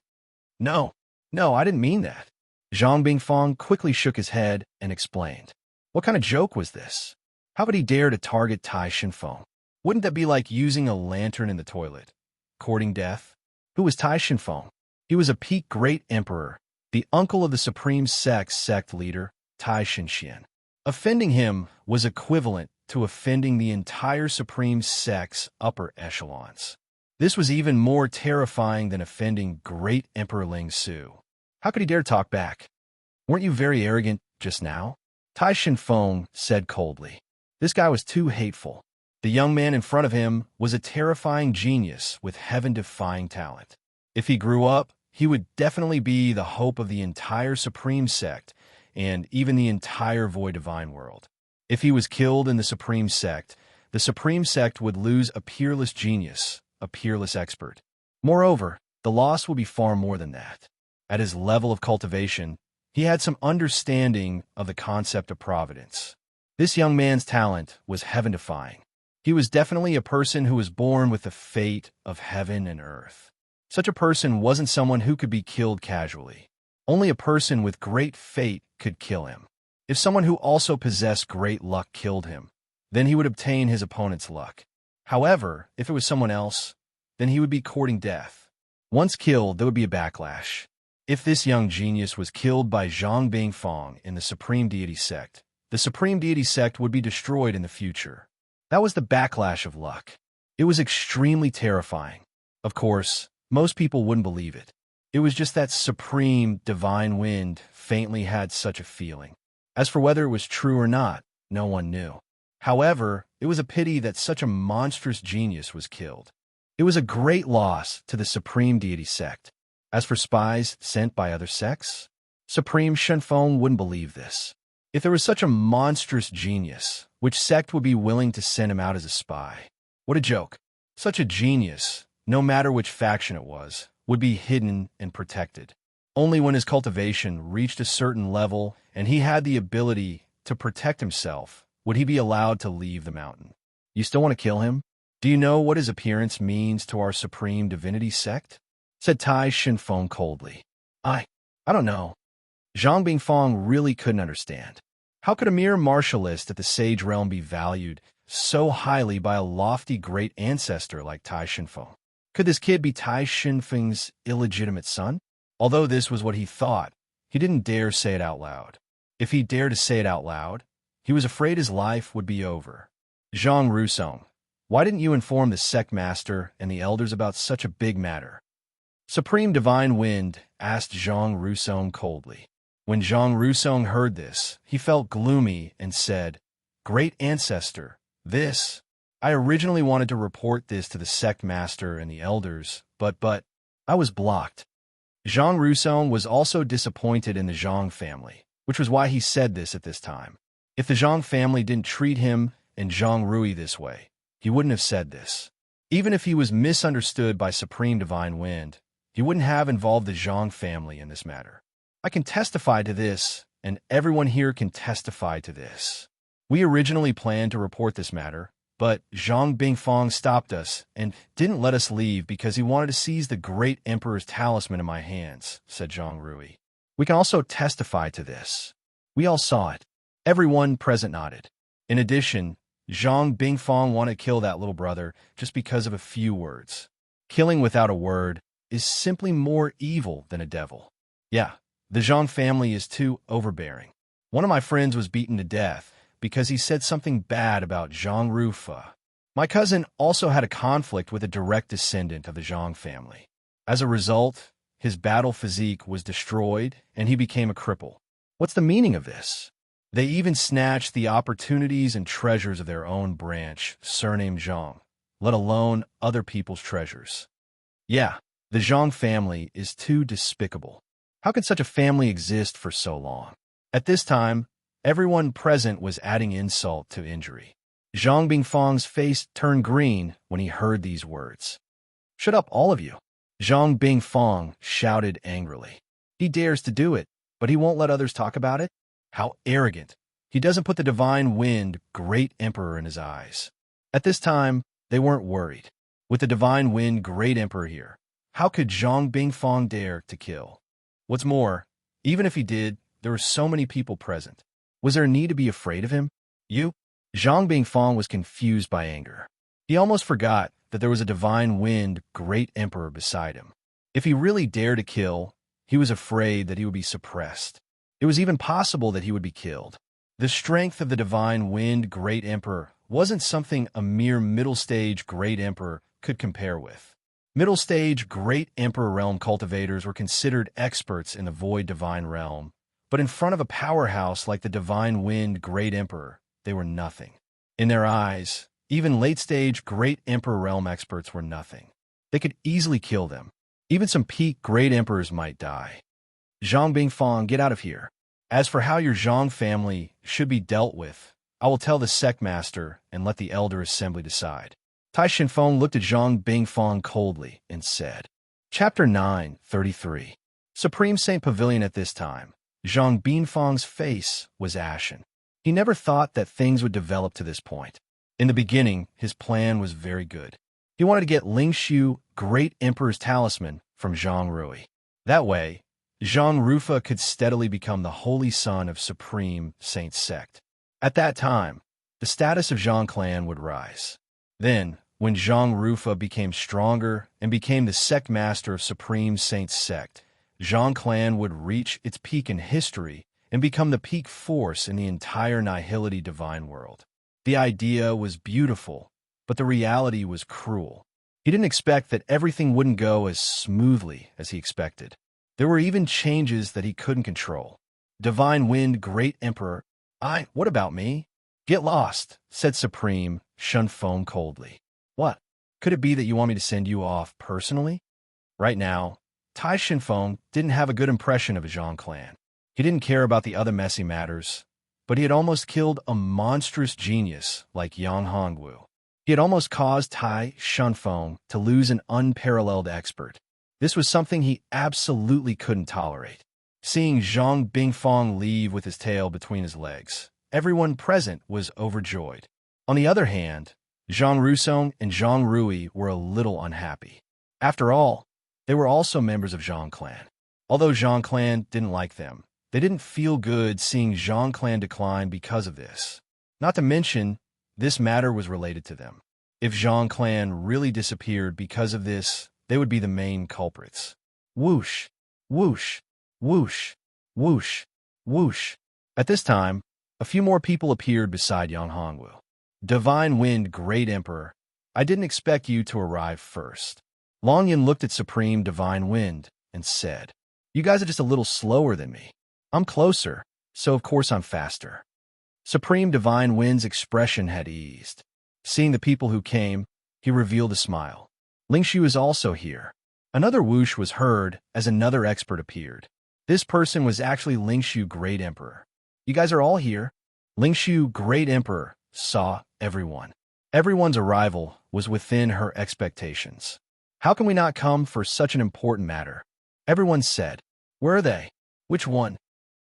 No, I didn't mean that. Zhang Bingfang quickly shook his head and explained. What kind of joke was this? How would he dare to target Tai Shinfeng? Wouldn't that be like using a lantern in the toilet? Courting death? Who was Tai Shinfeng? He was a peak Great Emperor, the uncle of the Supreme sect leader, Tai Shinxian. Offending him was equivalent to offending the entire Supreme sect's upper echelons. This was even more terrifying than offending Great Emperor Ling Su. How could he dare talk back? Weren't you very arrogant just now? Tai Shinfeng said coldly. This guy was too hateful. The young man in front of him was a terrifying genius with heaven-defying talent. If he grew up, he would definitely be the hope of the entire Supreme sect and even the entire Void Divine world. If he was killed in the Supreme sect would lose a peerless genius, a peerless expert. Moreover, the loss would be far more than that. At his level of cultivation, he had some understanding of the concept of providence. This young man's talent was heaven-defying. He was definitely a person who was born with the fate of heaven and earth. Such a person wasn't someone who could be killed casually. Only a person with great fate could kill him. If someone who also possessed great luck killed him, then he would obtain his opponent's luck. However, if it was someone else, then he would be courting death. Once killed, there would be a backlash. If this young genius was killed by Zhang Bingfang in the Supreme Deity sect, the Supreme Deity sect would be destroyed in the future. That was the backlash of luck. It was extremely terrifying. Of course, most people wouldn't believe it. It was just that supreme divine wind faintly had such a feeling. As for whether it was true or not, no one knew. However, it was a pity that such a monstrous genius was killed. It was a great loss to the supreme deity sect. As for spies sent by other sects, Supreme Shenfeng wouldn't believe this. If there was such a monstrous genius, which sect would be willing to send him out as a spy? What a joke. Such a genius, no matter which faction it was, would be hidden and protected. Only when his cultivation reached a certain level and he had the ability to protect himself would he be allowed to leave the mountain. You still want to kill him? Do you know what his appearance means to our supreme divinity sect? Said Tai Shinfeng coldly. I don't know. Zhang Bingfang really couldn't understand. How could a mere martialist at the Sage Realm be valued so highly by a lofty great ancestor like Tai Shinfeng? Could this kid be Tai Shinfeng's illegitimate son? Although this was what he thought, he didn't dare say it out loud. If he dared to say it out loud, he was afraid his life would be over. Zhang Rusong, why didn't you inform the sect master and the elders about such a big matter? Supreme Divine Wind asked Zhang Rusong coldly. When Zhang Rusong heard this, he felt gloomy and said, Great Ancestor, I originally wanted to report this to the sect master and the elders, but I was blocked. Zhang Rusong was also disappointed in the Zhang family, which was why he said this at this time. If the Zhang family didn't treat him and Zhang Rui this way, he wouldn't have said this. Even if he was misunderstood by Supreme Divine Wind, he wouldn't have involved the Zhang family in this matter. I can testify to this, and everyone here can testify to this. We originally planned to report this matter, but Zhang Bingfang stopped us and didn't let us leave because he wanted to seize the great emperor's talisman in my hands, said Zhang Rui. We can also testify to this. We all saw it. Everyone present nodded. In addition, Zhang Bingfang wanted to kill that little brother just because of a few words. Killing without a word is simply more evil than a devil. Yeah, the Zhang family is too overbearing. One of my friends was beaten to death because he said something bad about Zhang Rufa. My cousin also had a conflict with a direct descendant of the Zhang family. As a result, his battle physique was destroyed and he became a cripple. What's the meaning of this? They even snatched the opportunities and treasures of their own branch, surnamed Zhang, let alone other people's treasures. Yeah, the Zhang family is too despicable. How could such a family exist for so long? At this time, everyone present was adding insult to injury. Zhang Bingfang's face turned green when he heard these words. Shut up, all of you! Zhang Bingfang shouted angrily. He dares to do it, but he won't let others talk about it? How arrogant! He doesn't put the divine wind, great emperor, in his eyes. At this time, they weren't worried. With the divine wind, great emperor here, how could Zhang Bingfang dare to kill? What's more, even if he did, there were so many people present. Was there a need to be afraid of him? You? Zhang Bingfang was confused by anger. He almost forgot that there was a divine wind, great emperor beside him. If he really dared to kill, he was afraid that he would be suppressed. It was even possible that he would be killed. The strength of the divine wind, great emperor, wasn't something a mere middle-stage great emperor could compare with. Middle-stage great emperor realm cultivators were considered experts in the void divine realm, but in front of a powerhouse like the divine wind, great emperor, they were nothing. In their eyes, even late-stage great emperor realm experts were nothing. They could easily kill them. Even some peak great emperors might die. Zhang Bingfang, get out of here. As for how your Zhang family should be dealt with, I will tell the sect master and let the elder assembly decide. Tai Shinfeng looked at Zhang Bingfang coldly and said, Chapter 9:33. Supreme Saint Pavilion. At this time, Zhang Bingfang's face was ashen. He never thought that things would develop to this point. In the beginning, his plan was very good. He wanted to get Lingshu, great emperor's talisman, from Zhang Rui. That way, Zhang Rufa could steadily become the holy son of Supreme Saint Sect. At that time, the status of Zhang clan would rise. Then, when Zhang Rufa became stronger and became the sect master of Supreme Saint Sect, Zhang clan would reach its peak in history and become the peak force in the entire Nihility divine world. The idea was beautiful, but the reality was cruel. He didn't expect that everything wouldn't go as smoothly as he expected. There were even changes that he couldn't control. Divine Wind, Great Emperor. What about me? Get lost, said Supreme Shunfeng coldly. What? Could it be that you want me to send you off personally? Right now, Tai Shinfeng didn't have a good impression of a Zhang clan. He didn't care about the other messy matters, but he had almost killed a monstrous genius like Yang Hongwu. He had almost caused Tai Shinfeng to lose an unparalleled expert. This was something he absolutely couldn't tolerate. Seeing Zhang Bingfang leave with his tail between his legs, everyone present was overjoyed. On the other hand, Zhang Rusong and Zhang Rui were a little unhappy. After all, they were also members of Zhang clan. Although Zhang clan didn't like them, they didn't feel good seeing Zhang clan decline because of this. Not to mention, this matter was related to them. If Zhang clan really disappeared because of this, they would be the main culprits. Whoosh, whoosh, whoosh, whoosh, whoosh. At this time, a few more people appeared beside Yang Hongwu. Divine Wind, Great Emperor, I didn't expect you to arrive first. Long Yin looked at Supreme Divine Wind and said, You guys are just a little slower than me. I'm closer, so of course I'm faster. Supreme Divine Wind's expression had eased. Seeing the people who came, he revealed a smile. Lingshu is also here. Another whoosh was heard as another expert appeared. This person was actually Lingshu, Great Emperor. You guys are all here. Lingshu, Great Emperor, saw everyone. Everyone's arrival was within her expectations. How can we not come for such an important matter? Everyone said, Where are they? Which one?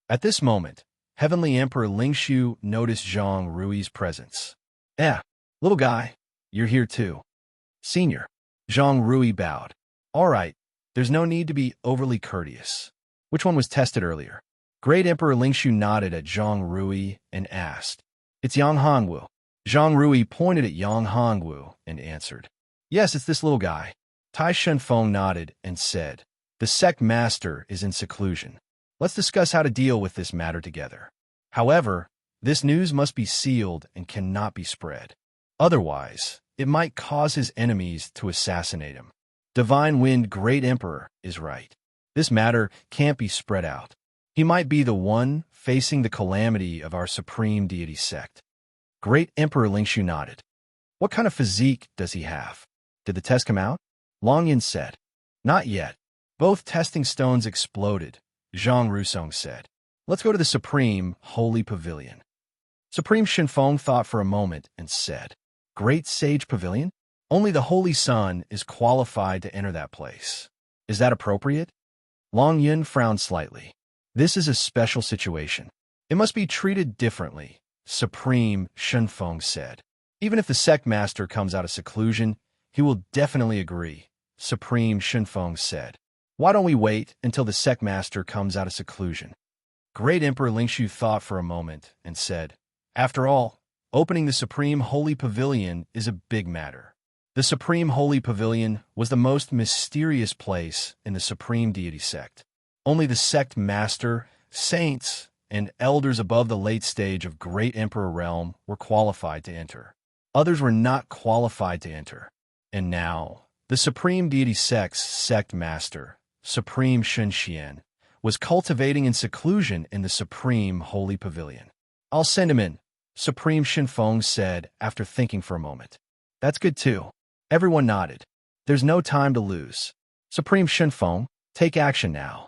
At this moment, Heavenly Emperor Lingshu noticed Zhang Rui's presence. Little guy, you're here too. Senior. Zhang Rui bowed. All right, there's no need to be overly courteous. Which one was tested earlier? Great Emperor Lingshu nodded at Zhang Rui and asked, It's Yang Hongwu. Zhang Rui pointed at Yang Hongwu and answered, Yes, it's this little guy. Tai Shenfeng nodded and said, The sect master is in seclusion. Let's discuss how to deal with this matter together. However, this news must be sealed and cannot be spread. Otherwise, it might cause his enemies to assassinate him. Divine Wind, Great Emperor, is right. This matter can't be spread out. He might be the one facing the calamity of our supreme deity sect. Great Emperor Lingshu nodded. What kind of physique does he have? Did the test come out? Long Yin said. Not yet. Both testing stones exploded, Zhang Rusong said. Let's go to the Supreme Holy Pavilion. Supreme Shinfeng thought for a moment and said, Great Sage Pavilion? Only the Holy Sun is qualified to enter that place. Is that appropriate? Long Yin frowned slightly. This is a special situation. It must be treated differently, Supreme Shinfeng said. Even if the sect master comes out of seclusion, he will definitely agree, Supreme Shinfeng said. Why don't we wait until the sect master comes out of seclusion? Great Emperor Lingshu thought for a moment and said, After all, opening the Supreme Holy Pavilion is a big matter. The Supreme Holy Pavilion was the most mysterious place in the Supreme Deity sect. Only the sect master, saints, and elders above the late stage of Great Emperor realm were qualified to enter. Others were not qualified to enter. And now, the Supreme Deity sect's sect master, Supreme Shunxian, was cultivating in seclusion in the Supreme Holy Pavilion. I'll send him in, Supreme Shinfeng said after thinking for a moment. That's good too. Everyone nodded. There's no time to lose. Supreme Shinfeng, take action now.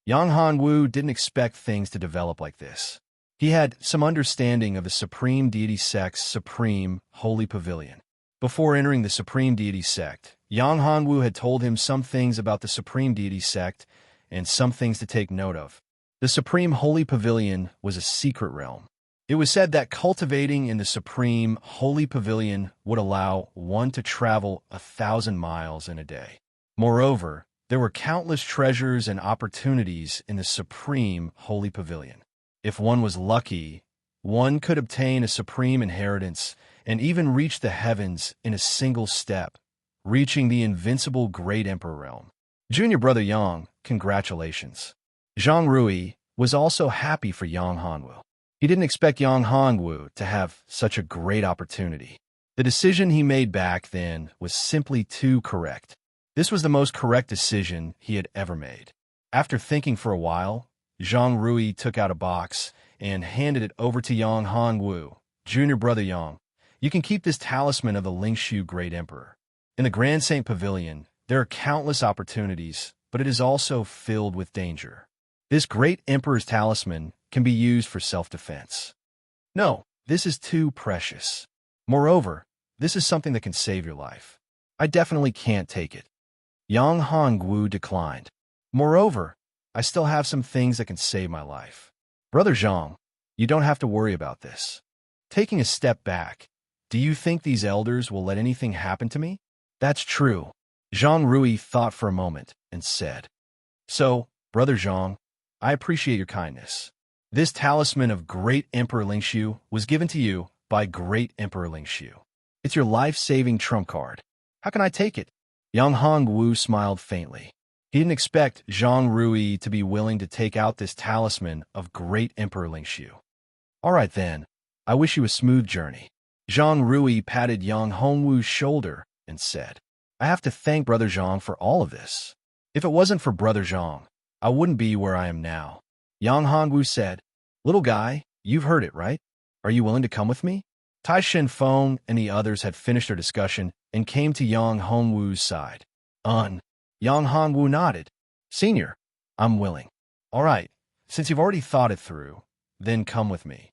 Yang Hongwu didn't expect things to develop like this. He had some understanding of the Supreme Deity sect's Supreme Holy Pavilion. Before entering the Supreme Deity sect, Yang Hongwu had told him some things about the Supreme Deity sect and some things to take note of. The Supreme Holy Pavilion was a secret realm. It was said that cultivating in the Supreme Holy Pavilion would allow one to travel 1,000 miles in a day. Moreover, there were countless treasures and opportunities in the Supreme Holy Pavilion. If one was lucky, one could obtain a supreme inheritance and even reach the heavens in a single step, reaching the invincible Great Emperor realm. Junior brother Yang, congratulations. Zhang Rui was also happy for Yang Hongwu. He didn't expect Yang Hongwu to have such a great opportunity. The decision he made back then was simply too correct. This was the most correct decision he had ever made. After thinking for a while, Zhang Rui took out a box and handed it over to Yang Hongwu. Junior brother Yang, you can keep this talisman of the Lingshu Great Emperor. In the Grand Saint Pavilion, there are countless opportunities, but it is also filled with danger. This Great Emperor's talisman can be used for self-defense. No, this is too precious. Moreover, this is something that can save your life. I definitely can't take it. Yang Hongwu declined. Moreover, I still have some things that can save my life. Brother Zhang, you don't have to worry about this. Taking a step back, do you think these elders will let anything happen to me? That's true. Zhang Rui thought for a moment and said, So, Brother Zhang, I appreciate your kindness. This talisman of Great Emperor Lingshu was given to you by Great Emperor Lingshu. It's your life-saving trump card. How can I take it? Yang Hongwu smiled faintly. He didn't expect Zhang Rui to be willing to take out this talisman of Great Emperor Lingshu. All right then, I wish you a smooth journey. Zhang Rui patted Yang Hongwu's shoulder and said, I have to thank Brother Zhang for all of this. If it wasn't for Brother Zhang, I wouldn't be where I am now. Yang Hongwu said, Little guy, you've heard it, right? Are you willing to come with me? Tai Shenfeng and the others had finished their discussion and came to Yang Hongwu's side. Yang Hongwu nodded. Senior, I'm willing. All right, since you've already thought it through, then come with me.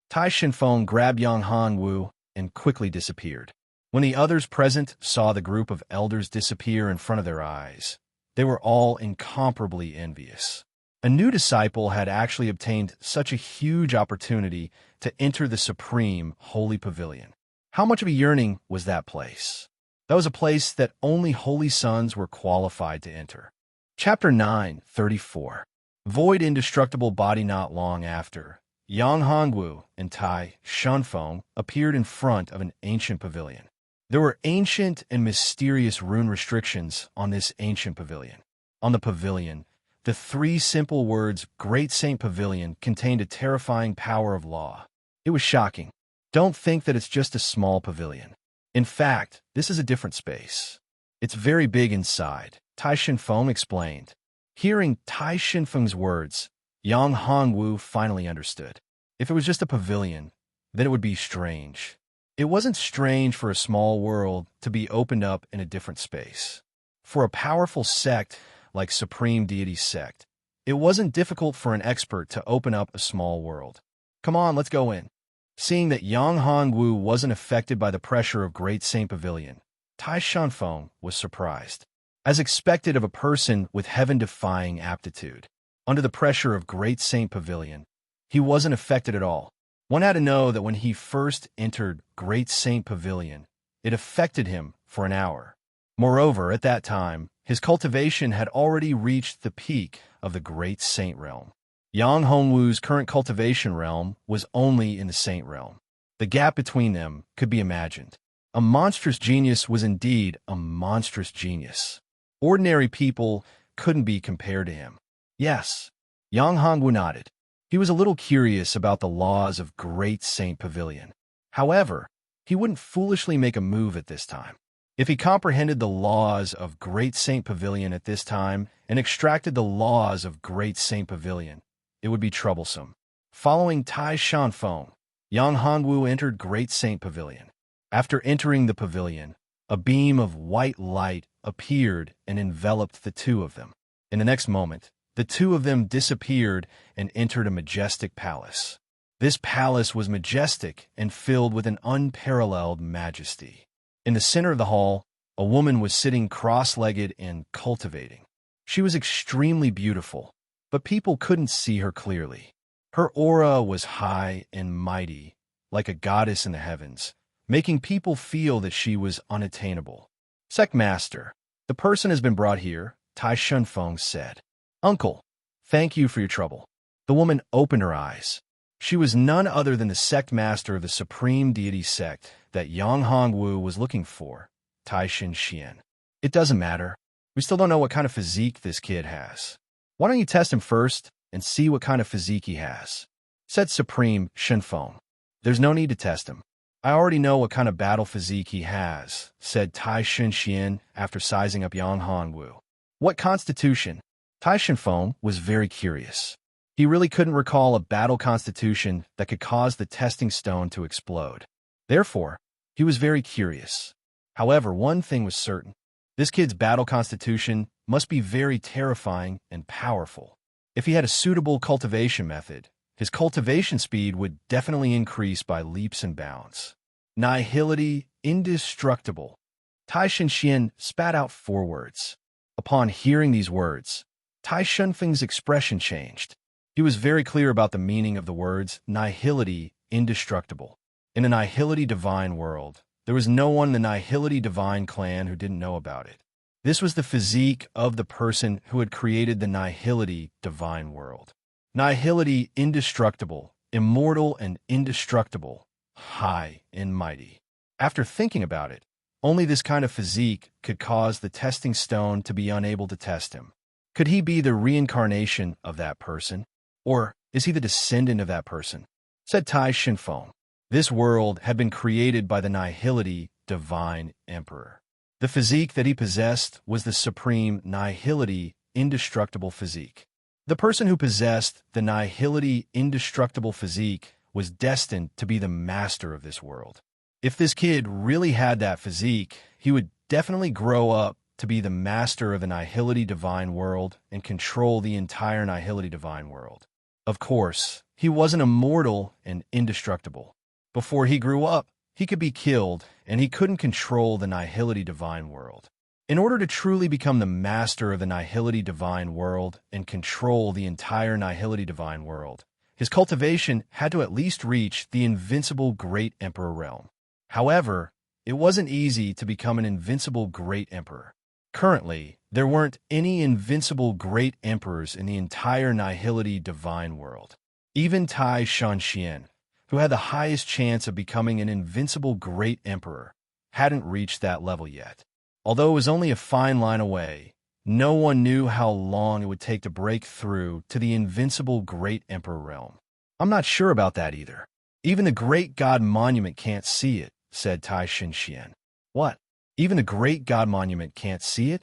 Tai Shenfeng grabbed Yang Hongwu and quickly disappeared. When the others present saw the group of elders disappear in front of their eyes, they were all incomparably envious. A new disciple had actually obtained such a huge opportunity to enter the supreme holy pavilion. How much of a yearning was that place? That was a place that only holy sons were qualified to enter. Chapter 9:34. Void indestructible body. Not long after, Yang Hongwu and Tai Shenfeng appeared in front of an ancient pavilion. There were ancient and mysterious rune restrictions on this ancient pavilion. On the pavilion, the three simple words Great Saint Pavilion contained a terrifying power of law. It was shocking. Don't think that it's just a small pavilion. In fact, this is a different space. It's very big inside, Tai Shenfeng explained. Hearing Tai Shenfeng's words, Yang Hongwu finally understood. If it was just a pavilion, then it would be strange. It wasn't strange for a small world to be opened up in a different space. For a powerful sect like Supreme Deity Sect, it wasn't difficult for an expert to open up a small world. Come on, let's go in. Seeing that Yang Hongwu wasn't affected by the pressure of Great Saint Pavilion, Tai Shenfeng was surprised. As expected of a person with heaven-defying aptitude, under the pressure of Great Saint Pavilion, he wasn't affected at all. One had to know that when he first entered Great Saint Pavilion, it affected him for an hour. Moreover, at that time, his cultivation had already reached the peak of the Great Saint realm. Yang Hongwu's current cultivation realm was only in the Saint realm. The gap between them could be imagined. A monstrous genius was indeed a monstrous genius. Ordinary people couldn't be compared to him. Yes, Yang Hongwu nodded. He was a little curious about the laws of Great Saint Pavilion. However, he wouldn't foolishly make a move at this time. If he comprehended the laws of Great Saint Pavilion at this time and extracted the laws of Great Saint Pavilion, it would be troublesome. Following Tai Shenfeng, Yang Hongwu entered Great Saint Pavilion. After entering the pavilion, a beam of white light appeared and enveloped the two of them. In the next moment, the two of them disappeared and entered a majestic palace. This palace was majestic and filled with an unparalleled majesty. In the center of the hall, a woman was sitting cross-legged and cultivating. She was extremely beautiful, but people couldn't see her clearly. Her aura was high and mighty, like a goddess in the heavens, making people feel that she was unattainable. Sect Master, the person has been brought here, Tai Shenfeng said. Uncle, thank you for your trouble. The woman opened her eyes. She was none other than the sect master of the Supreme Deity Sect that Yang Hongwu was looking for, Tai Shenxian. It doesn't matter. We still don't know what kind of physique this kid has. Why don't you test him first and see what kind of physique he has? Said Supreme Shenfeng. There's no need to test him. I already know what kind of battle physique he has, said Tai Shenxian after sizing up Yang Hongwu. What constitution? Tai Shenfeng was very curious. He really couldn't recall a battle constitution that could cause the testing stone to explode. Therefore, he was very curious. However, one thing was certain. This kid's battle constitution must be very terrifying and powerful. If he had a suitable cultivation method, his cultivation speed would definitely increase by leaps and bounds. Nihility, indestructible. Tai Shenxian spat out 4 words. Upon hearing these words, Tai Shenfeng's expression changed. He was very clear about the meaning of the words nihility, indestructible. In a nihility divine world, there was no one in the nihility divine clan who didn't know about it. This was the physique of the person who had created the nihility divine world. Nihility, indestructible, immortal and indestructible, high and mighty. After thinking about it, only this kind of physique could cause the testing stone to be unable to test him. Could he be the reincarnation of that person? Or is he the descendant of that person? Said Tai Shenfeng. This world had been created by the nihility divine emperor. The physique that he possessed was the supreme nihility indestructible physique. The person who possessed the nihility indestructible physique was destined to be the master of this world. If this kid really had that physique, he would definitely grow up to be the master of the nihility divine world and control the entire nihility divine world. Of course, he wasn't immortal and indestructible. Before he grew up, he could be killed, and he couldn't control the nihility divine world. In order to truly become the master of the nihility divine world and control the entire nihility divine world, his cultivation had to at least reach the invincible great emperor realm. However, it wasn't easy to become an invincible great emperor. Currently, there weren't any invincible great emperors in the entire nihility divine world. Even Tai Shenxian, who had the highest chance of becoming an invincible great emperor, hadn't reached that level yet. Although it was only a fine line away, no one knew how long it would take to break through to the invincible great emperor realm. I'm not sure about that either. Even the great god monument can't see it, said Tai Shenxian. What? Even the great god monument can't see it?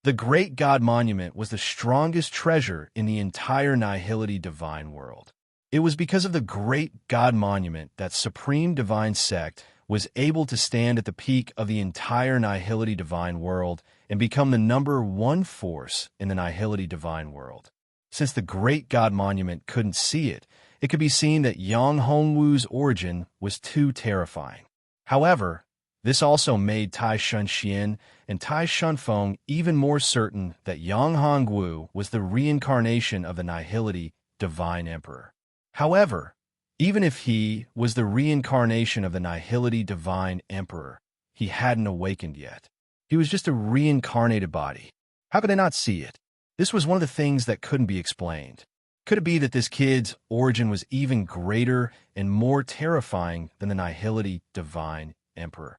The great god monument was the strongest treasure in the entire nihility divine world. It was because of the great god monument that supreme divine sect was able to stand at the peak of the entire nihility divine world and become the #1 force in the nihility divine world. Since the great god monument couldn't see it, it could be seen that Yang Hongwu's origin was too terrifying. However, this also made Tai Shenxian and Tai Shenfeng even more certain that Yang Hongwu was the reincarnation of the nihility divine emperor. However, even if he was the reincarnation of the nihility divine emperor, he hadn't awakened yet. He was just a reincarnated body. How could I not see it? This was one of the things that couldn't be explained. Could it be that this kid's origin was even greater and more terrifying than the nihility divine emperor?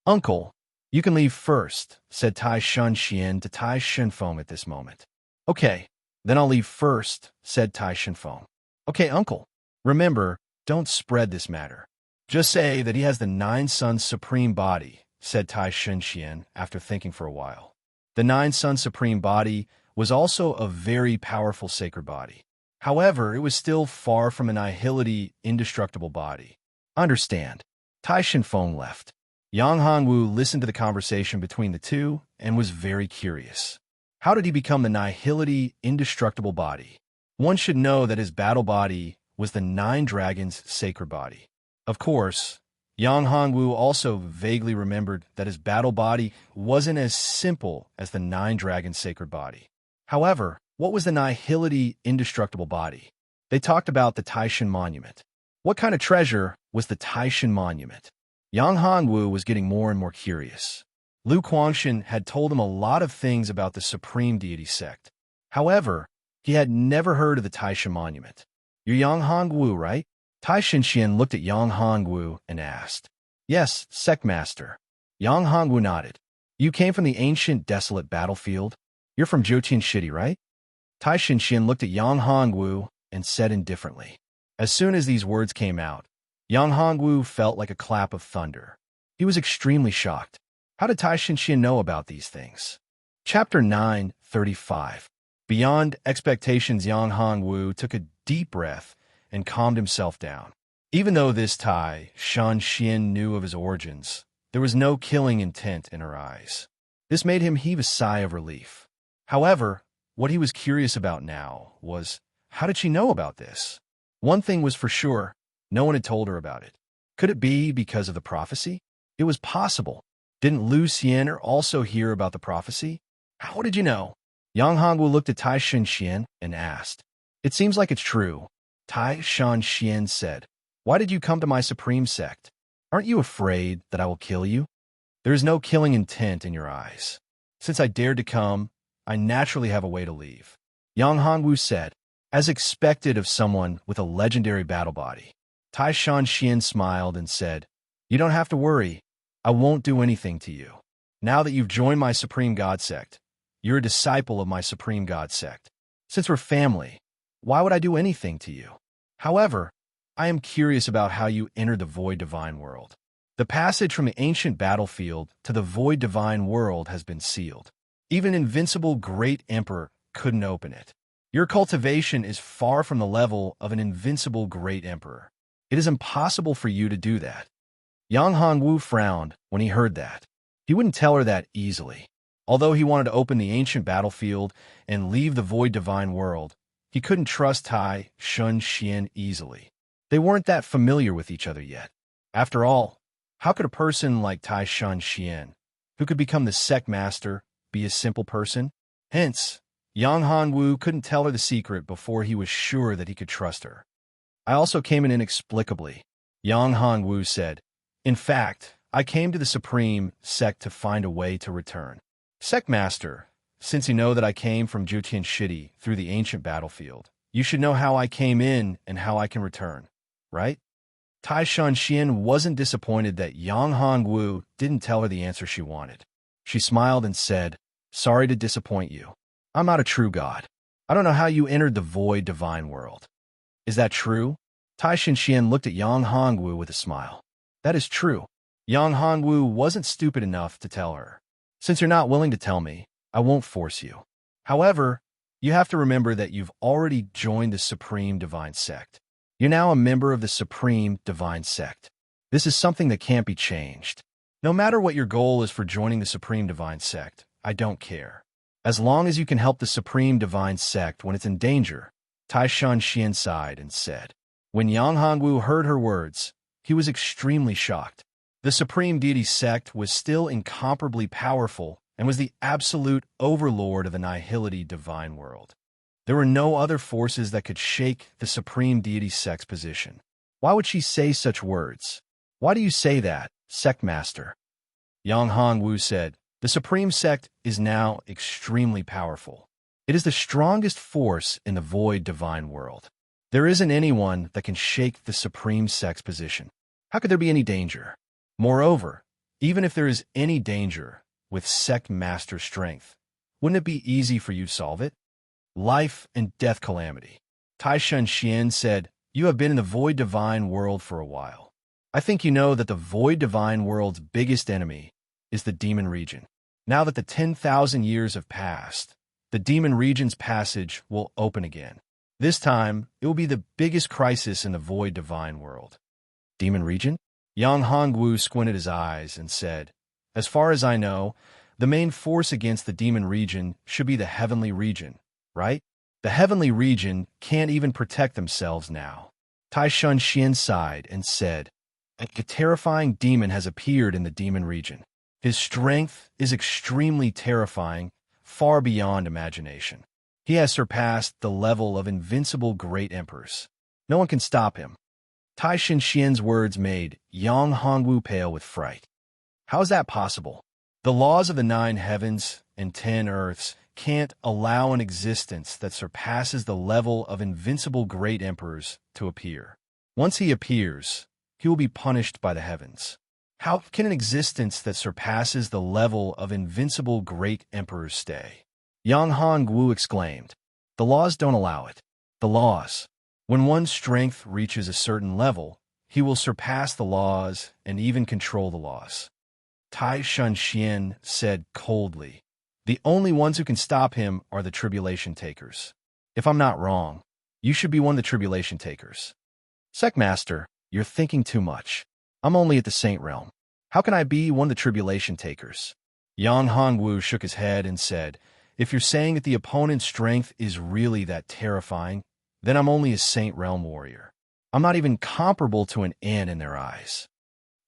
Uncle, you can leave first, said Tai Shenxian to Tai Shenfeng at this moment. Okay, then I'll leave first, said Tai Shenfeng. Okay, uncle. Remember, don't spread this matter. Just say that he has the 9 Suns Supreme Body, said Tai Shenxian after thinking for a while. The 9 Suns Supreme Body was also a very powerful sacred body. However, it was still far from a nihility indestructible body. Understand. Tai Shenfeng left. Yang Hongwu listened to the conversation between the two and was very curious. How did he become the nihility indestructible body? One should know that his battle body was the 9 dragons' sacred body. Of course, Yang Hongwu also vaguely remembered that his battle body wasn't as simple as the 9 dragons' sacred body. However, what was the nihility indestructible body? They talked about the Taishan Monument. What kind of treasure was the Taishan Monument? Yang Hongwu was getting more and more curious. Lu Guangshan had told him a lot of things about the Supreme Deity sect. However, he had never heard of the Taishan Monument. You're Yang Hongwu, right? Tai Shenxian looked at Yang Hongwu and asked. Yes, Sect Master. Yang Hongwu nodded. You came from the ancient desolate battlefield? You're from Jotian City, right? Tai Shenxian looked at Yang Hongwu and said indifferently. As soon as these words came out, Yang Hongwu felt like a clap of thunder. He was extremely shocked. How did Tai Shinxian know about these things? Chapter 9:35. Beyond expectations, Yang Hongwu took a deep breath and calmed himself down. Even though this Tai Shinxian knew of his origins, there was no killing intent in her eyes. This made him heave a sigh of relief. However, what he was curious about now was, how did she know about this? One thing was for sure, no one had told her about it. Could it be because of the prophecy? It was possible. Didn't Lu Xian also hear about the prophecy? How did you know? Yang Hongwu looked at Tai Shinxian and asked. It seems like it's true. Tai Shinxian said. Why did you come to my supreme sect? Aren't you afraid that I will kill you? There is no killing intent in your eyes. Since I dared to come, I naturally have a way to leave. Yang Hongwu said, as expected of someone with a legendary battle body. Tai Shinxian smiled and said, you don't have to worry. I won't do anything to you. Now that you've joined my Supreme God sect, you're a disciple of my Supreme God sect. Since we're family, why would I do anything to you? However, I am curious about how you entered the Void Divine World. The passage from the ancient battlefield to the Void Divine World has been sealed. Even Invincible Great Emperor couldn't open it. Your cultivation is far from the level of an Invincible Great Emperor. It is impossible for you to do that. Yang Hongwu frowned when he heard that. He wouldn't tell her that easily. Although he wanted to open the ancient battlefield and leave the Void Divine World, he couldn't trust Tai Shinxian easily. They weren't that familiar with each other yet. After all, how could a person like Tai Shinxian, who could become the sect master, be a simple person? Hence, Yang Hongwu couldn't tell her the secret before he was sure that he could trust her. I also came in inexplicably, Yang Hongwu said. In fact, I came to the Supreme Sect to find a way to return. Sect Master, since you know that I came from Jutian Shidi through the ancient battlefield, you should know how I came in and how I can return, right? Tai Shinxian wasn't disappointed that Yang Hongwu didn't tell her the answer she wanted. She smiled and said, sorry to disappoint you. I'm not a true god. I don't know how you entered the Void Divine World. Is that true? Tai Shinxian looked at Yang Hongwu with a smile. That is true. Yang Hongwu wasn't stupid enough to tell her. Since you're not willing to tell me, I won't force you. However, you have to remember that you've already joined the Supreme Divine Sect. You're now a member of the Supreme Divine Sect. This is something that can't be changed. No matter what your goal is for joining the Supreme Divine Sect, I don't care. As long as you can help the Supreme Divine Sect when it's in danger, Tai Shinxian sighed and said. When Yang Hongwu heard her words, he was extremely shocked. The Supreme Deity Sect was still incomparably powerful and was the absolute overlord of the Nihility Divine World. There were no other forces that could shake the Supreme Deity Sect's position. Why would she say such words? Why do you say that, Sect Master? Yang Hongwu said, the Supreme Sect is now extremely powerful. It is the strongest force in the Void Divine World. There isn't anyone that can shake the Supreme Sect's position. How could there be any danger? Moreover, even if there is any danger with Sect Master strength, wouldn't it be easy for you to solve it? Life and death calamity. Tai Shinxian said, you have been in the Void Divine World for a while. I think you know that the Void Divine World's biggest enemy is the Demon Region. Now that the 10,000 years have passed, the Demon Region's passage will open again. This time, it will be the biggest crisis in the Void Divine World. Demon Region? Yang Hongwu squinted his eyes and said, as far as I know, the main force against the Demon Region should be the Heavenly Region, right? The Heavenly Region can't even protect themselves now. Tai Shinxian sighed and said, a terrifying demon has appeared in the Demon Region. His strength is extremely terrifying, far beyond imagination. He has surpassed the level of invincible great emperors. No one can stop him. Tai Shinxian's words made Yang Hongwu pale with fright. How is that possible? The laws of the 9 heavens and 10 earths can't allow an existence that surpasses the level of invincible great emperors to appear. Once he appears, he will be punished by the heavens. How can an existence that surpasses the level of invincible great emperors stay? Yang Hongwu exclaimed, the laws don't allow it. The laws. When one's strength reaches a certain level, he will surpass the laws and even control the laws. Tai Shan said coldly, "The only ones who can stop him are the tribulation takers. If I'm not wrong, you should be one of the tribulation takers." "Sectmaster, you're thinking too much. I'm only at the Saint Realm. How can I be one of the tribulation takers?" Yang Hongwu shook his head and said, "If you're saying that the opponent's strength is really that terrifying, then I'm only a Saint Realm warrior. I'm not even comparable to an ant in their eyes."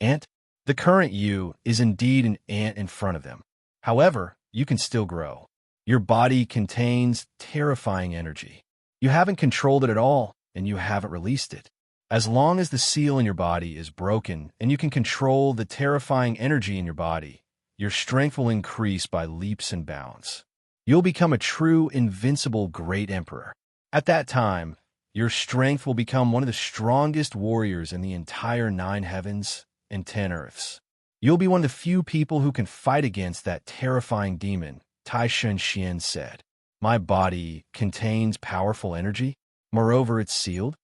"Ant? The current you is indeed an ant in front of them. However, you can still grow. Your body contains terrifying energy. You haven't controlled it at all, and you haven't released it. As long as the seal in your body is broken and you can control the terrifying energy in your body, your strength will increase by leaps and bounds. You'll become a true, invincible great emperor. At that time, your strength will become one of the strongest warriors in the entire 9 heavens and 10 earths. You'll be one of the few people who can fight against that terrifying demon," Tai Shan said. "My body contains powerful energy. Moreover, it's sealed."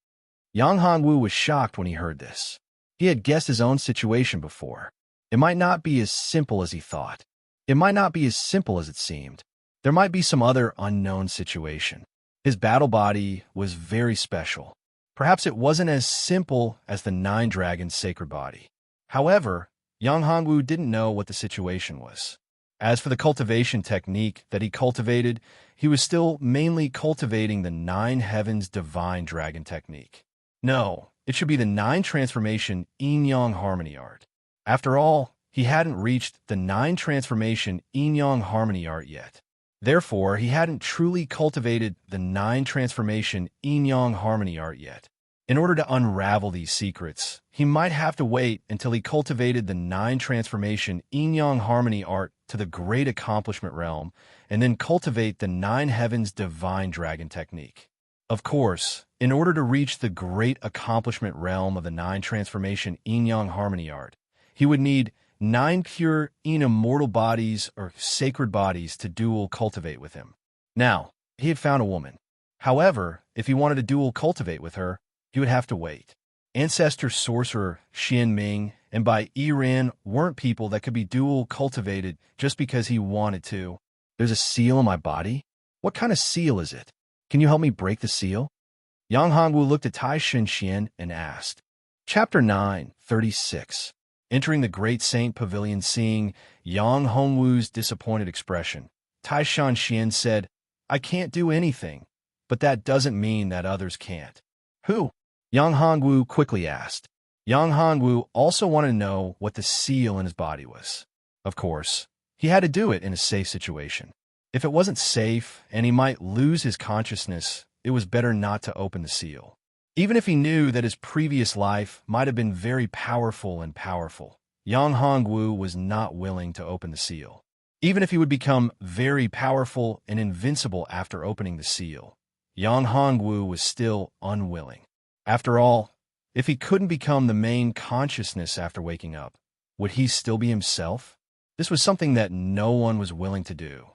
Yang Hongwu was shocked when he heard this. He had guessed his own situation before. It might not be as simple as he thought. It might not be as simple as it seemed. There might be some other unknown situation. His battle body was very special. Perhaps it wasn't as simple as the 9 dragons' sacred body. However, Yang Hongwu didn't know what the situation was. As for the cultivation technique that he cultivated, he was still mainly cultivating the 9 heavens divine dragon technique. No, it should be the 9 transformation yin-yang harmony art. After all, he hadn't reached the 9 transformation yin-yang harmony art yet. Therefore, he hadn't truly cultivated the 9 transformation yin-yang harmony art yet. In order to unravel these secrets, he might have to wait until he cultivated the 9 transformation yin-yang harmony art to the great accomplishment realm, and then cultivate the 9 heavens divine dragon technique. Of course, in order to reach the great accomplishment realm of the 9 transformation yin-yang harmony art, he would need 9 pure immortal bodies or sacred bodies to dual cultivate with him. Now, he had found a woman. However, if he wanted to dual cultivate with her, he would have to wait. Ancestor sorcerer Xian Ming and Bai Yiran weren't people that could be dual cultivated just because he wanted to. "There's a seal in my body? What kind of seal is it? Can you help me break the seal?" Yang Hongwu looked at Tai Shan and asked. Chapter 9:36. Entering the Great Saint Pavilion, seeing Yang Hongwu's disappointed expression, Tai Shan said, "I can't do anything, but that doesn't mean that others can't." "Who?" Yang Hongwu quickly asked. Yang Hongwu also wanted to know what the seal in his body was. Of course, he had to do it in a safe situation. If it wasn't safe and he might lose his consciousness, it was better not to open the seal. Even if he knew that his previous life might have been very powerful, Yang Hongwu was not willing to open the seal. Even if he would become very powerful and invincible after opening the seal, Yang Hongwu was still unwilling. After all, if he couldn't become the main consciousness after waking up, would he still be himself? This was something that no one was willing to do.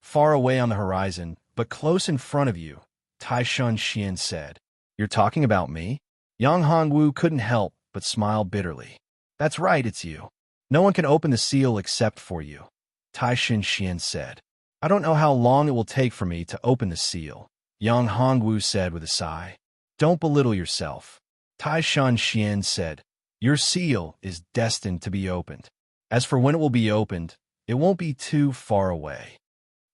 Far away on the horizon, but close in front of you, Tai Shan said, "You're talking about me?" Yang Hongwu couldn't help but smile bitterly. "That's right, it's you. No one can open the seal except for you," Tai Shan said. "I don't know how long it will take for me to open the seal," Yang Hongwu said with a sigh. "Don't belittle yourself." Tai Shan said, "Your seal is destined to be opened. As for when it will be opened, it won't be too far away."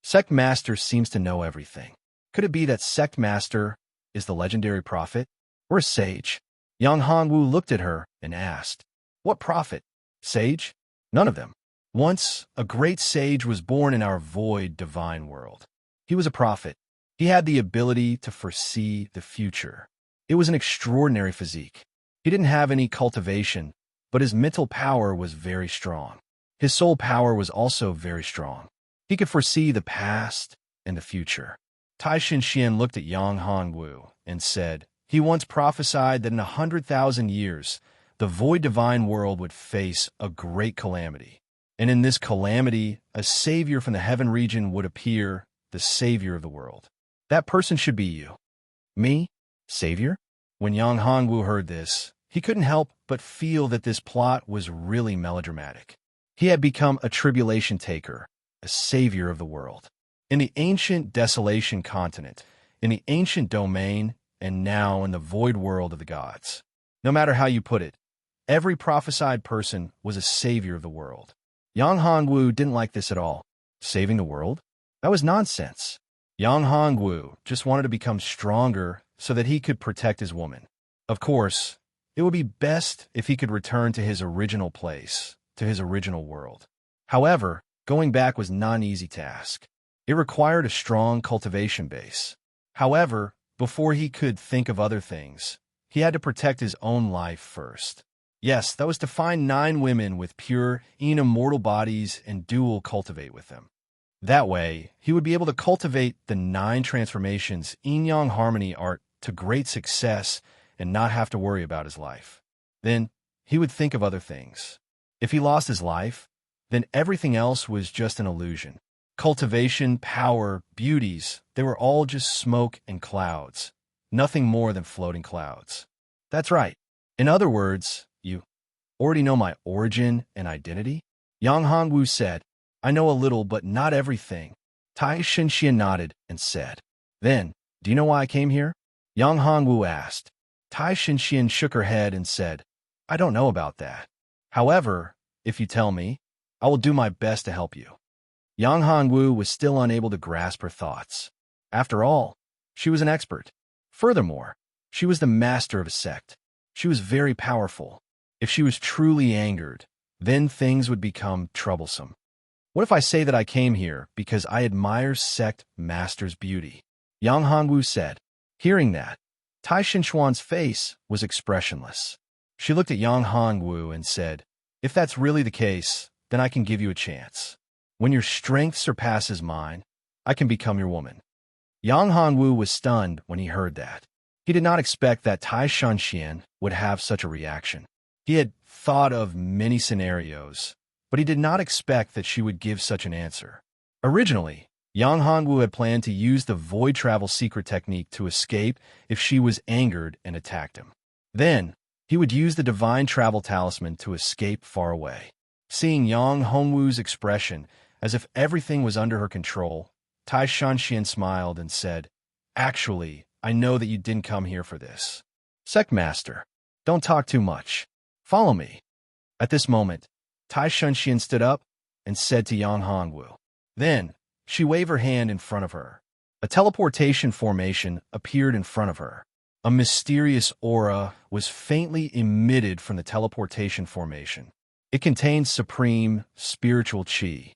Sect Master seems to know everything. Could it be that Sect Master is the legendary prophet or a sage? Yang Hongwu looked at her and asked, "What prophet? Sage? None of them. Once, a great sage was born in our void divine world. He was a prophet. He had the ability to foresee the future. It was an extraordinary physique. He didn't have any cultivation, but his mental power was very strong. His soul power was also very strong. He could foresee the past and the future." Tai Shan looked at Yang Hongwu and said, "He once prophesied that in 100,000 years, the void divine world would face a great calamity. And in this calamity, a savior from the heaven region would appear, the savior of the world. That person should be you." "Me? Savior?" When Yang Hongwu heard this, he couldn't help but feel that this plot was really melodramatic. He had become a tribulation taker, a savior of the world. In the ancient desolation continent, in the ancient domain, and now in the void world of the gods. No matter how you put it, every prophesied person was a savior of the world. Yang Hongwu didn't like this at all. Saving the world? That was nonsense. Yang Hongwu just wanted to become stronger so that he could protect his woman. Of course, it would be best if he could return to his original place, to his original world. However, going back was not an easy task. It required a strong cultivation base. However, before he could think of other things, he had to protect his own life first. Yes, that was to find 9 women with pure, immortal bodies and dual cultivate with them. That way, he would be able to cultivate the 9 transformations yin-yang harmony art to great success and not have to worry about his life. Then, he would think of other things. If he lost his life, then everything else was just an illusion. Cultivation, power, beauties, they were all just smoke and clouds. Nothing more than floating clouds. That's right. In other words, you already know my origin and identity? Yang Hongwu said, I know a little, but not everything. Tai Shenxian nodded and said, Then, do you know why I came here? Yang Hongwu asked. Tai Shenxian shook her head and said, I don't know about that. However, if you tell me, I will do my best to help you. Yang Hongwu was still unable to grasp her thoughts. After all, she was an expert. Furthermore, she was the master of a sect. She was very powerful. If she was truly angered, then things would become troublesome. What if I say that I came here because I admire sect master's beauty? Yang Hongwu said. Hearing that, Tai Shenxuan's face was expressionless. She looked at Yang Hongwu and said, If that's really the case, then I can give you a chance. When your strength surpasses mine, I can become your woman. Yang Hongwu was stunned when he heard that. He did not expect that Tai Shenxian would have such a reaction. He had thought of many scenarios, but he did not expect that she would give such an answer. Originally, Yang Hongwu had planned to use the void travel secret technique to escape if she was angered and attacked him. Then, he would use the divine travel talisman to escape far away. Seeing Yang Hongwu's expression, as if everything was under her control, Tai Shenxian smiled and said, Actually, I know that you didn't come here for this. Sect Master, don't talk too much. Follow me. At this moment, Tai Shenxian stood up and said to Yang Hongwu. Then, she waved her hand in front of her. A teleportation formation appeared in front of her. A mysterious aura was faintly emitted from the teleportation formation. It contained supreme, spiritual qi.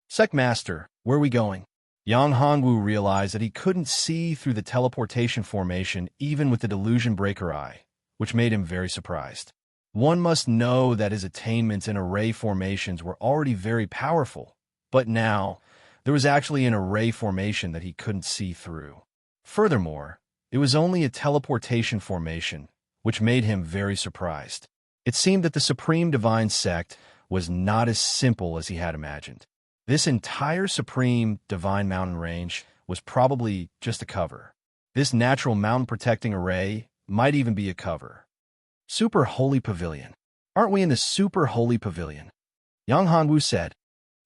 Sect Master, where are we going? Yang Hongwu realized that he couldn't see through the teleportation formation even with the delusion breaker eye, which made him very surprised. One must know that his attainments in array formations were already very powerful, but now, there was actually an array formation that he couldn't see through. Furthermore, it was only a teleportation formation, which made him very surprised. It seemed that the Supreme Divine Sect was not as simple as he had imagined. This entire Supreme Divine Mountain Range was probably just a cover. This natural mountain-protecting array might even be a cover. Super Holy Pavilion. Aren't we in the Super Holy Pavilion? Yang Hongwu said,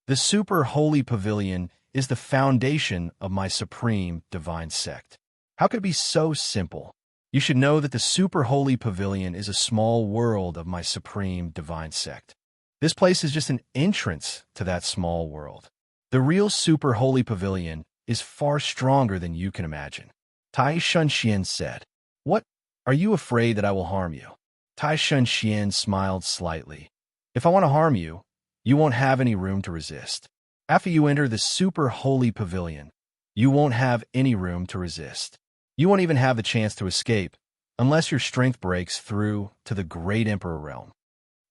The Super Holy Pavilion is the foundation of my Supreme Divine Sect. How could it be so simple? You should know that the Super Holy Pavilion is a small world of my Supreme Divine Sect. This place is just an entrance to that small world. The real Super Holy Pavilion is far stronger than you can imagine. Tai Shenxian said, What? Are you afraid that I will harm you? Tai Shenxian smiled slightly. If I want to harm you, you won't have any room to resist. After you enter the Super Holy Pavilion, you won't have any room to resist. You won't even have the chance to escape, unless your strength breaks through to the Great Emperor realm.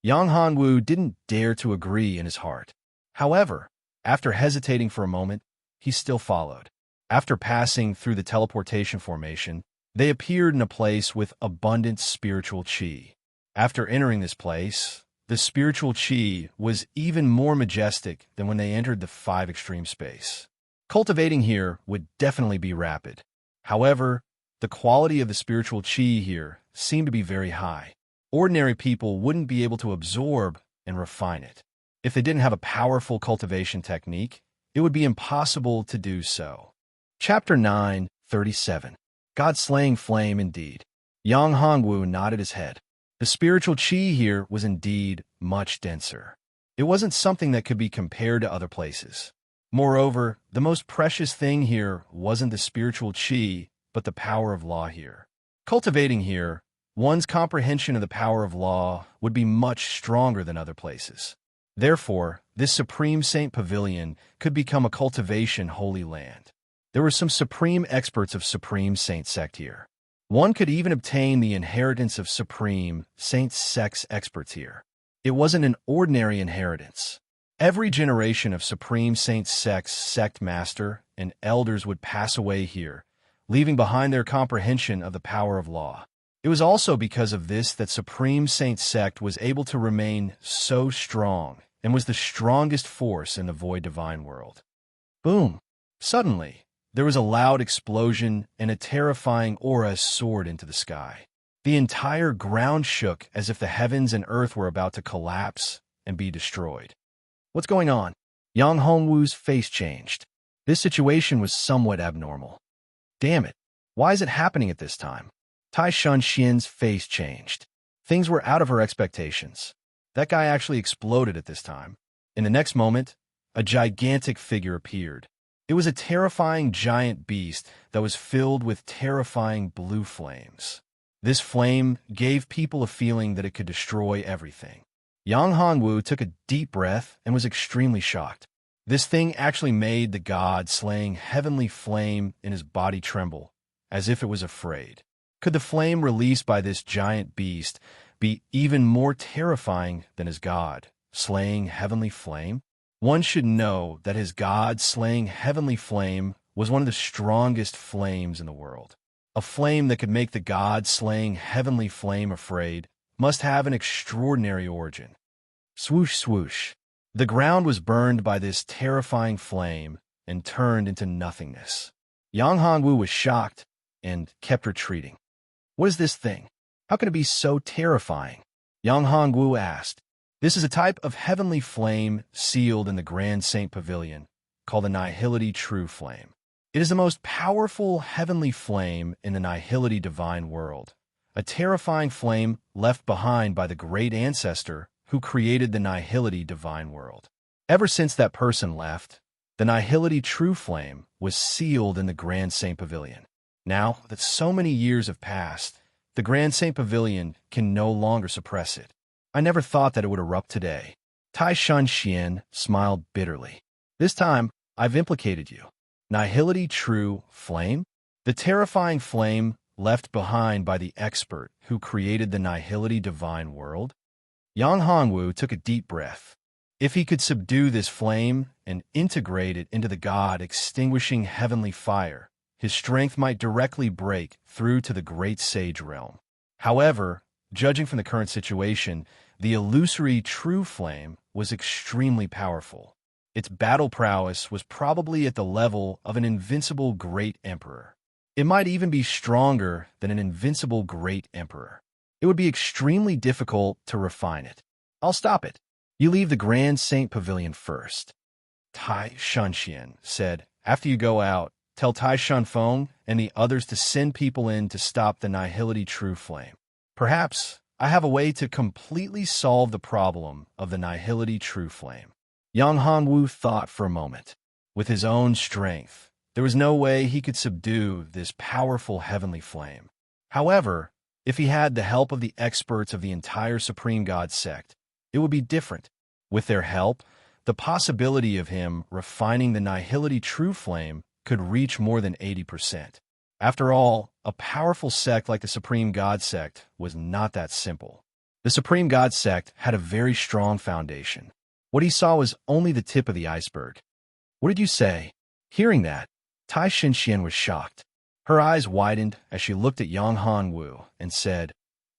Yang Hongwu didn't dare to agree in his heart. However, after hesitating for a moment, he still followed. After passing through the teleportation formation, they appeared in a place with abundant spiritual qi. After entering this place, the spiritual qi was even more majestic than when they entered the 5 extreme space. Cultivating here would definitely be rapid. However, the quality of the spiritual qi here seemed to be very high. Ordinary people wouldn't be able to absorb and refine it. If they didn't have a powerful cultivation technique, it would be impossible to do so. Chapter 9:37. God-slaying flame indeed. Yang Hongwu nodded his head. The spiritual qi here was indeed much denser. It wasn't something that could be compared to other places. Moreover, the most precious thing here wasn't the spiritual qi, but the power of law here. Cultivating here, one's comprehension of the power of law would be much stronger than other places. Therefore, this Supreme Saint Pavilion could become a cultivation holy land. There were some supreme experts of Supreme Saint sect here. One could even obtain the inheritance of Supreme Saint sect's experts here. It wasn't an ordinary inheritance. Every generation of Supreme Saint sect's sect master and elders would pass away here, leaving behind their comprehension of the power of law. It was also because of this that Supreme Saint sect was able to remain so strong and was the strongest force in the void divine world. Boom! Suddenly, there was a loud explosion and a terrifying aura soared into the sky. The entire ground shook as if the heavens and earth were about to collapse and be destroyed. What's going on? Yang Hongwu's face changed. This situation was somewhat abnormal. Damn it, why is it happening at this time? Tai Shunxian's face changed. Things were out of her expectations. That guy actually exploded at this time. In the next moment, a gigantic figure appeared. It was a terrifying giant beast that was filled with terrifying blue flames. This flame gave people a feeling that it could destroy everything. Yang Hongwu took a deep breath and was extremely shocked. This thing actually made the god-slaying heavenly flame in his body tremble, as if it was afraid. Could the flame released by this giant beast be even more terrifying than his god-slaying heavenly flame? One should know that his god-slaying heavenly flame was one of the strongest flames in the world. A flame that could make the god-slaying heavenly flame afraid must have an extraordinary origin. Swoosh, swoosh. The ground was burned by this terrifying flame and turned into nothingness. Yang Hongwu was shocked and kept retreating. What is this thing? How can it be so terrifying? Yang Hongwu asked. This is a type of heavenly flame sealed in the Grand Saint Pavilion, called the Nihility True Flame. It is the most powerful heavenly flame in the Nihility Divine World, a terrifying flame left behind by the great ancestor who created the Nihility Divine World. Ever since that person left, the Nihility True Flame was sealed in the Grand Saint Pavilion. Now that so many years have passed, the Grand Saint Pavilion can no longer suppress it. I never thought that it would erupt today. Tai Shunxian smiled bitterly. This time, I've implicated you. Nihility True Flame? The terrifying flame left behind by the expert who created the Nihility Divine World? Yang Hongwu took a deep breath. If he could subdue this flame and integrate it into the God-extinguishing heavenly fire, his strength might directly break through to the great sage realm. However, judging from the current situation, the illusory true flame was extremely powerful. Its battle prowess was probably at the level of an invincible great emperor. It might even be stronger than an invincible great emperor. It would be extremely difficult to refine it. I'll stop it. You leave the Grand Saint Pavilion first. Tai Shunxian said, after you go out, tell Tai Shunfeng and the others to send people in to stop the Nihility True Flame. Perhaps I have a way to completely solve the problem of the Nihility True Flame. Yang Hongwu thought for a moment. With his own strength, there was no way he could subdue this powerful heavenly flame. However, if he had the help of the experts of the entire Supreme God sect, it would be different. With their help, the possibility of him refining the Nihility True Flame could reach more than 80%. After all, a powerful sect like the Supreme God sect was not that simple. The Supreme God sect had a very strong foundation. What he saw was only the tip of the iceberg. What did you say? Hearing that, Tai Shunxian was shocked. Her eyes widened as she looked at Yang Hongwu and said,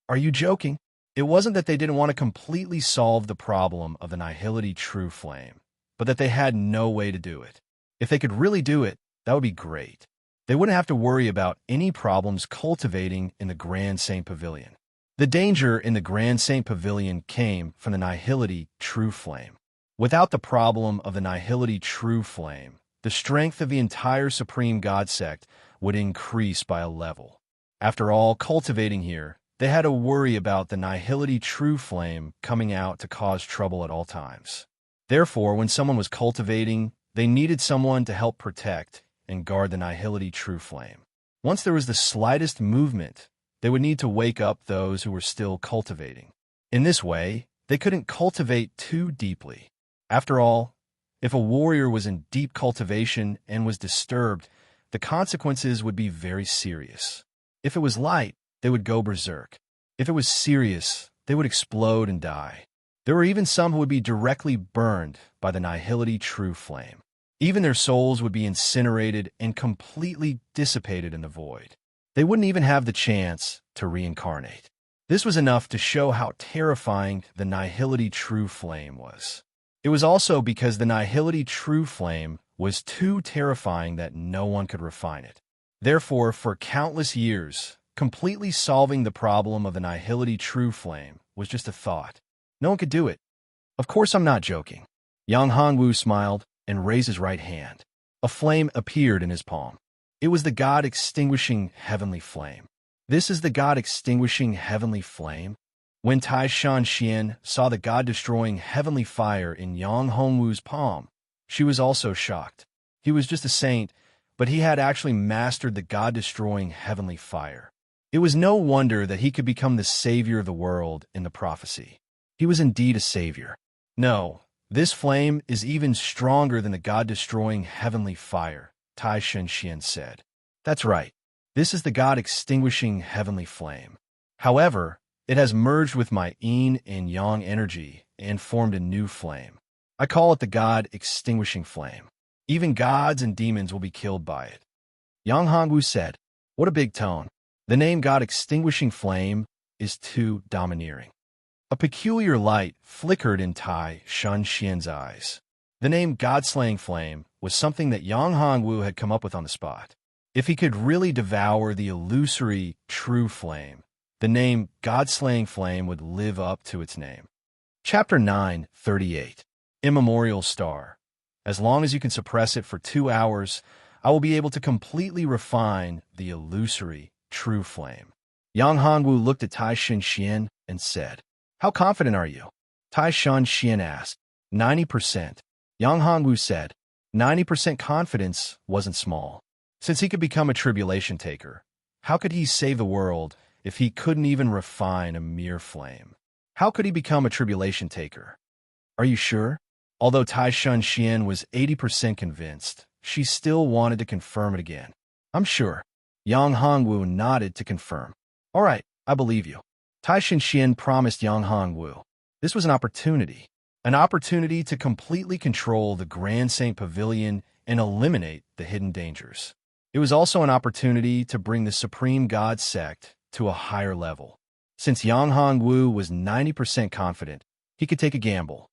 Are you joking? It wasn't that they didn't want to completely solve the problem of the Nihility True Flame, but that they had no way to do it. If they could really do it, that would be great. They wouldn't have to worry about any problems cultivating in the Grand Saint Pavilion. The danger in the Grand Saint Pavilion came from the nihility true flame. Without the problem of the nihility true flame, the strength of the entire Supreme God sect would increase by a level. After all, cultivating here, they had to worry about the nihility true flame coming out to cause trouble at all times. Therefore, when someone was cultivating, they needed someone to help protect and guard the nihility true flame. Once there was the slightest movement, they would need to wake up those who were still cultivating. In this way, they couldn't cultivate too deeply. After all, if a warrior was in deep cultivation and was disturbed, the consequences would be very serious. If it was light, they would go berserk. If it was serious, they would explode and die. There were even some who would be directly burned by the nihility true flame. Even their souls would be incinerated and completely dissipated in the void. They wouldn't even have the chance to reincarnate. This was enough to show how terrifying the nihility true flame was. It was also because the nihility true flame was too terrifying that no one could refine it. Therefore, for countless years, completely solving the problem of the nihility true flame was just a thought. No one could do it. Of course I'm not joking. Yang Hongwu smiled and raised his right hand. A flame appeared in his palm. It was the God-extinguishing heavenly flame. This is the God-extinguishing heavenly flame? When Tai Shan Xian saw the God-destroying heavenly fire in Yang Hongwu's palm, she was also shocked. He was just a saint, but he had actually mastered the God-destroying heavenly fire. It was no wonder that he could become the savior of the world in the prophecy. He was indeed a savior. No, this flame is even stronger than the God-destroying heavenly fire, Tai Shan Xian said. That's right. This is the God-extinguishing heavenly flame. However, it has merged with my yin and yang energy and formed a new flame. I call it the God-extinguishing flame. Even gods and demons will be killed by it. Yang Hongwu said, "What a big tone. The name God-extinguishing flame is too domineering." A peculiar light flickered in Tai Shan Xian's eyes. The name God-slaying flame was something that Yang Hongwu had come up with on the spot. If he could really devour the illusory true flame, the name God-slaying flame would live up to its name. Chapter 9:38. Immemorial Star. As long as you can suppress it for 2 hours, I will be able to completely refine the illusory true flame. Yang Hongwu looked at Tai Shan Xian and said, "How confident are you?" Tai Shan Xian asked. 90%. Yang Hongwu said. 90% confidence wasn't small. Since he could become a tribulation taker, how could he save the world if he couldn't even refine a mere flame? How could he become a tribulation taker? Are you sure? Although Tai Shan Xian was 80% convinced, she still wanted to confirm it again. I'm sure. Yang Hongwu nodded to confirm. All right, I believe you. Tai Shan Xian promised Yang Hongwu. This was an opportunity to completely control the Grand Saint Pavilion and eliminate the hidden dangers. It was also an opportunity to bring the Supreme God sect to a higher level. Since Yang Hongwu was 90% confident, he could take a gamble.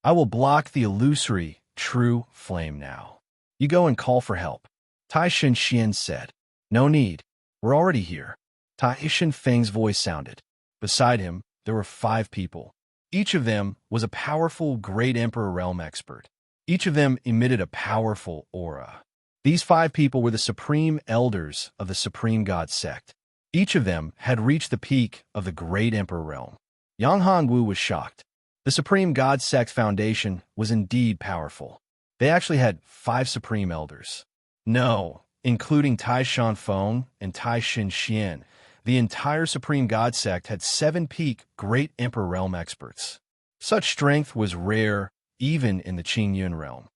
I will block the illusory, true flame now. You go and call for help. Tai Shan Xian said. No need. We're already here. Tai Shan Feng's voice sounded. Beside him, there were 5 people. Each of them was a powerful Great Emperor Realm expert. Each of them emitted a powerful aura. These 5 people were the supreme elders of the Supreme God sect. Each of them had reached the peak of the Great Emperor Realm. Yang Hongwu was shocked. The Supreme God sect foundation was indeed powerful. They actually had 5 supreme elders. No, including Tai Shan Feng and Tai Shan Xian, the entire Supreme God sect had 7 peak Great Emperor Realm experts. Such strength was rare even in the Qingyun realm.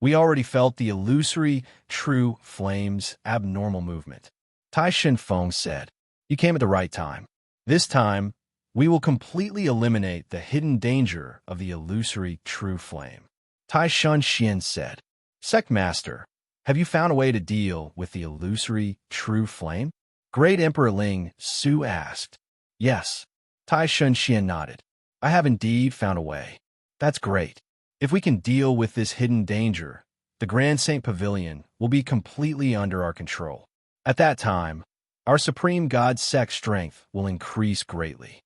We already felt the illusory, true flame's abnormal movement. Tai Shan Feng said, "You came at the right time. This time, we will completely eliminate the hidden danger of the illusory true flame." Tai Shan Xian said, "Sect Master, have you found a way to deal with the illusory true flame?" Great Emperor Ling Su asked. Yes. Tai Shan Xian nodded. I have indeed found a way. That's great. If we can deal with this hidden danger, the Grand Saint Pavilion will be completely under our control. At that time, Our supreme god Sek's strength will increase greatly.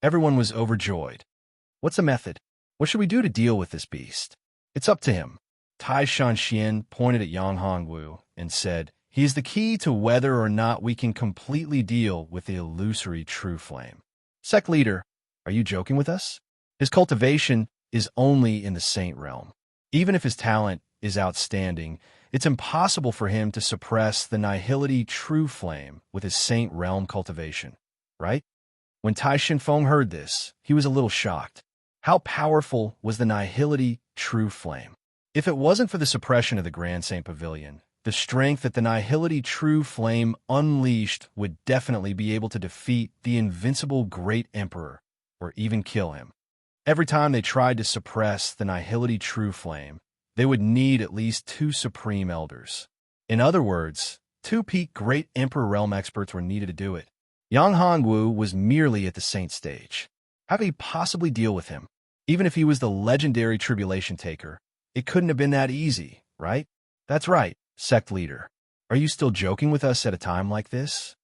Everyone was overjoyed. What's the method? What should we do to deal with this beast? It's up to him. Tai Shanxian pointed at Yang Hongwu and said, he is the key to whether or not we can completely deal with the illusory true flame. Sect leader, are you joking with us? His cultivation is only in the saint realm. Even if his talent is outstanding, it's impossible for him to suppress the nihility true flame with his saint realm cultivation, right? When Tai Shinfeng heard this, he was a little shocked. How powerful was the nihility true flame? If it wasn't for the suppression of the Grand Saint Pavilion, the strength that the nihility true flame unleashed would definitely be able to defeat the invincible Great Emperor, or even kill him. Every time they tried to suppress the nihility true flame, they would need at least 2 supreme elders. In other words, 2 peak Great Emperor realm experts were needed to do it. Yang Hongwu was merely at the saint stage. How could he possibly deal with him? Even if he was the legendary tribulation taker, it couldn't have been that easy, right? That's right, sect leader. Are you still joking with us at a time like this?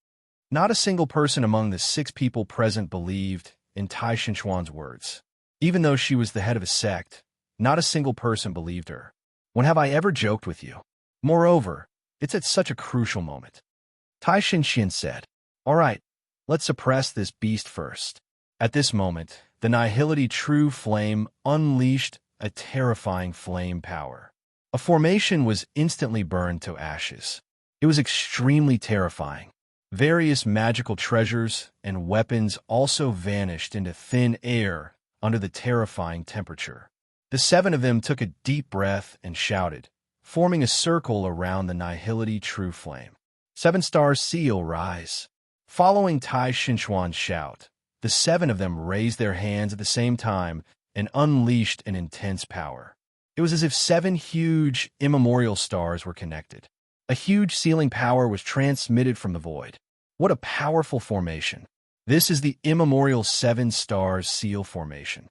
Not a single person among the 6 people present believed in Tai Shinchuan's words. Even though she was the head of a sect, not a single person believed her. When have I ever joked with you? Moreover, it's at such a crucial moment. Tai Shinxian said, all right, let's suppress this beast first. At this moment, the nihility true flame unleashed a terrifying flame power. A formation was instantly burned to ashes. It was extremely terrifying. Various magical treasures and weapons also vanished into thin air under the terrifying temperature. The 7 of them took a deep breath and shouted, forming a circle around the nihility true flame. 7 stars seal rise. Following Tai Shinchuan's shout, the 7 of them raised their hands at the same time and unleashed an intense power. It was as if 7 huge, immemorial stars were connected. A huge sealing power was transmitted from the void. What a powerful formation. This is the immemorial 7 stars seal formation.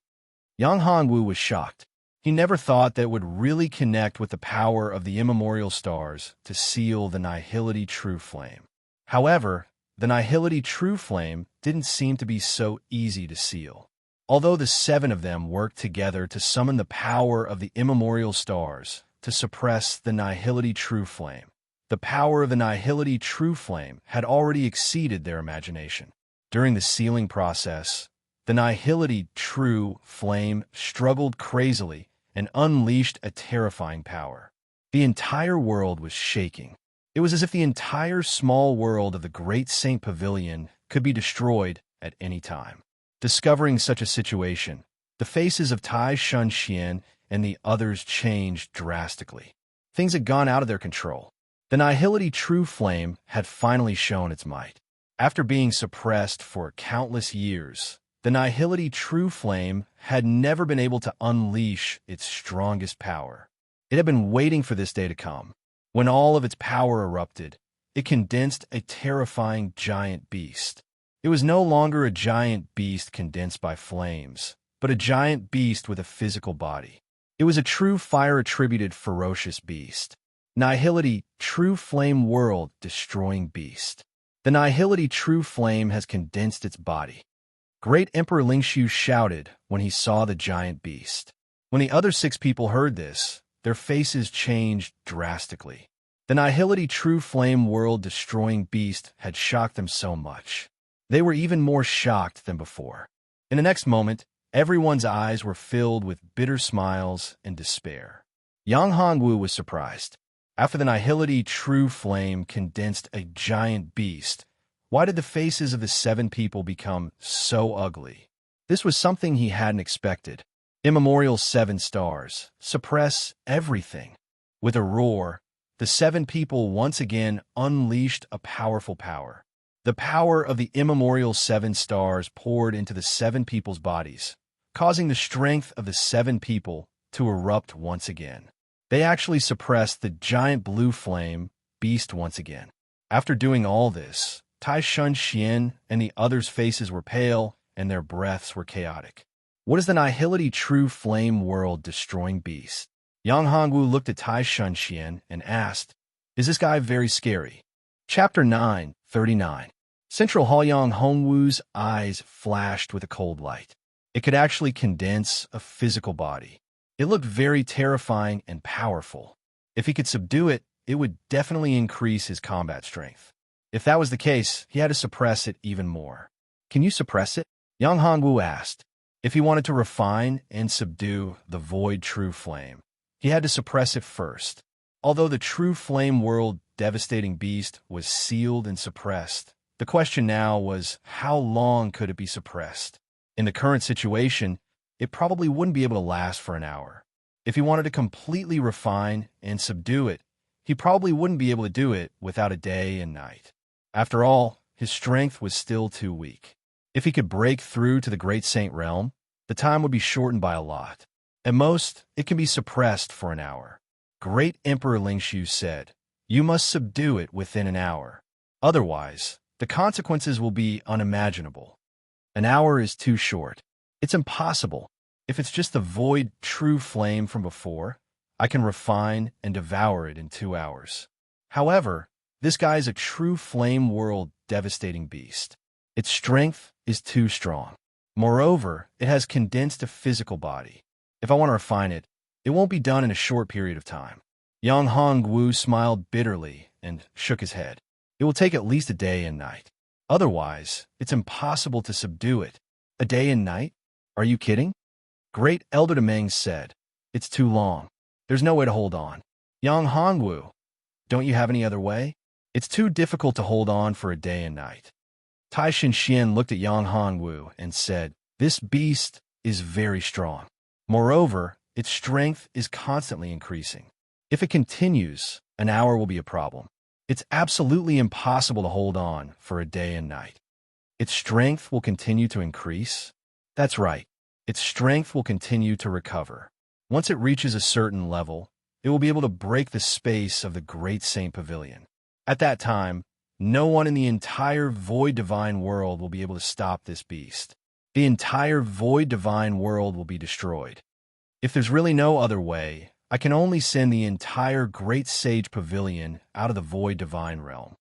Yang Hongwu was shocked. He never thought that it would really connect with the power of the immemorial stars to seal the nihility true flame. However, the nihility true flame didn't seem to be so easy to seal. Although the 7 of them worked together to summon the power of the immemorial stars to suppress the nihility true flame, the power of the nihility true flame had already exceeded their imagination. During the sealing process, the nihility true flame struggled crazily and unleashed a terrifying power. The entire world was shaking. It was as if the entire small world of the Great Saint Pavilion could be destroyed at any time. Discovering such a situation, the faces of Tai Shanxian and the others changed drastically. Things had gone out of their control. The nihility true flame had finally shown its might. After being suppressed for countless years, the nihility true flame had never been able to unleash its strongest power. It had been waiting for this day to come. When all of its power erupted, it condensed a terrifying giant beast. It was no longer a giant beast condensed by flames, but a giant beast with a physical body. It was a true fire-attributed ferocious beast. Nihility true flame world destroying beast. The nihility true flame has condensed its body. Great Emperor Lingshu shouted when he saw the giant beast. When the other 6 people heard this, their faces changed drastically. The nihility true flame world destroying beast had shocked them so much. They were even more shocked than before. In the next moment, everyone's eyes were filled with bitter smiles and despair. Yang Hongwu was surprised. After the nihility true flame condensed a giant beast, why did the faces of the 7 people become so ugly? This was something he hadn't expected. Immemorial 7 stars, suppress everything. With a roar, the 7 people once again unleashed a powerful power. The power of the immemorial 7 stars poured into the 7 people's bodies, causing the strength of the 7 people to erupt once again. They actually suppressed the giant blue flame beast once again. After doing all this, Tai Shanxian and the others' faces were pale and their breaths were chaotic. What is the nihility true flame world destroying beast? Yang Hongwu looked at Tai Shanxian and asked, is this guy very scary? Chapter 9, 39. Central Haoyang Hongwu's eyes flashed with a cold light. It could actually condense a physical body. It looked very terrifying and powerful. If he could subdue it, it would definitely increase his combat strength. If that was the case, he had to suppress it even more. Can you suppress it? Yang Hongwu asked. If he wanted to refine and subdue the void true flame, he had to suppress it first. Although the true flame world devastating beast was sealed and suppressed, the question now was, how long could it be suppressed? In the current situation, it probably wouldn't be able to last for an hour. If he wanted to completely refine and subdue it, he probably wouldn't be able to do it without a day and night. After all, his strength was still too weak. If he could break through to the Great Saint Realm, the time would be shortened by a lot. At most, it can be suppressed for an hour. Great Emperor Lingshu said, "You must subdue it within an hour. Otherwise, the consequences will be unimaginable." An hour is too short. It's impossible. If it's just the void true flame from before, I can refine and devour it in 2 hours. However, this guy is a true flame world devastating beast. Its strength is too strong. Moreover, it has condensed a physical body. If I want to refine it, it won't be done in a short period of time. Yang Hongwu smiled bitterly and shook his head. It will take at least a day and night. Otherwise, it's impossible to subdue it. A day and night? Are you kidding? Great Elder Demeng said, "It's too long. There's no way to hold on." Yang Hongwu, don't you have any other way? It's too difficult to hold on for a day and night. Tai Shinxian looked at Yang Hongwu and said, "This beast is very strong. Moreover, its strength is constantly increasing. If it continues, an hour will be a problem. It's absolutely impossible to hold on for a day and night." Its strength will continue to increase? That's right. Its strength will continue to recover. Once it reaches a certain level, it will be able to break the space of the Great Saint Pavilion. At that time, no one in the entire Void Divine world will be able to stop this beast. The entire Void Divine world will be destroyed. If there's really no other way, I can only send the entire Great Sage Pavilion out of the Void Divine realm.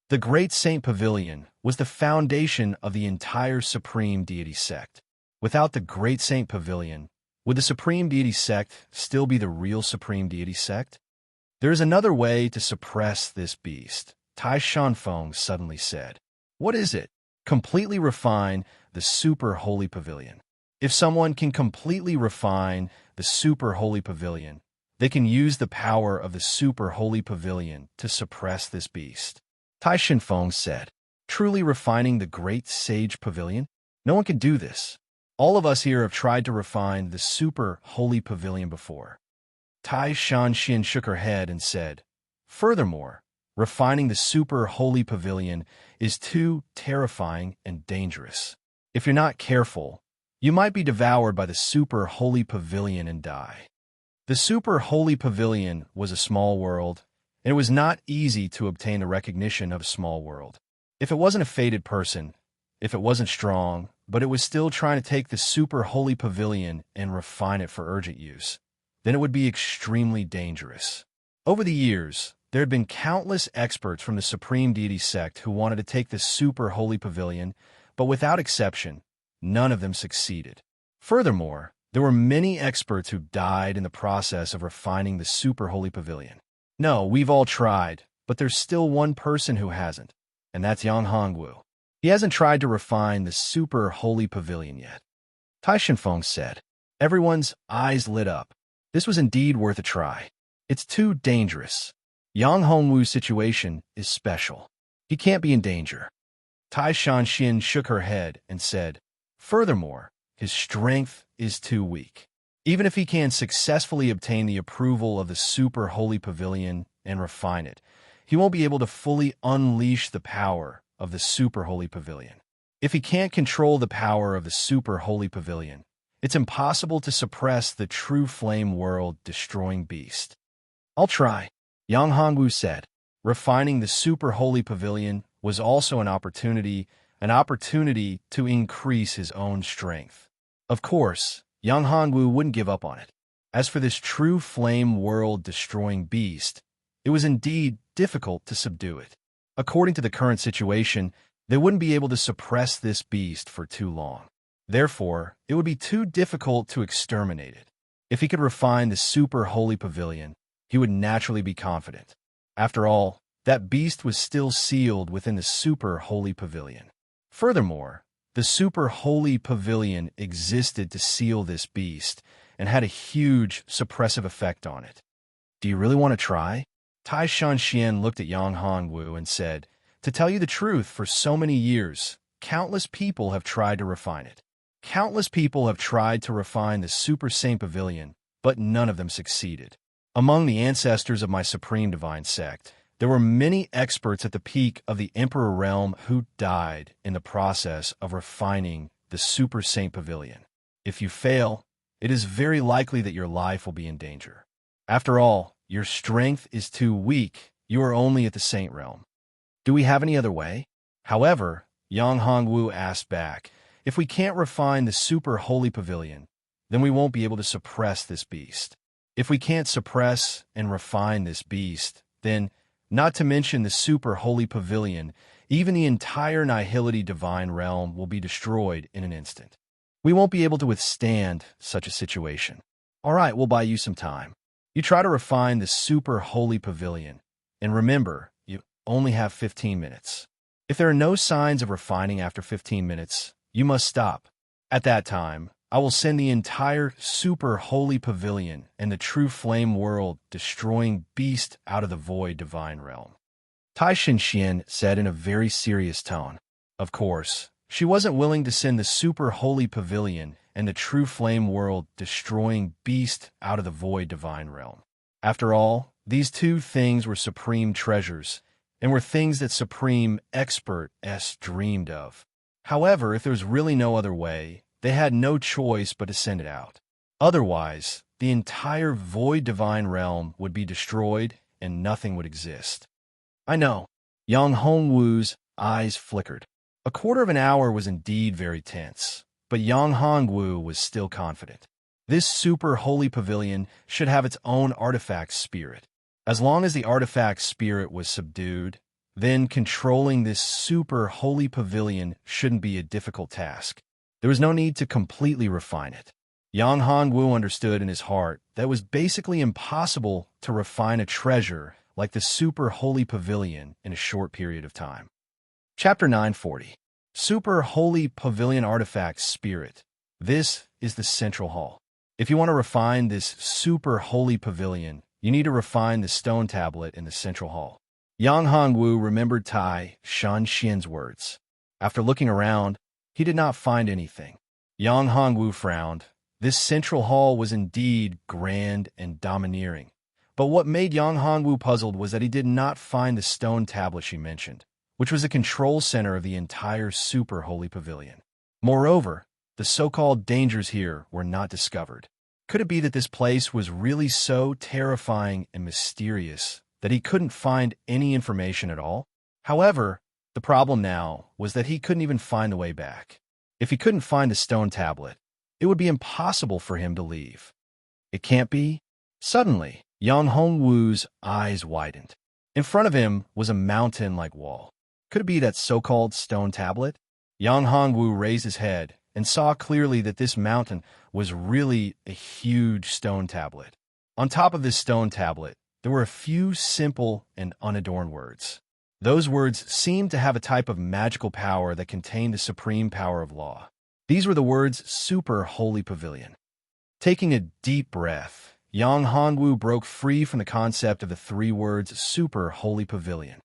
The Great Saint Pavilion was the foundation of the entire Supreme Deity sect. Without the Great Saint Pavilion, would the Supreme Deity sect still be the real Supreme Deity sect? There is another way to suppress this beast, Tai Shanfeng suddenly said. What is it? Completely refine the Super Holy Pavilion. If someone can completely refine the Super Holy Pavilion, they can use the power of the Super Holy Pavilion to suppress this beast. Tai Shanfeng said, truly refining the Great Sage Pavilion? No one can do this. All of us here have tried to refine the Super Holy Pavilion before. Tai Shanxian shook her head and said, furthermore, refining the Super Holy Pavilion is too terrifying and dangerous. If you're not careful, you might be devoured by the Super Holy Pavilion and die. The Super Holy Pavilion was a small world, and it was not easy to obtain the recognition of a small world. If it wasn't a fated person, if it wasn't strong, but it was still trying to take the Super Holy Pavilion and refine it for urgent use, then it would be extremely dangerous. Over the years, there had been countless experts from the Supreme Deity sect who wanted to take the Super Holy Pavilion, but without exception, none of them succeeded. Furthermore, there were many experts who died in the process of refining the Super Holy Pavilion. No, we've all tried, but there's still one person who hasn't, and that's Yang Hongwu. He hasn't tried to refine the Super Holy Pavilion yet. Tai Shanfeng said. Everyone's eyes lit up. This was indeed worth a try. It's too dangerous. Yang Hongwu's situation is special. He can't be in danger. Tai Shanxian shook her head and said, furthermore, his strength is too weak. Even if he can successfully obtain the approval of the Super Holy Pavilion and refine it, he won't be able to fully unleash the power of the Super Holy Pavilion. If he can't control the power of the Super Holy Pavilion, it's impossible to suppress the true flame world destroying beast. I'll try, Yang Hongwu said. Refining the Super Holy Pavilion was also an opportunity to increase his own strength. Of course, Yang Hongwu wouldn't give up on it. As for this true flame world destroying beast, it was indeed difficult to subdue it. According to the current situation, they wouldn't be able to suppress this beast for too long. Therefore, it would be too difficult to exterminate it. If he could refine the super holy pavilion, he would naturally be confident. After all, that beast was still sealed within the super holy pavilion. Furthermore, the super holy pavilion existed to seal this beast and had a huge suppressive effect on it. Do you really want to try? Tai Shanxian looked at Yang Hongwu and said, "To tell you the truth, for so many years, countless people have tried to refine it. Countless people have tried to refine the Super Saint Pavilion, but none of them succeeded. Among the ancestors of my Supreme Divine Sect, there were many experts at the peak of the Emperor realm who died in the process of refining the Super Saint Pavilion. If you fail, it is very likely that your life will be in danger. After all, your strength is too weak. You are only at the Saint realm. Do we have any other way?" However, Yang Hongwu asked back, "If we can't refine the super holy pavilion, then we won't be able to suppress this beast. If we can't suppress and refine this beast, then, not to mention the super holy pavilion, even the entire Nihility divine realm will be destroyed in an instant. We won't be able to withstand such a situation. All right, we'll buy you some time. You try to refine the super holy pavilion, and remember, you only have 15 minutes. If there are no signs of refining after 15 minutes, you must stop. At that time, I will send the entire super holy pavilion and the true flame world destroying beast out of the void divine realm." Tai Shanxian said in a very serious tone. Of course, she wasn't willing to send the super holy pavilion and the true flame world destroying beast out of the void divine realm. After all, these two things were supreme treasures and were things that supreme experts dreamed of. However, if there was really no other way, they had no choice but to send it out. Otherwise, the entire void divine realm would be destroyed and nothing would exist. I know. Yang Hongwu's eyes flickered. A quarter of an hour was indeed very tense, but Yang Hongwu was still confident. This super holy pavilion should have its own artifact spirit. As long as the artifact spirit was subdued, then controlling this super holy pavilion shouldn't be a difficult task. There was no need to completely refine it. Yang Hongwu understood in his heart that it was basically impossible to refine a treasure like the super holy pavilion in a short period of time. Chapter 940. Super Holy Pavilion Artifact Spirit. This is the central hall. If you want to refine this super holy pavilion, you need to refine the stone tablet in the central hall. Yang Hongwu remembered Tai Shanxian's words. After looking around, he did not find anything. Yang Hongwu frowned. This central hall was indeed grand and domineering. But what made Yang Hongwu puzzled was that he did not find the stone tablet she mentioned, which was the control center of the entire super holy pavilion. Moreover, the so-called dangers here were not discovered. Could it be that this place was really so terrifying and mysterious that he couldn't find any information at all? However, the problem now was that he couldn't even find the way back. If he couldn't find the stone tablet, it would be impossible for him to leave. It can't be? Suddenly, Yang Hongwu's eyes widened. In front of him was a mountain-like wall. Could it be that so-called stone tablet? Yang Hongwu raised his head and saw clearly that this mountain was really a huge stone tablet. On top of this stone tablet, there were a few simple and unadorned words. Those words seemed to have a type of magical power that contained the supreme power of law. These were the words Super Holy Pavilion. Taking a deep breath, Yang Hongwu broke free from the concept of the three words Super Holy Pavilion.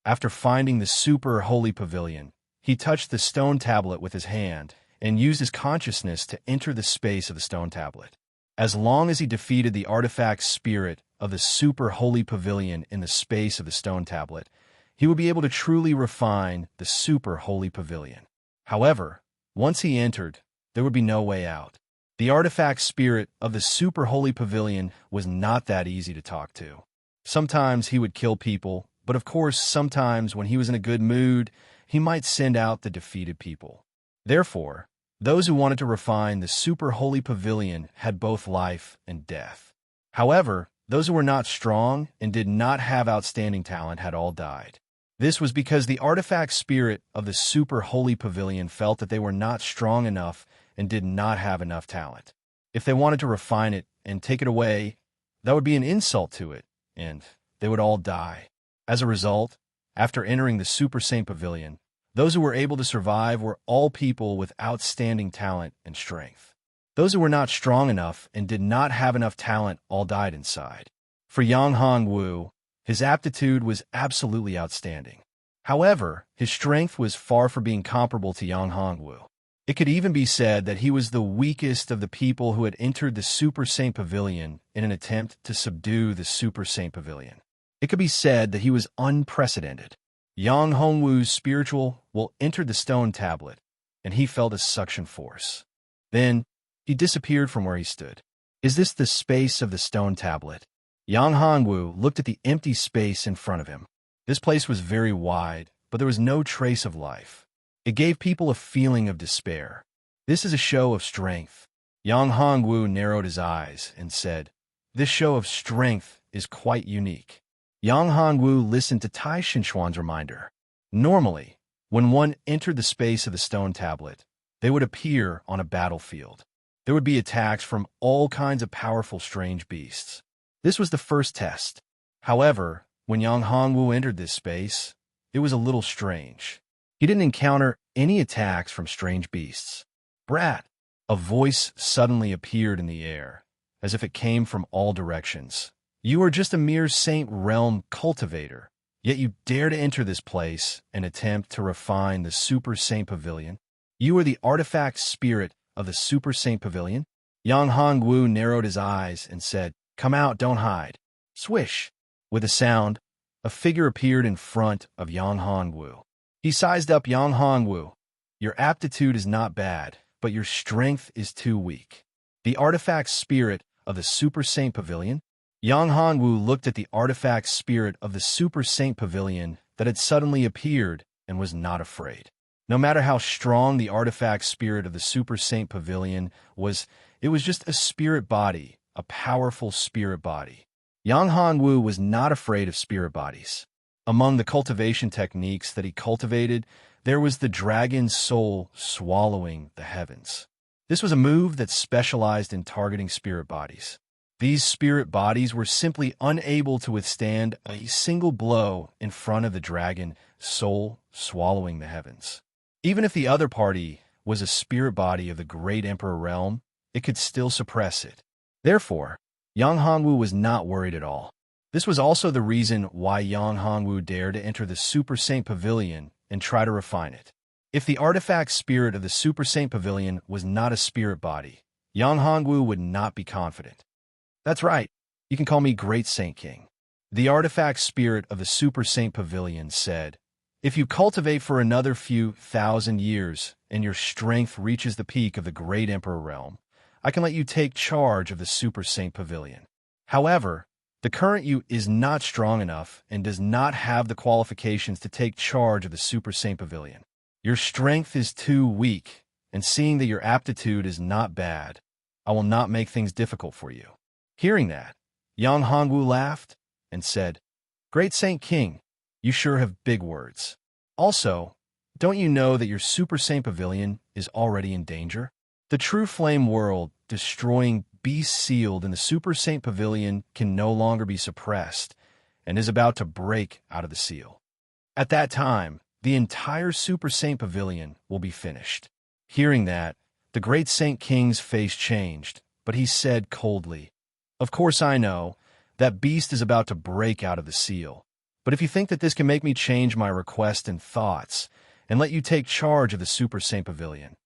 After finding the Super Holy Pavilion, he touched the stone tablet with his hand and used his consciousness to enter the space of the stone tablet. As long as he defeated the artifact spirit of the Super Holy Pavilion in the space of the stone tablet, he would be able to truly refine the Super Holy Pavilion. However, once he entered, there would be no way out. The artifact spirit of the Super Holy Pavilion was not that easy to talk to. Sometimes he would kill people, but of course sometimes when he was in a good mood, he might send out the defeated people. Therefore, those who wanted to refine the Super Holy Pavilion had both life and death. However, those who were not strong and did not have outstanding talent had all died. This was because the artifact spirit of the super holy pavilion felt that they were not strong enough and did not have enough talent. If they wanted to refine it and take it away, that would be an insult to it, and they would all die. As a result, after entering the Super Saint Pavilion, those who were able to survive were all people with outstanding talent and strength. Those who were not strong enough and did not have enough talent all died inside. For Yang Hongwu, his aptitude was absolutely outstanding. However, his strength was far from being comparable to Yang Hongwu. It could even be said that he was the weakest of the people who had entered the Super Saint Pavilion in an attempt to subdue the Super Saint Pavilion. It could be said that he was unprecedented. Yang Hongwu's spiritual will entered the stone tablet, and he felt a suction force. Then, he disappeared from where he stood. Is this the space of the stone tablet? Yang Hongwu looked at the empty space in front of him. This place was very wide, but there was no trace of life. It gave people a feeling of despair. This is a show of strength. Yang Hongwu narrowed his eyes and said, "This show of strength is quite unique." Yang Hongwu listened to Tai Shinxuan's reminder. Normally, when one entered the space of the stone tablet, they would appear on a battlefield. There would be attacks from all kinds of powerful strange beasts. This was the first test. However, when Yang Hongwu entered this space, it was a little strange. He didn't encounter any attacks from strange beasts. "Brat!" A voice suddenly appeared in the air, as if it came from all directions. "You are just a mere Saint Realm cultivator, yet you dare to enter this place and attempt to refine the Super Saint Pavilion? You are the artifact spirit of the Super Saint Pavilion?" Yang Hongwu narrowed his eyes and said, "Come out, don't hide." Swish! With a sound, a figure appeared in front of Yang Hongwu. He sized up Yang Hongwu. "Your aptitude is not bad, but your strength is too weak." The artifact spirit of the Super Saint Pavilion? Yang Hongwu looked at the artifact spirit of the Super Saint Pavilion that had suddenly appeared and was not afraid. No matter how strong the artifact spirit of the Super Saint Pavilion was, it was just a spirit body, a powerful spirit body. Yang Hongwu was not afraid of spirit bodies. Among the cultivation techniques that he cultivated, there was the dragon's soul swallowing the heavens. This was a move that specialized in targeting spirit bodies. These spirit bodies were simply unable to withstand a single blow in front of the dragon soul swallowing the heavens. Even if the other party was a spirit body of the great emperor realm, it could still suppress it. Therefore, Yang Hongwu was not worried at all. This was also the reason why Yang Hongwu dared to enter the Super Saint Pavilion and try to refine it. If the artifact spirit of the Super Saint Pavilion was not a spirit body, Yang Hongwu would not be confident. "That's right. You can call me Great Saint King." The artifact spirit of the Super Saint Pavilion said, "If you cultivate for another few thousand years and your strength reaches the peak of the great emperor realm, I can let you take charge of the Super Saint Pavilion. However, the current you is not strong enough and does not have the qualifications to take charge of the Super Saint Pavilion. Your strength is too weak, and seeing that your aptitude is not bad, I will not make things difficult for you." Hearing that, Yang Hongwu laughed and said, "Great Saint King, you sure have big words. Also, don't you know that your Super Saint Pavilion is already in danger? The true flame world, destroying beast sealed in the Super Saint Pavilion, can no longer be suppressed and is about to break out of the seal. At that time, the entire Super Saint Pavilion will be finished." Hearing that, the Great Saint King's face changed, but he said coldly, "Of course I know that beast is about to break out of the seal. But if you think that this can make me change my request and thoughts and let you take charge of the Super Saint Pavilion,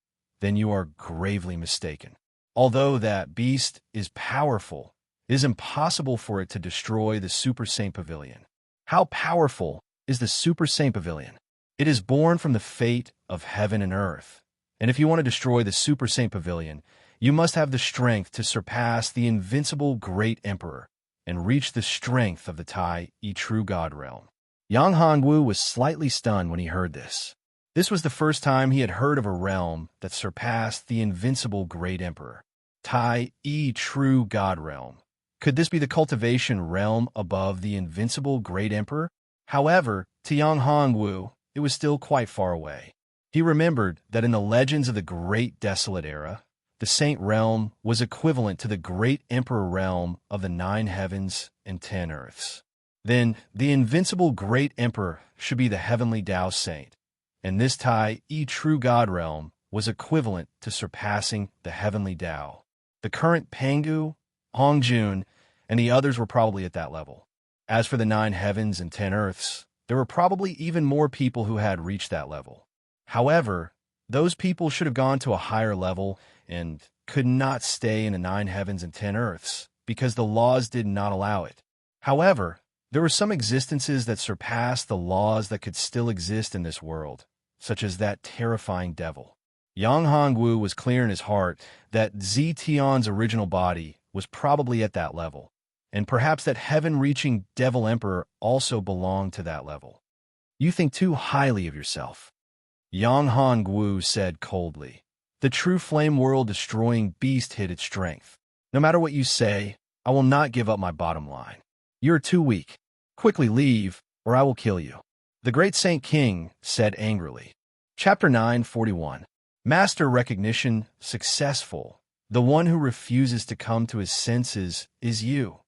then you are gravely mistaken. Although that beast is powerful, it is impossible for it to destroy the Super Saint Pavilion. How powerful is the Super Saint Pavilion? It is born from the fate of heaven and earth. And if you want to destroy the Super Saint Pavilion, you must have the strength to surpass the invincible Great Emperor and reach the strength of the Tai Yi True God Realm." Yang Hongwu was slightly stunned when he heard this. This was the first time he had heard of a realm that surpassed the invincible Great Emperor. Tai Yi True God Realm. Could this be the cultivation realm above the invincible Great Emperor? However, to Yang Hongwu, it was still quite far away. He remembered that in the legends of the Great Desolate Era, the Saint Realm was equivalent to the Great Emperor Realm of the 9 heavens and 10 earths. Then, the invincible Great Emperor should be the Heavenly Tao Saint, and this Tai True God Realm was equivalent to surpassing the Heavenly Tao. The current Pangu, Hongjun, and the others were probably at that level. As for the 9 heavens and 10 earths, there were probably even more people who had reached that level. However, those people should have gone to a higher level and could not stay in the 9 heavens and 10 earths because the laws did not allow it. However, there were some existences that surpassed the laws that could still exist in this world, such as that terrifying devil. Yang Hongwu was clear in his heart that Zetian's original body was probably at that level, and perhaps that heaven-reaching Devil Emperor also belonged to that level. You think too highly of yourself, Yang Hongwu said coldly. The true flame world-destroying beast hid its strength. No matter what you say, I will not give up my bottom line. You are too weak. Quickly leave, or I will kill you. The great Saint King said angrily. Chapter 941. Master recognition successful. The one who refuses to come to his senses is you,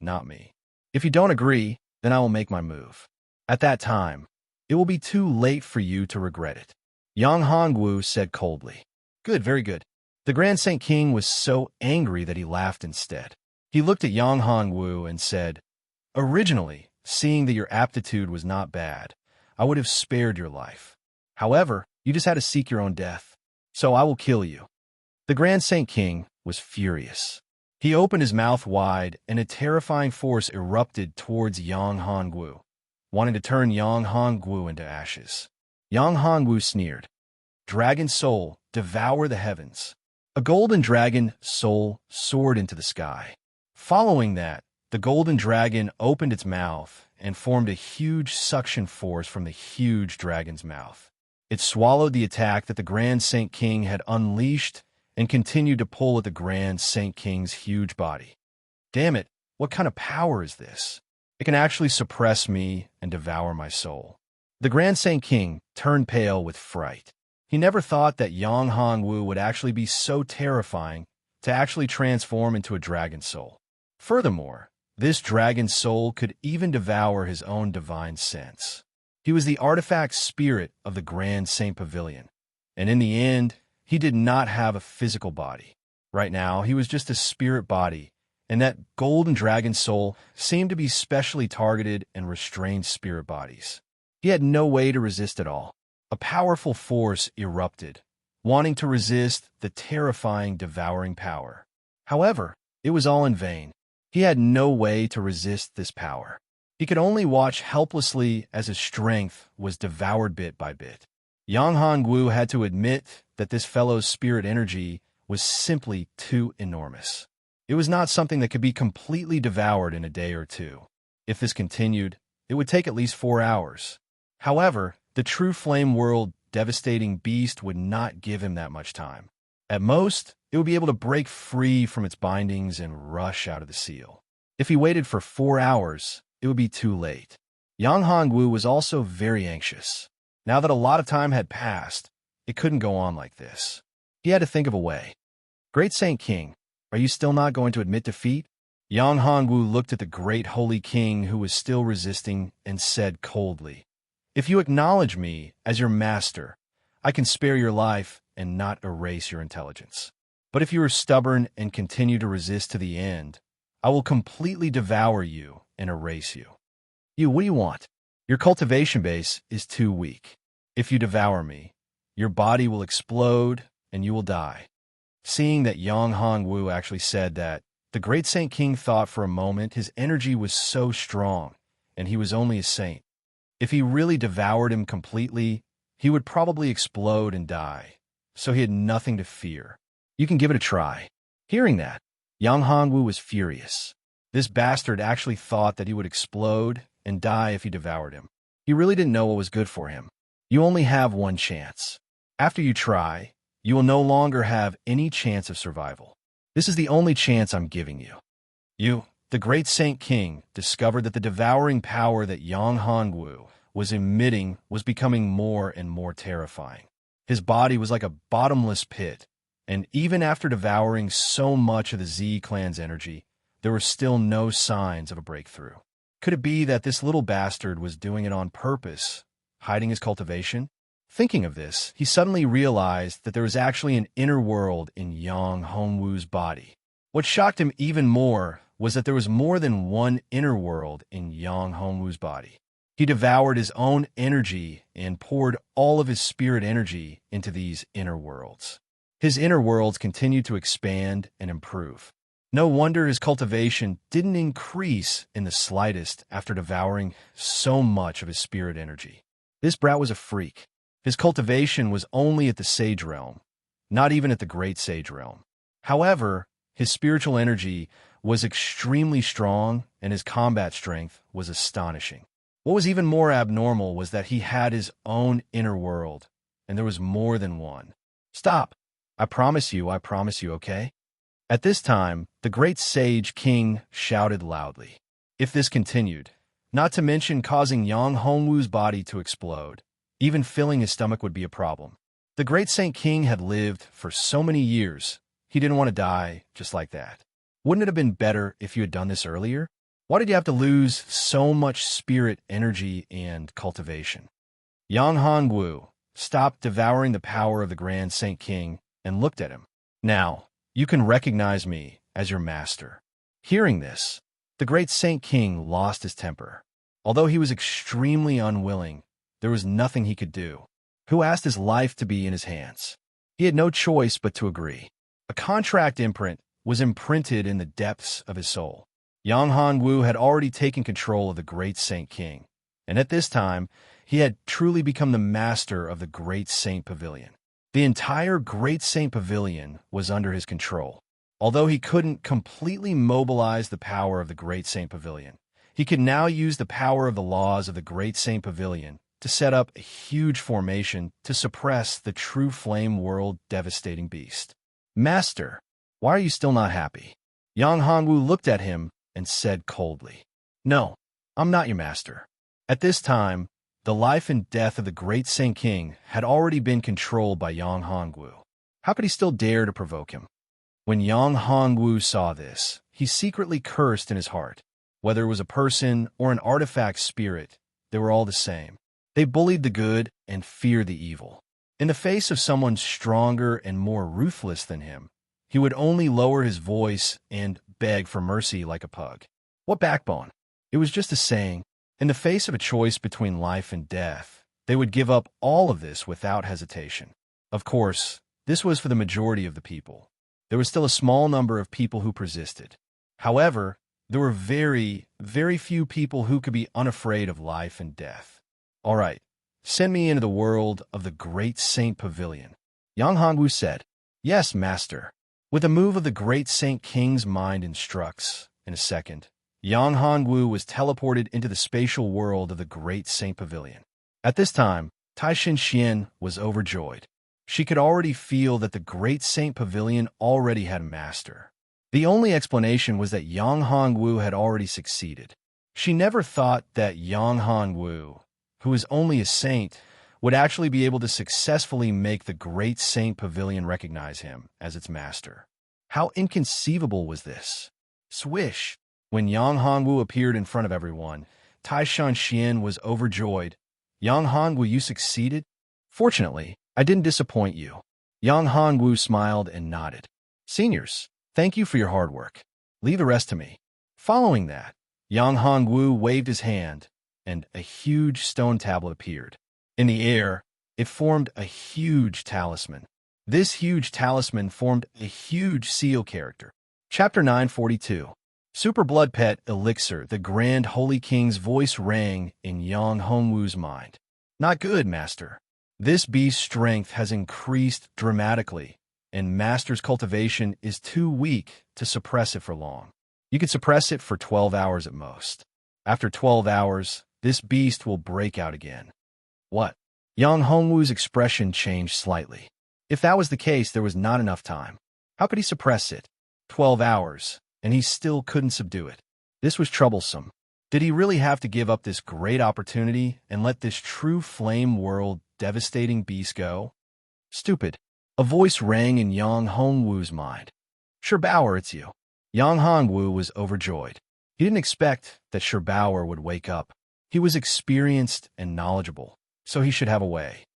not me. If you don't agree, then I will make my move. At that time, it will be too late for you to regret it. Yang Hongwu said coldly. Good, very good. The Grand Saint King was so angry that he laughed instead. He looked at Yang Hongwu and said, Originally, seeing that your aptitude was not bad, I would have spared your life. However, you just had to seek your own death. So I will kill you. The Grand Saint King was furious. He opened his mouth wide, and a terrifying force erupted towards Yang Hongwu, wanting to turn Yang Hongwu into ashes. Yang Hongwu sneered. Dragon soul, devour the heavens. A golden dragon soul soared into the sky. Following that, the golden dragon opened its mouth and formed a huge suction force from the huge dragon's mouth. It swallowed the attack that the Grand Saint King had unleashed and continued to pull at the Grand Saint King's huge body. Damn it, what kind of power is this? It can actually suppress me and devour my soul. The Grand Saint King turned pale with fright. He never thought that Yang Hongwu would actually be so terrifying to actually transform into a dragon soul. Furthermore, this dragon soul could even devour his own divine sense. He was the artifact spirit of the Grand Saint Pavilion, and in the end, he did not have a physical body. Right now, he was just a spirit body, and that golden dragon soul seemed to be specially targeted and restrained spirit bodies. He had no way to resist at all. A powerful force erupted, wanting to resist the terrifying devouring power. However, it was all in vain. He had no way to resist this power. He could only watch helplessly as his strength was devoured bit by bit. Yang Hongwu had to admit that this fellow's spirit energy was simply too enormous. It was not something that could be completely devoured in a day or two. If this continued, it would take at least 4 hours. However, the true flame world devastating beast would not give him that much time. At most, it would be able to break free from its bindings and rush out of the seal. If he waited for 4 hours, it would be too late. Yang Hongwu was also very anxious. Now that a lot of time had passed, it couldn't go on like this. He had to think of a way. Great Saint King, are you still not going to admit defeat? Yang Hongwu looked at the great holy king who was still resisting and said coldly, If you acknowledge me as your master, I can spare your life and not erase your intelligence. But if you are stubborn and continue to resist to the end, I will completely devour you and erase you. What do you want? Your cultivation base is too weak. If you devour me, your body will explode and you will die. Seeing that Yang Hongwu actually said that, the great Saint King thought for a moment his energy was so strong, and he was only a saint. If he really devoured him completely, he would probably explode and die, so he had nothing to fear. You can give it a try. Hearing that, Yang Hongwu was furious. This bastard actually thought that he would explode and die if he devoured him. He really didn't know what was good for him. You only have one chance. After you try, you will no longer have any chance of survival. This is the only chance I'm giving you. the great Saint King discovered that the devouring power that Yang Hongwu was emitting was becoming more and more terrifying. His body was like a bottomless pit, and even after devouring so much of the Z clan's energy, there were still no signs of a breakthrough. Could it be that this little bastard was doing it on purpose, hiding his cultivation? Thinking of this, he suddenly realized that there was actually an inner world in Yang Hongwu's body. What shocked him even more was that there was more than one inner world in Yang Hongwu's body. He devoured his own energy and poured all of his spirit energy into these inner worlds. His inner worlds continued to expand and improve. No wonder his cultivation didn't increase in the slightest after devouring so much of his spirit energy. This brat was a freak. His cultivation was only at the sage realm, not even at the great sage realm. However, his spiritual energy was extremely strong and his combat strength was astonishing. What was even more abnormal was that he had his own inner world, and there was more than one. Stop! I promise you, okay? At this time, the great sage king shouted loudly. If this continued, not to mention causing Yang Hongwu's body to explode, even filling his stomach would be a problem. The great Saint King had lived for so many years, he didn't want to die just like that. Wouldn't it have been better if you had done this earlier? Why did you have to lose so much spirit, energy, and cultivation? Yang Hongwu stopped devouring the power of the Grand Saint King and looked at him. Now, you can recognize me as your master. Hearing this, the great Saint King lost his temper. Although he was extremely unwilling, there was nothing he could do. Who asked his life to be in his hands? He had no choice but to agree. A contract imprint was imprinted in the depths of his soul. Yang Hongwu had already taken control of the great Saint King, and at this time, he had truly become the master of the Great Saint Pavilion. The entire Great Saint Pavilion was under his control. Although he couldn't completely mobilize the power of the Great Saint Pavilion, he could now use the power of the laws of the Great Saint Pavilion to set up a huge formation to suppress the true flame world devastating beast. Master, why are you still not happy? Yang Hongwu looked at him and said coldly, No, I'm not your master. At this time, the life and death of the great Saint King had already been controlled by Yang Hongwu. How could he still dare to provoke him? When Yang Hongwu saw this, he secretly cursed in his heart. Whether it was a person or an artifact spirit, they were all the same. They bullied the good and feared the evil. In the face of someone stronger and more ruthless than him, he would only lower his voice and beg for mercy like a pug. What backbone? It was just a saying. In the face of a choice between life and death, they would give up all of this without hesitation. Of course, this was for the majority of the people. There was still a small number of people who persisted. However, there were very, very few people who could be unafraid of life and death. All right, send me into the world of the Great Saint Pavilion. Yang Hongwu said, Yes, master. With a move of the Great Saint King's mind instructs, in a second, Yang Hongwu was teleported into the spatial world of the Great Saint Pavilion. At this time, Tai Xian was overjoyed. She could already feel that the Great Saint Pavilion already had a master. The only explanation was that Yang Hongwu had already succeeded. She never thought that Yang Hongwu, who was only a saint, would actually be able to successfully make the Great Saint Pavilion recognize him as its master. How inconceivable was this? Swish! When Yang Hongwu appeared in front of everyone, Tai Xian was overjoyed. Yang Hongwu, you succeeded? Fortunately, I didn't disappoint you. Yang Hongwu smiled and nodded. Seniors, thank you for your hard work. Leave the rest to me. Following that, Yang Hongwu waved his hand, and a huge stone tablet appeared. In the air, it formed a huge talisman. This huge talisman formed a huge seal character. Chapter 942. Super Blood Pet Elixir. The Grand Holy King's voice rang in Yang Hongwu's mind. Not good, Master. This beast's strength has increased dramatically, and Master's cultivation is too weak to suppress it for long. You can suppress it for 12 hours at most. After 12 hours, this beast will break out again. What? Yang Hongwu's expression changed slightly. If that was the case, there was not enough time. How could he suppress it? 12 hours, and he still couldn't subdue it. This was troublesome. Did he really have to give up this great opportunity and let this true flame world devastating beast go? Stupid. A voice rang in Yang Hongwu's mind. Shirbauer, it's you. Yang Hongwu was overjoyed. He didn't expect that Shirbauer would wake up. He was experienced and knowledgeable, so he should have a way.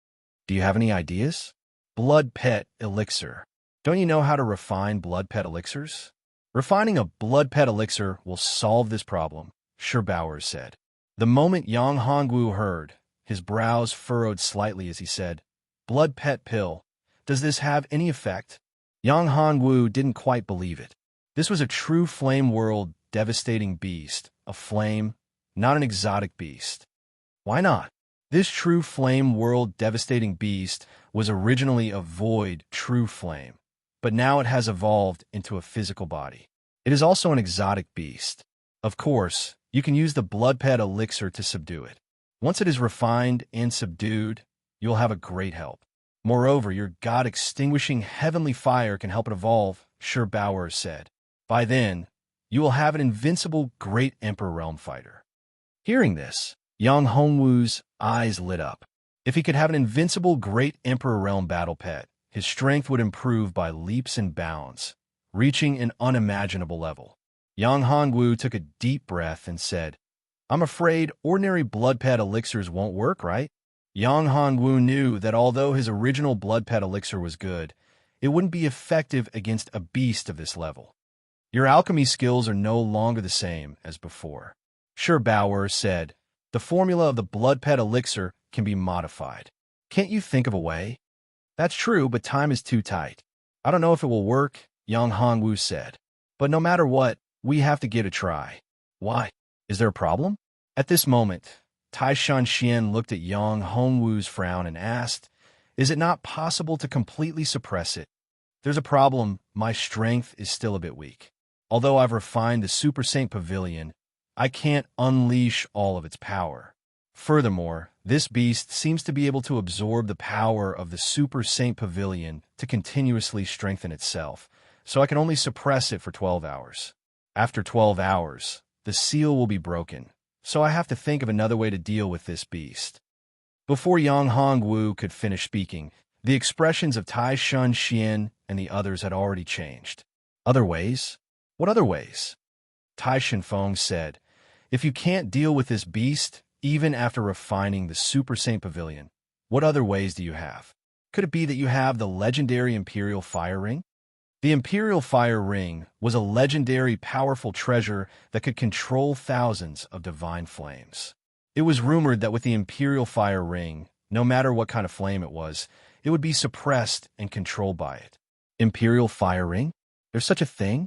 Do you have any ideas? Blood pet elixir. Don't you know how to refine blood pet elixirs? Refining a blood pet elixir will solve this problem, Shirbauer said. The moment Yang Hongwu heard, his brows furrowed slightly as he said, Blood pet pill. Does this have any effect? Yang Hongwu didn't quite believe it. This was a true flame world devastating beast, a flame, not an exotic beast. Why not? This true flame world devastating beast was originally a void true flame, but now it has evolved into a physical body. It is also an exotic beast. Of course, you can use the blood pet elixir to subdue it. Once it is refined and subdued, you'll have a great help. Moreover, your god-extinguishing heavenly fire can help it evolve, Shirbauer said. By then, you will have an invincible great emperor realm fighter. Hearing this, Yang Hongwu's eyes lit up. If he could have an invincible great emperor realm battle pet, his strength would improve by leaps and bounds, reaching an unimaginable level. Yang Hongwu took a deep breath and said, I'm afraid ordinary blood pet elixirs won't work, right? Yang Hongwu knew that although his original blood pet elixir was good, it wouldn't be effective against a beast of this level. Your alchemy skills are no longer the same as before. Shirbauer said, the formula of the blood pet elixir can be modified. Can't you think of a way? That's true, but time is too tight. I don't know if it will work, Yang Hongwu said. But no matter what, we have to give it a try. Why? Is there a problem? At this moment, Tai Shanxian looked at Yang Hongwu's frown and asked, Is it not possible to completely suppress it? There's a problem. My strength is still a bit weak. Although I've refined the Super Saint Pavilion, I can't unleash all of its power. Furthermore, this beast seems to be able to absorb the power of the Super Saint Pavilion to continuously strengthen itself, so I can only suppress it for 12 hours. After 12 hours, the seal will be broken, so I have to think of another way to deal with this beast. Before Yang Hongwu could finish speaking, the expressions of Tai Shanxian and the others had already changed. Other ways? What other ways? Tai Shanfeng said, If you can't deal with this beast, even after refining the Super Saint Pavilion, what other ways do you have? Could it be that you have the legendary Imperial Fire Ring? The Imperial Fire Ring was a legendary powerful treasure that could control thousands of divine flames. It was rumored that with the Imperial Fire Ring, no matter what kind of flame it was, it would be suppressed and controlled by it. Imperial Fire Ring? There's such a thing?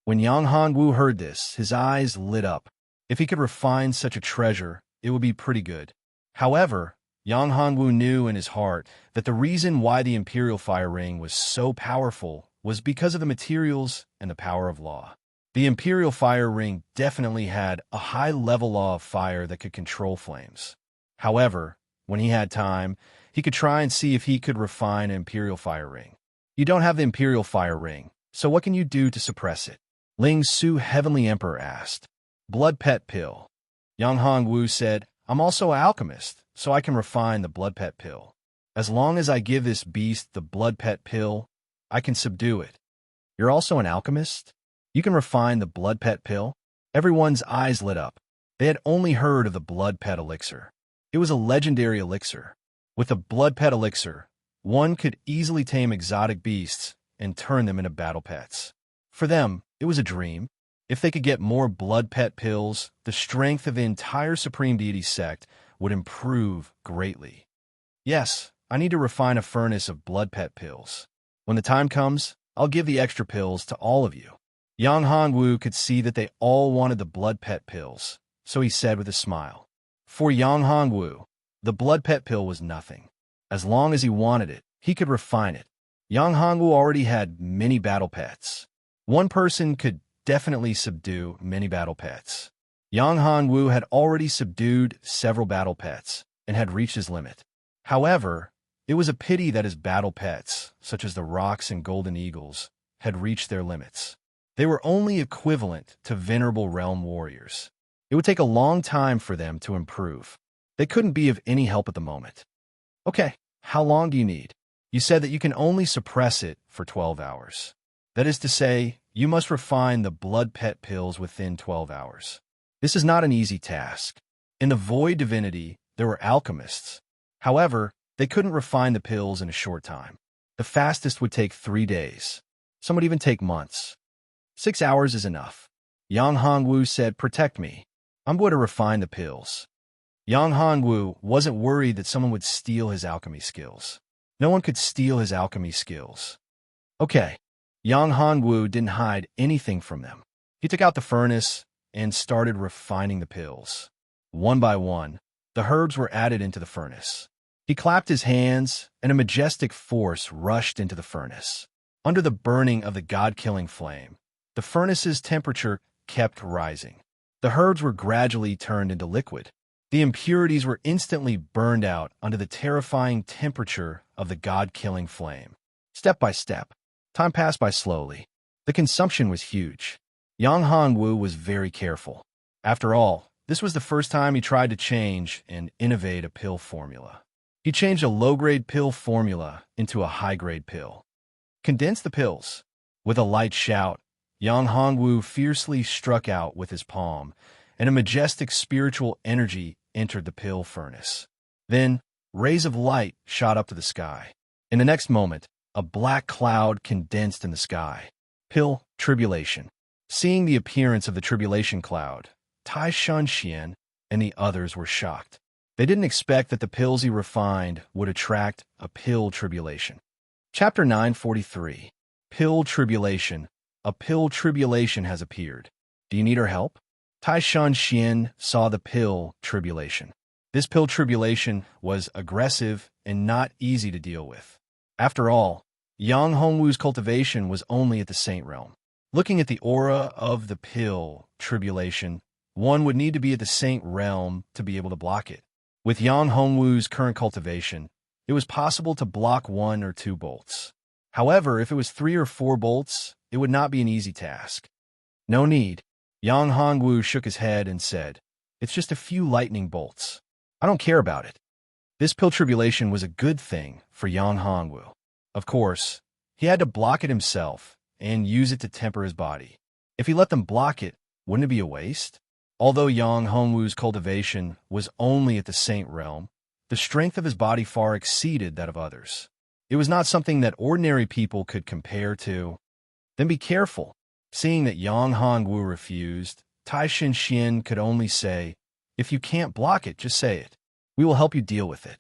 When Yang Hongwu heard this, his eyes lit up. If he could refine such a treasure, it would be pretty good. However, Yang Hongwu knew in his heart that the reason why the Imperial Fire Ring was so powerful was because of the materials and the power of law. The Imperial Fire Ring definitely had a high-level law of fire that could control flames. However, when he had time, he could try and see if he could refine an Imperial Fire Ring. You don't have the Imperial Fire Ring, so what can you do to suppress it? Ling Su Heavenly Emperor asked. Blood pet pill. Yang Hongwu said, I'm also an alchemist, so I can refine the blood pet pill. As long as I give this beast the blood pet pill, I can subdue it. You're also an alchemist? You can refine the blood pet pill? Everyone's eyes lit up. They had only heard of the blood pet elixir. It was a legendary elixir. With the blood pet elixir, one could easily tame exotic beasts and turn them into battle pets. For them, it was a dream. If they could get more blood pet pills, the strength of the entire Supreme Deity sect would improve greatly. Yes, I need to refine a furnace of blood pet pills. When the time comes, I'll give the extra pills to all of you. Yang Hongwu could see that they all wanted the blood pet pills, so he said with a smile. For Yang Hongwu, the blood pet pill was nothing. As long as he wanted it, he could refine it. Yang Hongwu already had many battle pets. One person could definitely subdue many battle pets. Yang Hongwu had already subdued several battle pets and had reached his limit. However, it was a pity that his battle pets, such as the rocks and golden eagles, had reached their limits. They were only equivalent to venerable realm warriors. It would take a long time for them to improve. They couldn't be of any help at the moment. Okay, how long do you need? You said that you can only suppress it for 12 hours. That is to say, you must refine the blood pet pills within 12 hours. This is not an easy task. In the Void Divinity, there were alchemists. However, they couldn't refine the pills in a short time. The fastest would take 3 days. Some would even take months. 6 hours is enough. Yang Hongwu said, "Protect me. I'm going to refine the pills." Yang Hongwu wasn't worried that someone would steal his alchemy skills. No one could steal his alchemy skills. Okay. Yang Hongwu didn't hide anything from them. He took out the furnace and started refining the pills. One by one, the herbs were added into the furnace. He clapped his hands, and a majestic force rushed into the furnace. Under the burning of the god-killing flame, the furnace's temperature kept rising. The herbs were gradually turned into liquid. The impurities were instantly burned out under the terrifying temperature of the god-killing flame. Step by step, time passed by slowly. The consumption was huge. Yang Hongwu was very careful. After all, this was the first time he tried to change and innovate a pill formula. He changed a low-grade pill formula into a high-grade pill. Condense the pills. With a light shout, Yang Hongwu fiercely struck out with his palm, and a majestic spiritual energy entered the pill furnace. Then, rays of light shot up to the sky. In the next moment, a black cloud condensed in the sky. Pill tribulation. Seeing the appearance of the tribulation cloud, Tai Shunxian and the others were shocked. They didn't expect that the pills he refined would attract a pill tribulation. Chapter 943. Pill Tribulation. A pill tribulation has appeared. Do you need our help? Tai Shunxian saw the pill tribulation. This pill tribulation was aggressive and not easy to deal with. After all, Yang Hongwu's cultivation was only at the Saint Realm. Looking at the aura of the pill tribulation, one would need to be at the Saint Realm to be able to block it. With Yang Hongwu's current cultivation, it was possible to block 1 or 2 bolts. However, if it was 3 or 4 bolts, it would not be an easy task. No need. Yang Hongwu shook his head and said, "It's just a few lightning bolts. I don't care about it." This pill tribulation was a good thing for Yang Hongwu. Of course, he had to block it himself and use it to temper his body. If he let them block it, wouldn't it be a waste? Although Yang Hongwu's cultivation was only at the Saint Realm, the strength of his body far exceeded that of others. It was not something that ordinary people could compare to. Then be careful. Seeing that Yang Hongwu refused, Tai Shunxian could only say, "If you can't block it, just say it. We will help you deal with it."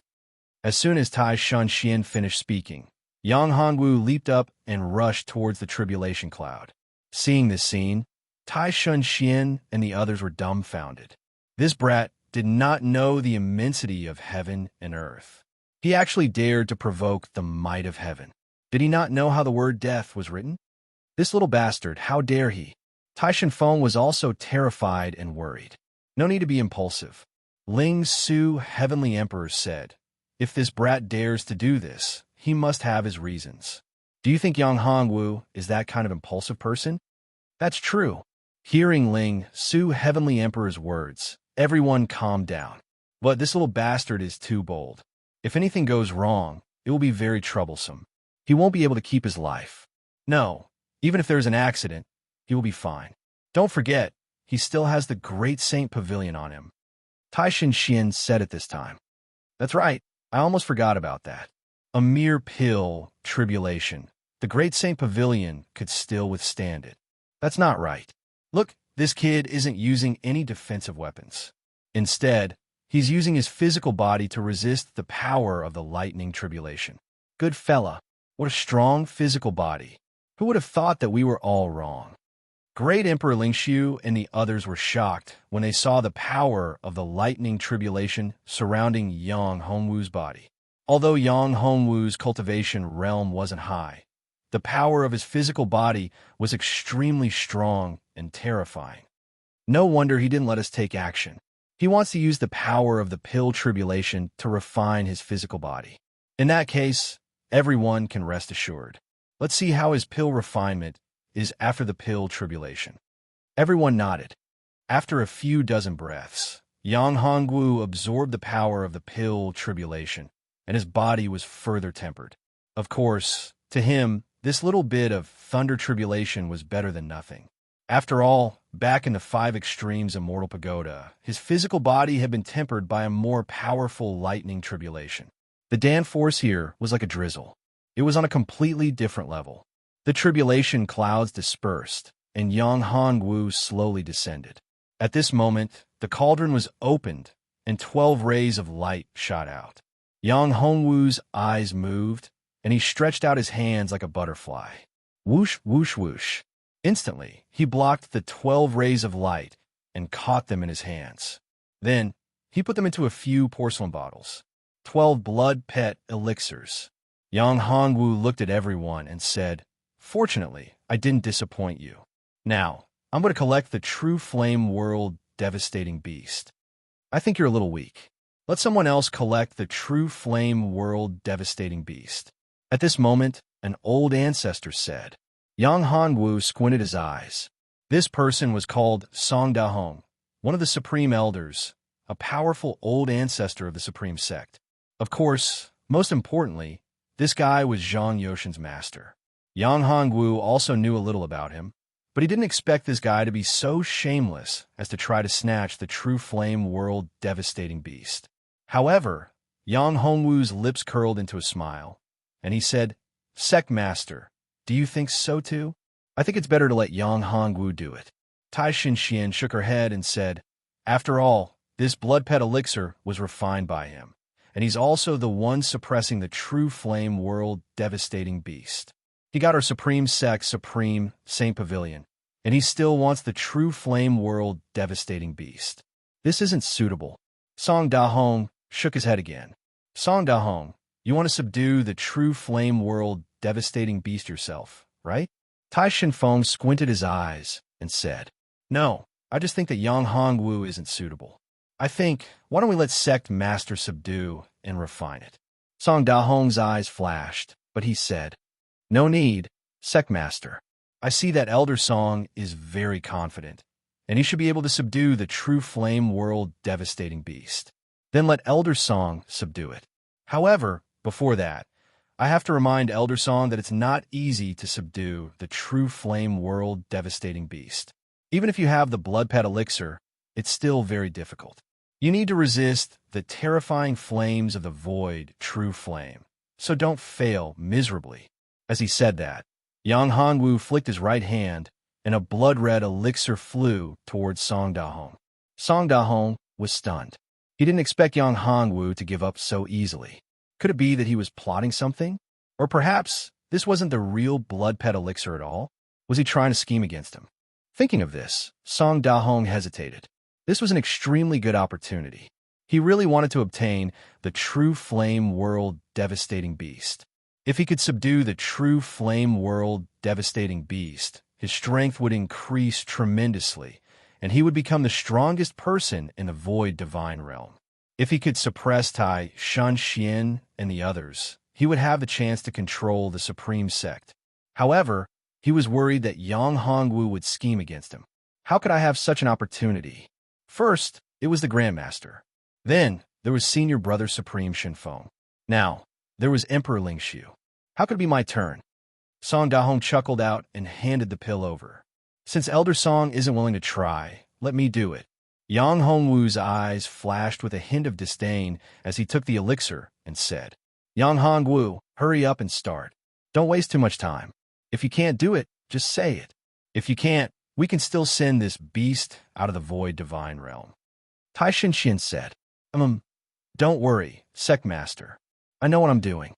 As soon as Tai Shunxian finished speaking, Yang Hongwu leaped up and rushed towards the tribulation cloud. Seeing this scene, Tai Shunxian and the others were dumbfounded. This brat did not know the immensity of heaven and earth. He actually dared to provoke the might of heaven. Did he not know how the word death was written? This little bastard, how dare he? Tai Shenfeng was also terrified and worried. No need to be impulsive. Ling Su, Heavenly Emperor, said, "If this brat dares to do this, he must have his reasons." Do you think Yang Hongwu is that kind of impulsive person? That's true. Hearing Ling Su, Heavenly Emperor's words, everyone calmed down. But this little bastard is too bold. If anything goes wrong, it will be very troublesome. He won't be able to keep his life. No, even if there's an accident, he will be fine. Don't forget, he still has the Great Saint Pavilion on him. Tai Shunxian said at this time. That's right, I almost forgot about that. A mere pill tribulation. The Great Saint Pavilion could still withstand it. That's not right. Look, this kid isn't using any defensive weapons. Instead, he's using his physical body to resist the power of the lightning tribulation. Good fella. What a strong physical body. Who would have thought that we were all wrong? Great Emperor Lingxiu and the others were shocked when they saw the power of the lightning tribulation surrounding Yang Hongwu's body. Although Yang Hongwu's cultivation realm wasn't high, the power of his physical body was extremely strong and terrifying. No wonder he didn't let us take action. He wants to use the power of the pill tribulation to refine his physical body. In that case, everyone can rest assured. Let's see how his pill refinement is after the pill tribulation. Everyone nodded. After a few dozen breaths, Yang Hongwu absorbed the power of the pill tribulation, and his body was further tempered. Of course, to him, this little bit of thunder tribulation was better than nothing. After all, back in the five extremes immortal pagoda, his physical body had been tempered by a more powerful lightning tribulation. The Dan force here was like a drizzle. It was on a completely different level. The tribulation clouds dispersed, and Yang Hongwu slowly descended. At this moment, the cauldron was opened, and 12 rays of light shot out. Yang Hongwu's eyes moved, and he stretched out his hands like a butterfly. Whoosh, whoosh, whoosh. Instantly, he blocked the 12 rays of light and caught them in his hands. Then, he put them into a few porcelain bottles. 12 blood pet elixirs. Yang Hongwu looked at everyone and said, "Fortunately, I didn't disappoint you. Now, I'm going to collect the true flame world devastating beast. I think you're a little weak. Let someone else collect the true flame world devastating beast." At this moment, an old ancestor said. Yang Hongwu squinted his eyes. This person was called Song Dahong, one of the Supreme Elders, a powerful old ancestor of the Supreme Sect. Of course, most importantly, this guy was Zhang Yoshin's master. Yang Hongwu also knew a little about him, but he didn't expect this guy to be so shameless as to try to snatch the true flame world devastating beast. However, Yang Hongwu's lips curled into a smile, and he said, "Sect Master, do you think so too? I think it's better to let Yang Hongwu do it." Tai Xinxian shook her head and said, "After all, this blood pet elixir was refined by him, and he's also the one suppressing the true flame world devastating beast. He got our Supreme Sect Supreme Saint Pavilion, and he still wants the true flame world devastating beast. This isn't suitable." Song Dahong shook his head again. "Song Dahong, you want to subdue the true flame world devastating beast yourself, right?" Tai Shinfeng squinted his eyes and said, "No, I just think that Yang Hongwu isn't suitable. I think, why don't we let Sect Master subdue and refine it?" Song Dahong's eyes flashed, but he said, "No need, Sect Master. I see that Elder Song is very confident, and he should be able to subdue the true flame world devastating beast. Then let Elder Song subdue it. However, before that, I have to remind Elder Song that it's not easy to subdue the true flame world devastating beast. Even if you have the blood pet elixir, it's still very difficult. You need to resist the terrifying flames of the void true flame, so don't fail miserably." As he said that, Yang Hongwu flicked his right hand, and a blood-red elixir flew towards Song Dahong. Song Dahong was stunned. He didn't expect Yang Hongwu to give up so easily. Could it be that he was plotting something? Or perhaps this wasn't the real blood pet elixir at all? Was he trying to scheme against him? Thinking of this, Song Dahong hesitated. This was an extremely good opportunity. He really wanted to obtain the true flame world devastating beast. If he could subdue the true flame world devastating beast, his strength would increase tremendously, and he would become the strongest person in the void divine realm. If he could suppress Tai Xinxian and the others, he would have the chance to control the Supreme Sect. However, he was worried that Yang Hongwu would scheme against him. How could I have such an opportunity? First, it was the Grandmaster. Then, there was Senior Brother Supreme Shinfeng. Now, there was Emperor Lingxiu. How could it be my turn? Song Dahong chuckled out and handed the pill over. "Since Elder Song isn't willing to try, let me do it." Yang Hongwu's eyes flashed with a hint of disdain as he took the elixir and said, "Yang Hongwu, hurry up and start. Don't waste too much time. If you can't do it, just say it. If you can't, we can still send this beast out of the void divine realm." Tai Xinxian said, Don't worry, Sect Master. I know what I'm doing."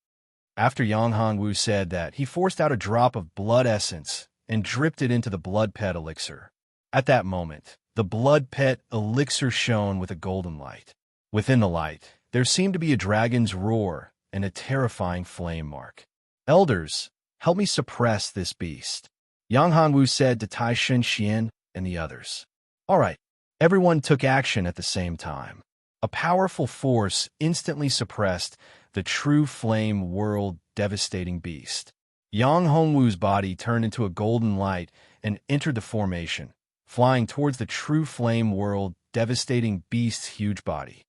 After Yang Hongwu said that, he forced out a drop of blood essence and dripped it into the blood pet elixir. At that moment, the blood pet elixir shone with a golden light. Within the light, there seemed to be a dragon's roar and a terrifying flame mark. "Elders, help me suppress this beast," Yang Hongwu said to Tai Xinxian and the others. All right, everyone took action at the same time. A powerful force instantly suppressed the true flame world devastating beast. Yang Hongwu's body turned into a golden light and entered the formation, flying towards the true flame world, devastating beast's huge body.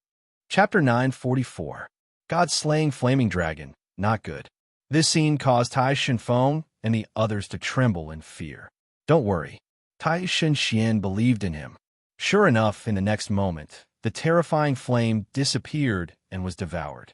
Chapter 944. God slaying flaming dragon, not good. This scene caused Tai Shenfeng and the others to tremble in fear. Don't worry. Tai Shenxian believed in him. Sure enough, in the next moment, the terrifying flame disappeared and was devoured.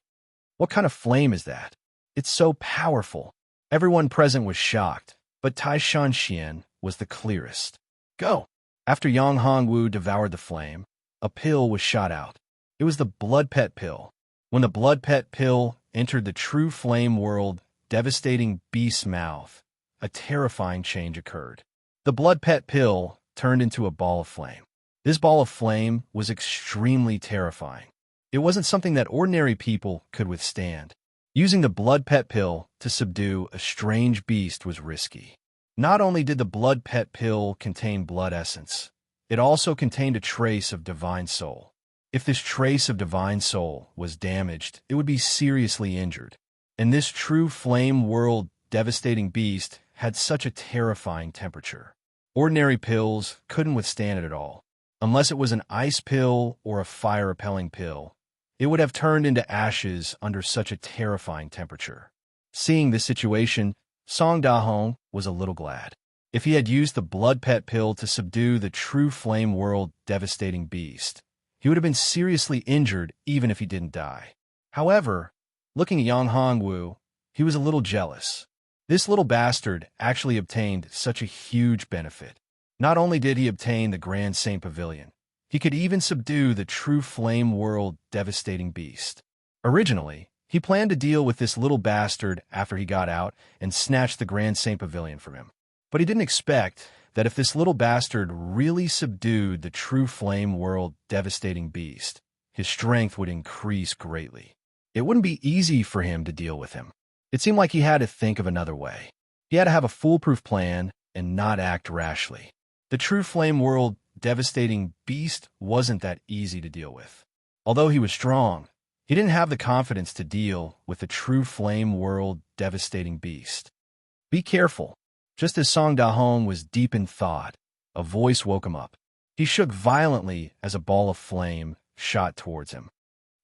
What kind of flame is that? It's so powerful. Everyone present was shocked, but Tai Shenxian was the clearest. Go! After Yang Hongwu devoured the flame, a pill was shot out. It was the blood pet pill. When the blood pet pill entered the true flame world, devastating beast's mouth, a terrifying change occurred. The blood pet pill turned into a ball of flame. This ball of flame was extremely terrifying. It wasn't something that ordinary people could withstand. Using the blood pet pill to subdue a strange beast was risky. Not only did the blood pet pill contain blood essence, it also contained a trace of divine soul. If this trace of divine soul was damaged, it would be seriously injured. And this true flame world devastating beast had such a terrifying temperature. Ordinary pills couldn't withstand it at all. Unless it was an ice pill or a fire-repelling pill, it would have turned into ashes under such a terrifying temperature. Seeing this situation, Song Dahong was a little glad. If he had used the blood pet pill to subdue the true flame world devastating beast, he would have been seriously injured even if he didn't die. However, looking at Yang Hongwu, he was a little jealous. This little bastard actually obtained such a huge benefit. Not only did he obtain the Grand Saint Pavilion, he could even subdue the true flame world devastating beast. Originally, he planned to deal with this little bastard after he got out and snatch the Grand Saint Pavilion from him. But he didn't expect that if this little bastard really subdued the true flame world devastating beast, his strength would increase greatly. It wouldn't be easy for him to deal with him. It seemed like he had to think of another way. He had to have a foolproof plan and not act rashly. The true flame world devastating beast wasn't that easy to deal with. Although he was strong, he didn't have the confidence to deal with the true flame world devastating beast. Be careful. Just as Song Dahong was deep in thought, a voice woke him up. He shook violently as a ball of flame shot towards him.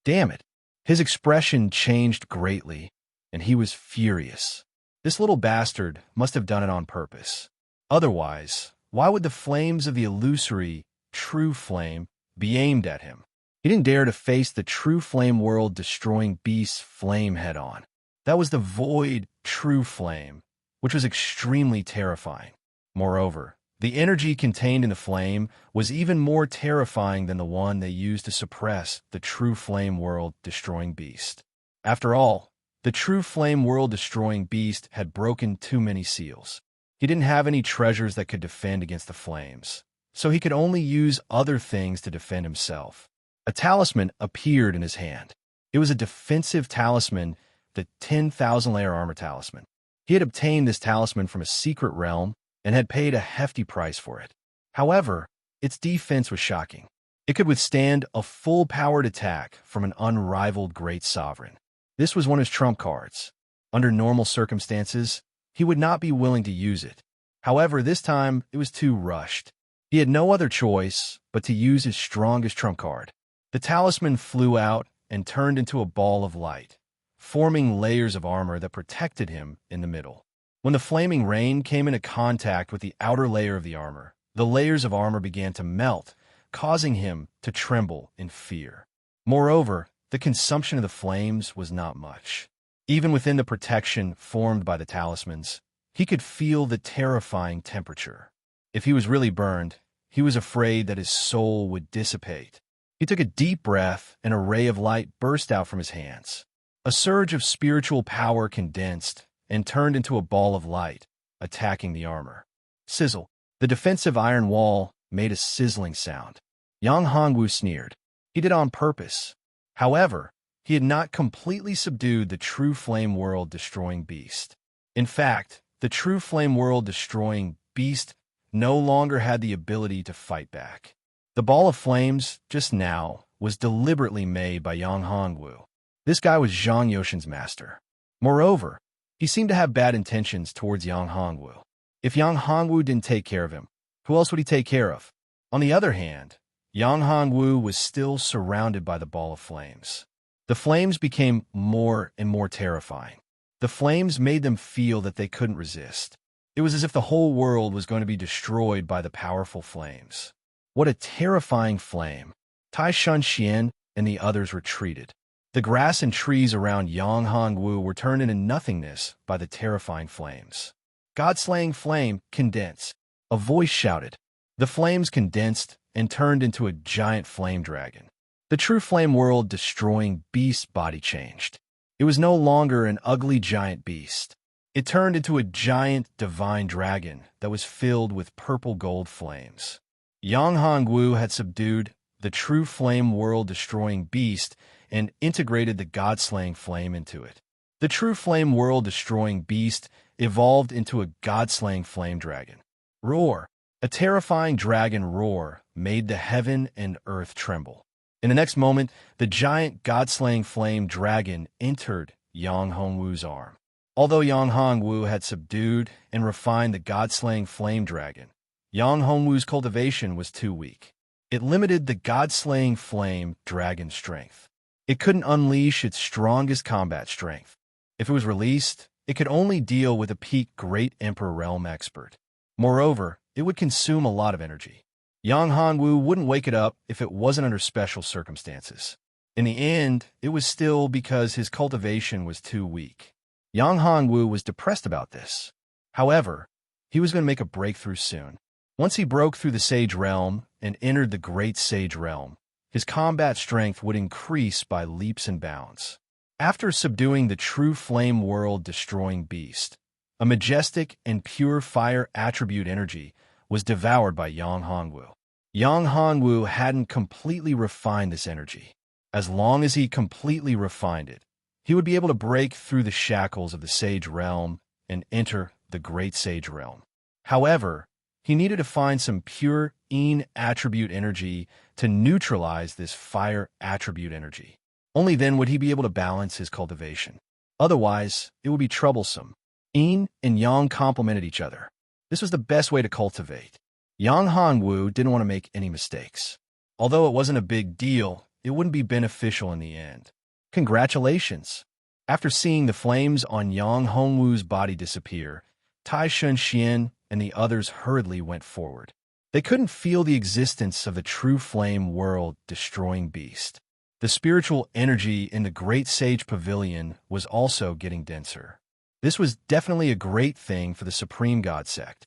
Damn it! His expression changed greatly, and he was furious. This little bastard must have done it on purpose. Otherwise, why would the flames of the illusory, true flame be aimed at him? He didn't dare to face the true flame world destroying beast's flame head-on. That was the void, true flame, which was extremely terrifying. Moreover, the energy contained in the flame was even more terrifying than the one they used to suppress the true flame world destroying beast. After all, the true flame world destroying beast had broken too many seals. He didn't have any treasures that could defend against the flames, so he could only use other things to defend himself. A talisman appeared in his hand. It was a defensive talisman, the 10,000-layer armor talisman. He had obtained this talisman from a secret realm and had paid a hefty price for it. However, its defense was shocking. It could withstand a full-powered attack from an unrivaled great sovereign. This was one of his trump cards. Under normal circumstances, he would not be willing to use it. However, this time it was too rushed. He had no other choice but to use his strongest trump card. The talisman flew out and turned into a ball of light, forming layers of armor that protected him in the middle. When the flaming rain came into contact with the outer layer of the armor, the layers of armor began to melt, causing him to tremble in fear. Moreover, the consumption of the flames was not much. Even within the protection formed by the talismans, he could feel the terrifying temperature. If he was really burned, he was afraid that his soul would dissipate. He took a deep breath, and a ray of light burst out from his hands. A surge of spiritual power condensed and turned into a ball of light, attacking the armor. Sizzle. The defensive iron wall made a sizzling sound. Yang Hongwu sneered. He did it on purpose. However, he had not completely subdued the true flame world destroying beast. In fact, the true flame world destroying beast no longer had the ability to fight back. The ball of flames, just now, was deliberately made by Yang Hongwu. This guy was Zhang Yoshin's master. Moreover, He seemed to have bad intentions towards Yang Hongwu. If Yang Hongwu didn't take care of him, who else would he take care of? On the other hand, Yang Hongwu was still surrounded by the ball of flames. The flames became more and more terrifying. The flames made them feel that they couldn't resist. It was as if the whole world was going to be destroyed by the powerful flames. What a terrifying flame! Tai Shunxian and the others retreated. The grass and trees around Yang Hongwu were turned into nothingness by the terrifying flames. God-slaying flame, condense! A voice shouted. The flames condensed and turned into a giant flame dragon. The true flame world-destroying beast body changed. It was no longer an ugly giant beast. It turned into a giant divine dragon that was filled with purple gold flames. Yang Hongwu had subdued the true flame world-destroying beast and integrated the god-slaying flame into it. The true flame world-destroying beast evolved into a god-slaying flame dragon. Roar! A terrifying dragon roar made the heaven and earth tremble. In the next moment, the giant god-slaying flame dragon entered Yang Hongwu's arm. Although Yang Hongwu had subdued and refined the god-slaying flame dragon, Yang Hongwu's cultivation was too weak. It limited the god-slaying flame dragon's strength. It couldn't unleash its strongest combat strength. If it was released, it could only deal with a peak Great Emperor Realm expert. Moreover, it would consume a lot of energy. Yang Hongwu wouldn't wake it up if it wasn't under special circumstances. In the end, it was still because his cultivation was too weak. Yang Hongwu was depressed about this. However, he was going to make a breakthrough soon. Once he broke through the Sage Realm and entered the Great Sage Realm, his combat strength would increase by leaps and bounds. After subduing the true flame world-destroying beast, a majestic and pure fire attribute energy was devoured by Yang Hongwu. Yang Hongwu hadn't completely refined this energy. As long as he completely refined it, he would be able to break through the shackles of the Sage Realm and enter the Great Sage Realm. However, he needed to find some pure Yin attribute energy to neutralize this fire attribute energy. Only then would he be able to balance his cultivation. Otherwise, it would be troublesome. Yin and Yang complemented each other. This was the best way to cultivate. Yang Hongwu didn't want to make any mistakes. Although it wasn't a big deal, it wouldn't be beneficial in the end. Congratulations! After seeing the flames on Yang Hongwu's body disappear, Tai Shunxian and the others hurriedly went forward. They couldn't feel the existence of the true flame world-destroying beast. The spiritual energy in the Great Sage Pavilion was also getting denser. This was definitely a great thing for the Supreme God Sect.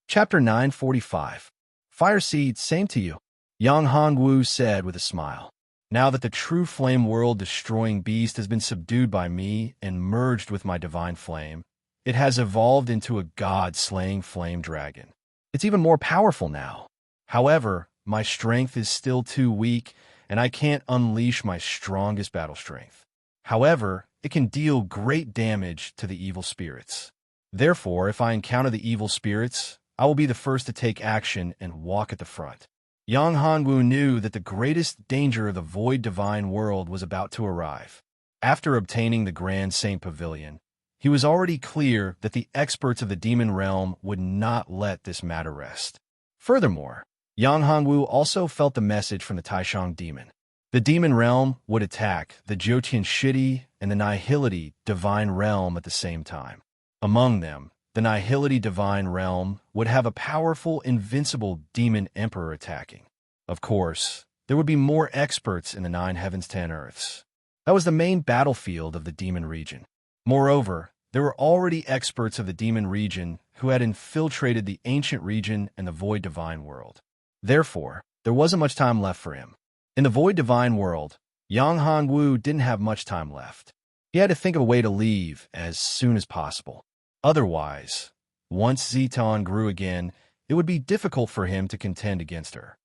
Chapter 945. Fire Seed, same to you, Yang Hongwu said with a smile. Now that the true flame world-destroying beast has been subdued by me and merged with my divine flame, it has evolved into a god-slaying flame dragon. It's even more powerful now. However, my strength is still too weak, and I can't unleash my strongest battle strength. However, it can deal great damage to the evil spirits. Therefore, if I encounter the evil spirits, I will be the first to take action and walk at the front. Yang Hongwu knew that the greatest danger of the void divine world was about to arrive. After obtaining the Grand Saint Pavilion, he was already clear that the experts of the demon realm would not let this matter rest. Furthermore, Yang Hongwu also felt the message from the Taishang demon. The demon realm would attack the Jotian Shidi and the Nihility divine realm at the same time. Among them, the Nihility divine realm would have a powerful, invincible demon emperor attacking. Of course, there would be more experts in the 9 heavens, 10 earths. That was the main battlefield of the demon region. Moreover, there were already experts of the demon region who had infiltrated the ancient region and the void divine world. Therefore, there wasn't much time left for him. In the void divine world, Yang Hongwu didn't have much time left. He had to think of a way to leave as soon as possible. Otherwise, once Zitan grew again, it would be difficult for him to contend against her.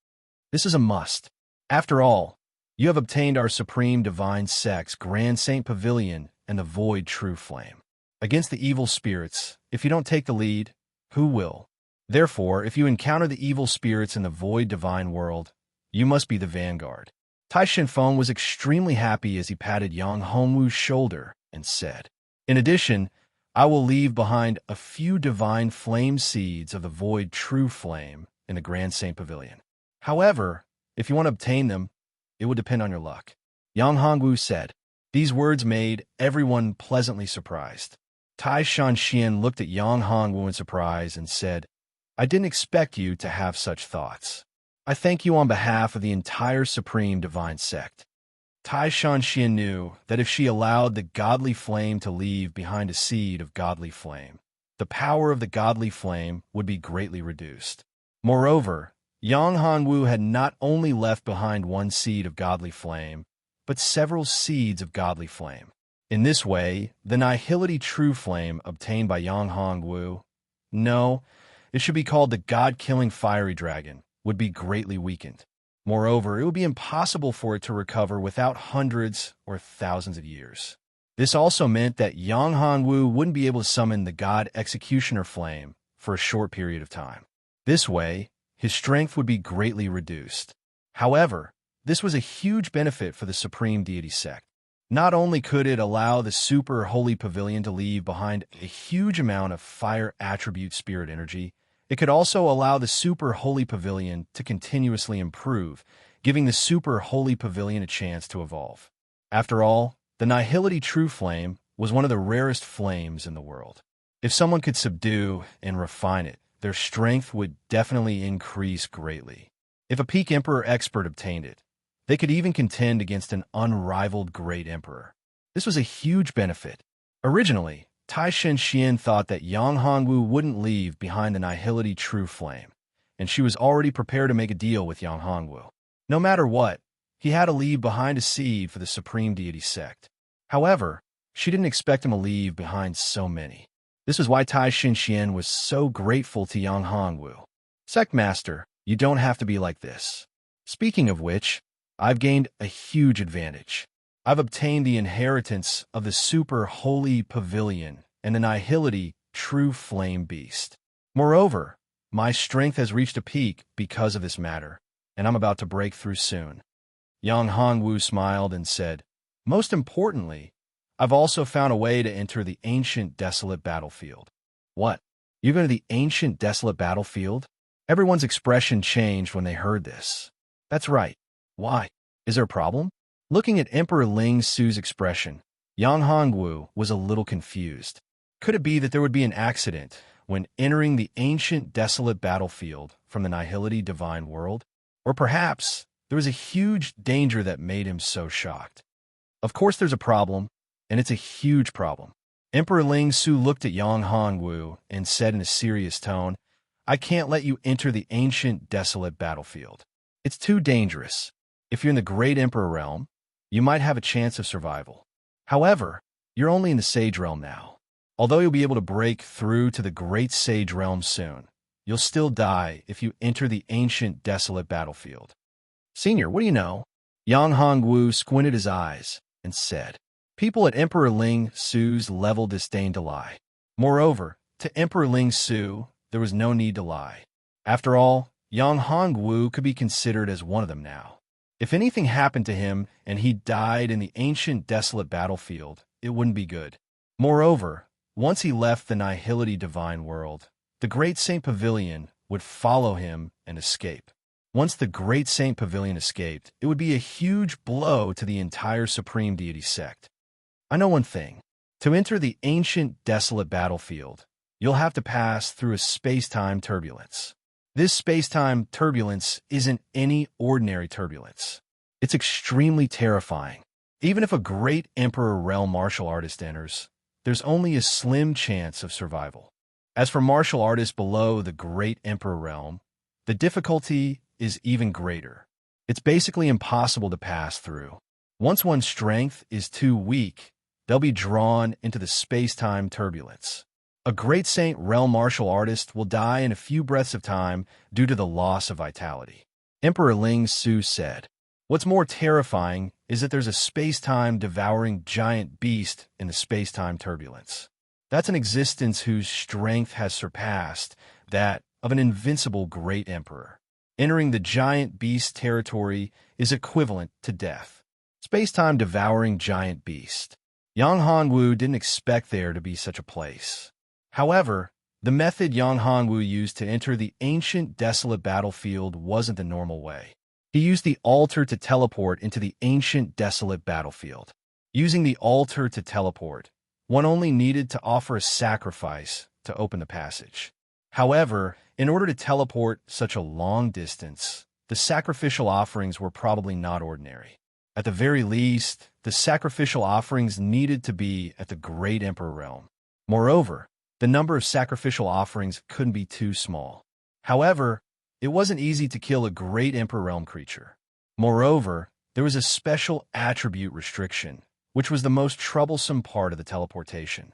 This is a must. After all, you have obtained our Supreme Divine Sect's Grand Saint Pavilion and the Void True Flame. Against the evil spirits, if you don't take the lead, who will? Therefore, if you encounter the evil spirits in the Void Divine World, you must be the vanguard. Tai Shinfeng was extremely happy as he patted Yang Hongwu's shoulder and said, in addition, I will leave behind a few divine flame seeds of the void true flame in the Grand Saint Pavilion. However, if you want to obtain them, it would depend on your luck. Yang Hongwu said. These words made everyone pleasantly surprised. Tai Shanxian looked at Yang Hongwu in surprise and said, I didn't expect you to have such thoughts. I thank you on behalf of the entire Supreme Divine Sect. Tai Shanxian knew that if she allowed the godly flame to leave behind a seed of godly flame, the power of the godly flame would be greatly reduced. Moreover, Yang Hongwu had not only left behind one seed of godly flame, but several seeds of godly flame. In this way, the nihility true flame obtained by Yang Hongwu, no, it should be called the God-killing fiery dragon, would be greatly weakened. Moreover, it would be impossible for it to recover without hundreds or thousands of years. This also meant that Yang Hongwu wouldn't be able to summon the God Executioner Flame for a short period of time. This way, his strength would be greatly reduced. However, this was a huge benefit for the Supreme Deity Sect. Not only could it allow the Super Holy Pavilion to leave behind a huge amount of fire attribute spirit energy, it could also allow the Super Holy Pavilion to continuously improve, giving the Super Holy Pavilion a chance to evolve. After all, the Nihility True Flame was one of the rarest flames in the world. If someone could subdue and refine it, their strength would definitely increase greatly. If a peak Emperor expert obtained it, they could even contend against an unrivaled great Emperor. This was a huge benefit. Originally, Tai Shanxian thought that Yang Hongwu wouldn't leave behind the Nihility True Flame, and she was already prepared to make a deal with Yang Hongwu. No matter what, he had to leave behind a seed for the Supreme Deity Sect. However, she didn't expect him to leave behind so many. This was why Tai Shanxian was so grateful to Yang Hongwu. Sect Master, you don't have to be like this. Speaking of which, I've gained a huge advantage. I've obtained the inheritance of the Super Holy Pavilion and the Nihility True Flame Beast. Moreover, my strength has reached a peak because of this matter, and I'm about to break through soon. Yang Hongwu smiled and said, most importantly, I've also found a way to enter the ancient desolate battlefield. What? You go to the ancient desolate battlefield? Everyone's expression changed when they heard this. That's right. Why? Is there a problem? Looking at Emperor Ling Su's expression, Yang Hongwu was a little confused. Could it be that there would be an accident when entering the ancient desolate battlefield from the Nihility Divine World? Or perhaps there was a huge danger that made him so shocked. Of course there's a problem, and it's a huge problem. Emperor Ling Su looked at Yang Hongwu and said in a serious tone, I can't let you enter the ancient desolate battlefield. It's too dangerous. If you're in the Great Emperor realm, you might have a chance of survival. However, you're only in the Sage realm now. Although you'll be able to break through to the Great Sage realm soon, you'll still die if you enter the ancient desolate battlefield. Senior, what do you know? Yang Hongwu squinted his eyes and said, people at Emperor Ling Su's level disdained to lie. Moreover, to Emperor Ling Su, there was no need to lie. After all, Yang Hongwu could be considered as one of them now. If anything happened to him and he died in the ancient desolate battlefield, it wouldn't be good. Moreover, once he left the Nihility Divine World, the Great Saint Pavilion would follow him and escape. Once the Great Saint Pavilion escaped, it would be a huge blow to the entire Supreme Deity Sect. I know one thing. To enter the ancient desolate battlefield, you'll have to pass through a space-time turbulence. This space-time turbulence isn't any ordinary turbulence. It's extremely terrifying. Even if a great Emperor realm martial artist enters, there's only a slim chance of survival. As for martial artists below the Great Emperor realm, the difficulty is even greater. It's basically impossible to pass through. Once one's strength is too weak, they'll be drawn into the space-time turbulence. A great saint realm martial artist will die in a few breaths of time due to the loss of vitality. Emperor Ling Su said, what's more terrifying is that there's a space-time devouring giant beast in the space-time turbulence. That's an existence whose strength has surpassed that of an invincible great emperor. Entering the giant beast territory is equivalent to death. Space-time devouring giant beast. Yang Hongwu didn't expect there to be such a place. However, the method Yang Hongwu used to enter the ancient desolate battlefield wasn't the normal way. He used the altar to teleport into the ancient desolate battlefield. Using the altar to teleport, one only needed to offer a sacrifice to open the passage. However, in order to teleport such a long distance, the sacrificial offerings were probably not ordinary. At the very least, the sacrificial offerings needed to be at the Great Emperor realm. Moreover, the number of sacrificial offerings couldn't be too small. However, it wasn't easy to kill a Great Emperor realm creature. Moreover, there was a special attribute restriction, which was the most troublesome part of the teleportation.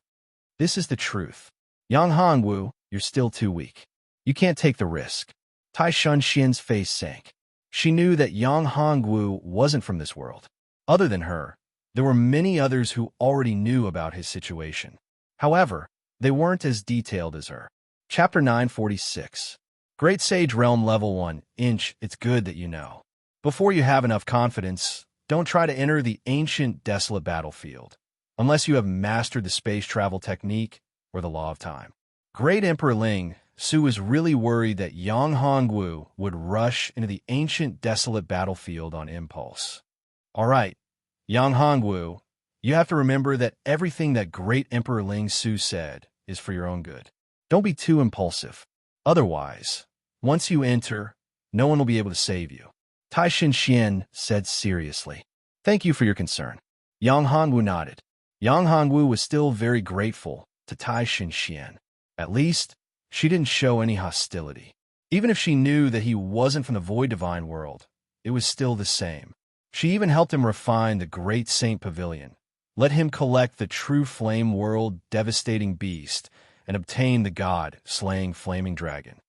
This is the truth. Yang Hongwu, you're still too weak. You can't take the risk. Tai Shunxian's face sank. She knew that Yang Hongwu wasn't from this world. Other than her, there were many others who already knew about his situation. However, they weren't as detailed as her. Chapter 946. Great Sage Realm Level 1, it's good that you know. Before you have enough confidence, don't try to enter the ancient desolate battlefield, unless you have mastered the space travel technique or the law of time. Great Emperor Ling, Su was really worried that Yang Hongwu would rush into the ancient desolate battlefield on impulse. All right, Yang Hongwu, you have to remember that everything that Great Emperor Ling Su said is for your own good. Don't be too impulsive. Otherwise, once you enter, no one will be able to save you. Tai Xinxian said seriously. Thank you for your concern. Yang Hongwu nodded. Yang Hongwu was still very grateful to Tai Xinxian. At least, she didn't show any hostility. Even if she knew that he wasn't from the Void Divine world, it was still the same. She even helped him refine the Great Saint Pavilion, let him collect the true Flame World devastating beast, and obtain the God-slaying flaming dragon.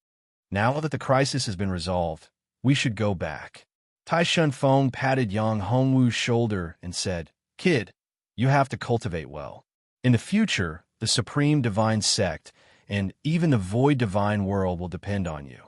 Now that the crisis has been resolved, we should go back. Tai Shunfeng patted Yang Hongwu's shoulder and said, Kid, you have to cultivate well. In the future, the Supreme Divine Sect and even the Void Divine world will depend on you.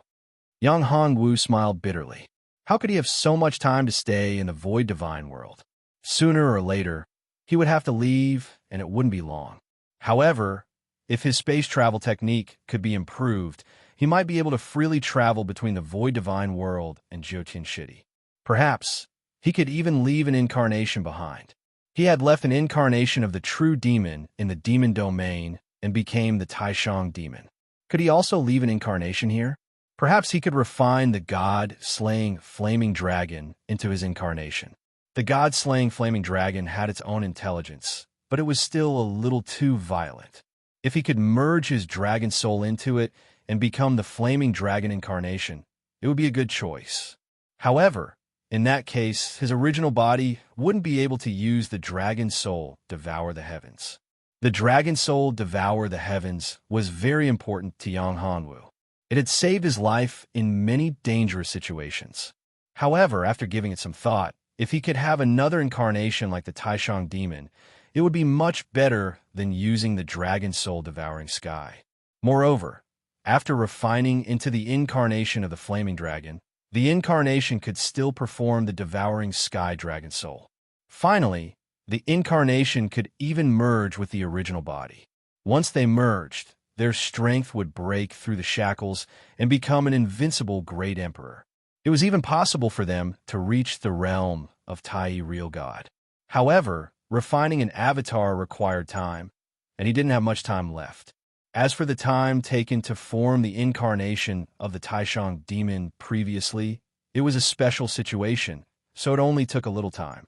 Yang Hongwu smiled bitterly. How could he have so much time to stay in the Void Divine world? Sooner or later, he would have to leave, and it wouldn't be long. However, if his space travel technique could be improved, he might be able to freely travel between the Void Divine world and Jiutian City. Perhaps, he could even leave an incarnation behind. He had left an incarnation of the true demon in the demon domain and became the Taishang demon. Could he also leave an incarnation here? Perhaps he could refine the God-slaying flaming dragon into his incarnation. The God-slaying flaming dragon had its own intelligence, but it was still a little too violent. If he could merge his dragon soul into it and become the flaming dragon incarnation, it would be a good choice. However, in that case, his original body wouldn't be able to use the dragon soul devour the heavens. The dragon soul devour the heavens was very important to Yang Hongwu. It had saved his life in many dangerous situations. However, after giving it some thought, if he could have another incarnation like the Taishang demon, it would be much better than using the dragon soul devouring sky. Moreover, after refining into the incarnation of the flaming dragon, the incarnation could still perform the devouring sky dragon soul. Finally, the incarnation could even merge with the original body. Once they merged, their strength would break through the shackles and become an invincible great emperor. It was even possible for them to reach the realm of Tai Real God. However, refining an avatar required time, and he didn't have much time left. As for the time taken to form the incarnation of the Taishang demon previously, it was a special situation, so it only took a little time.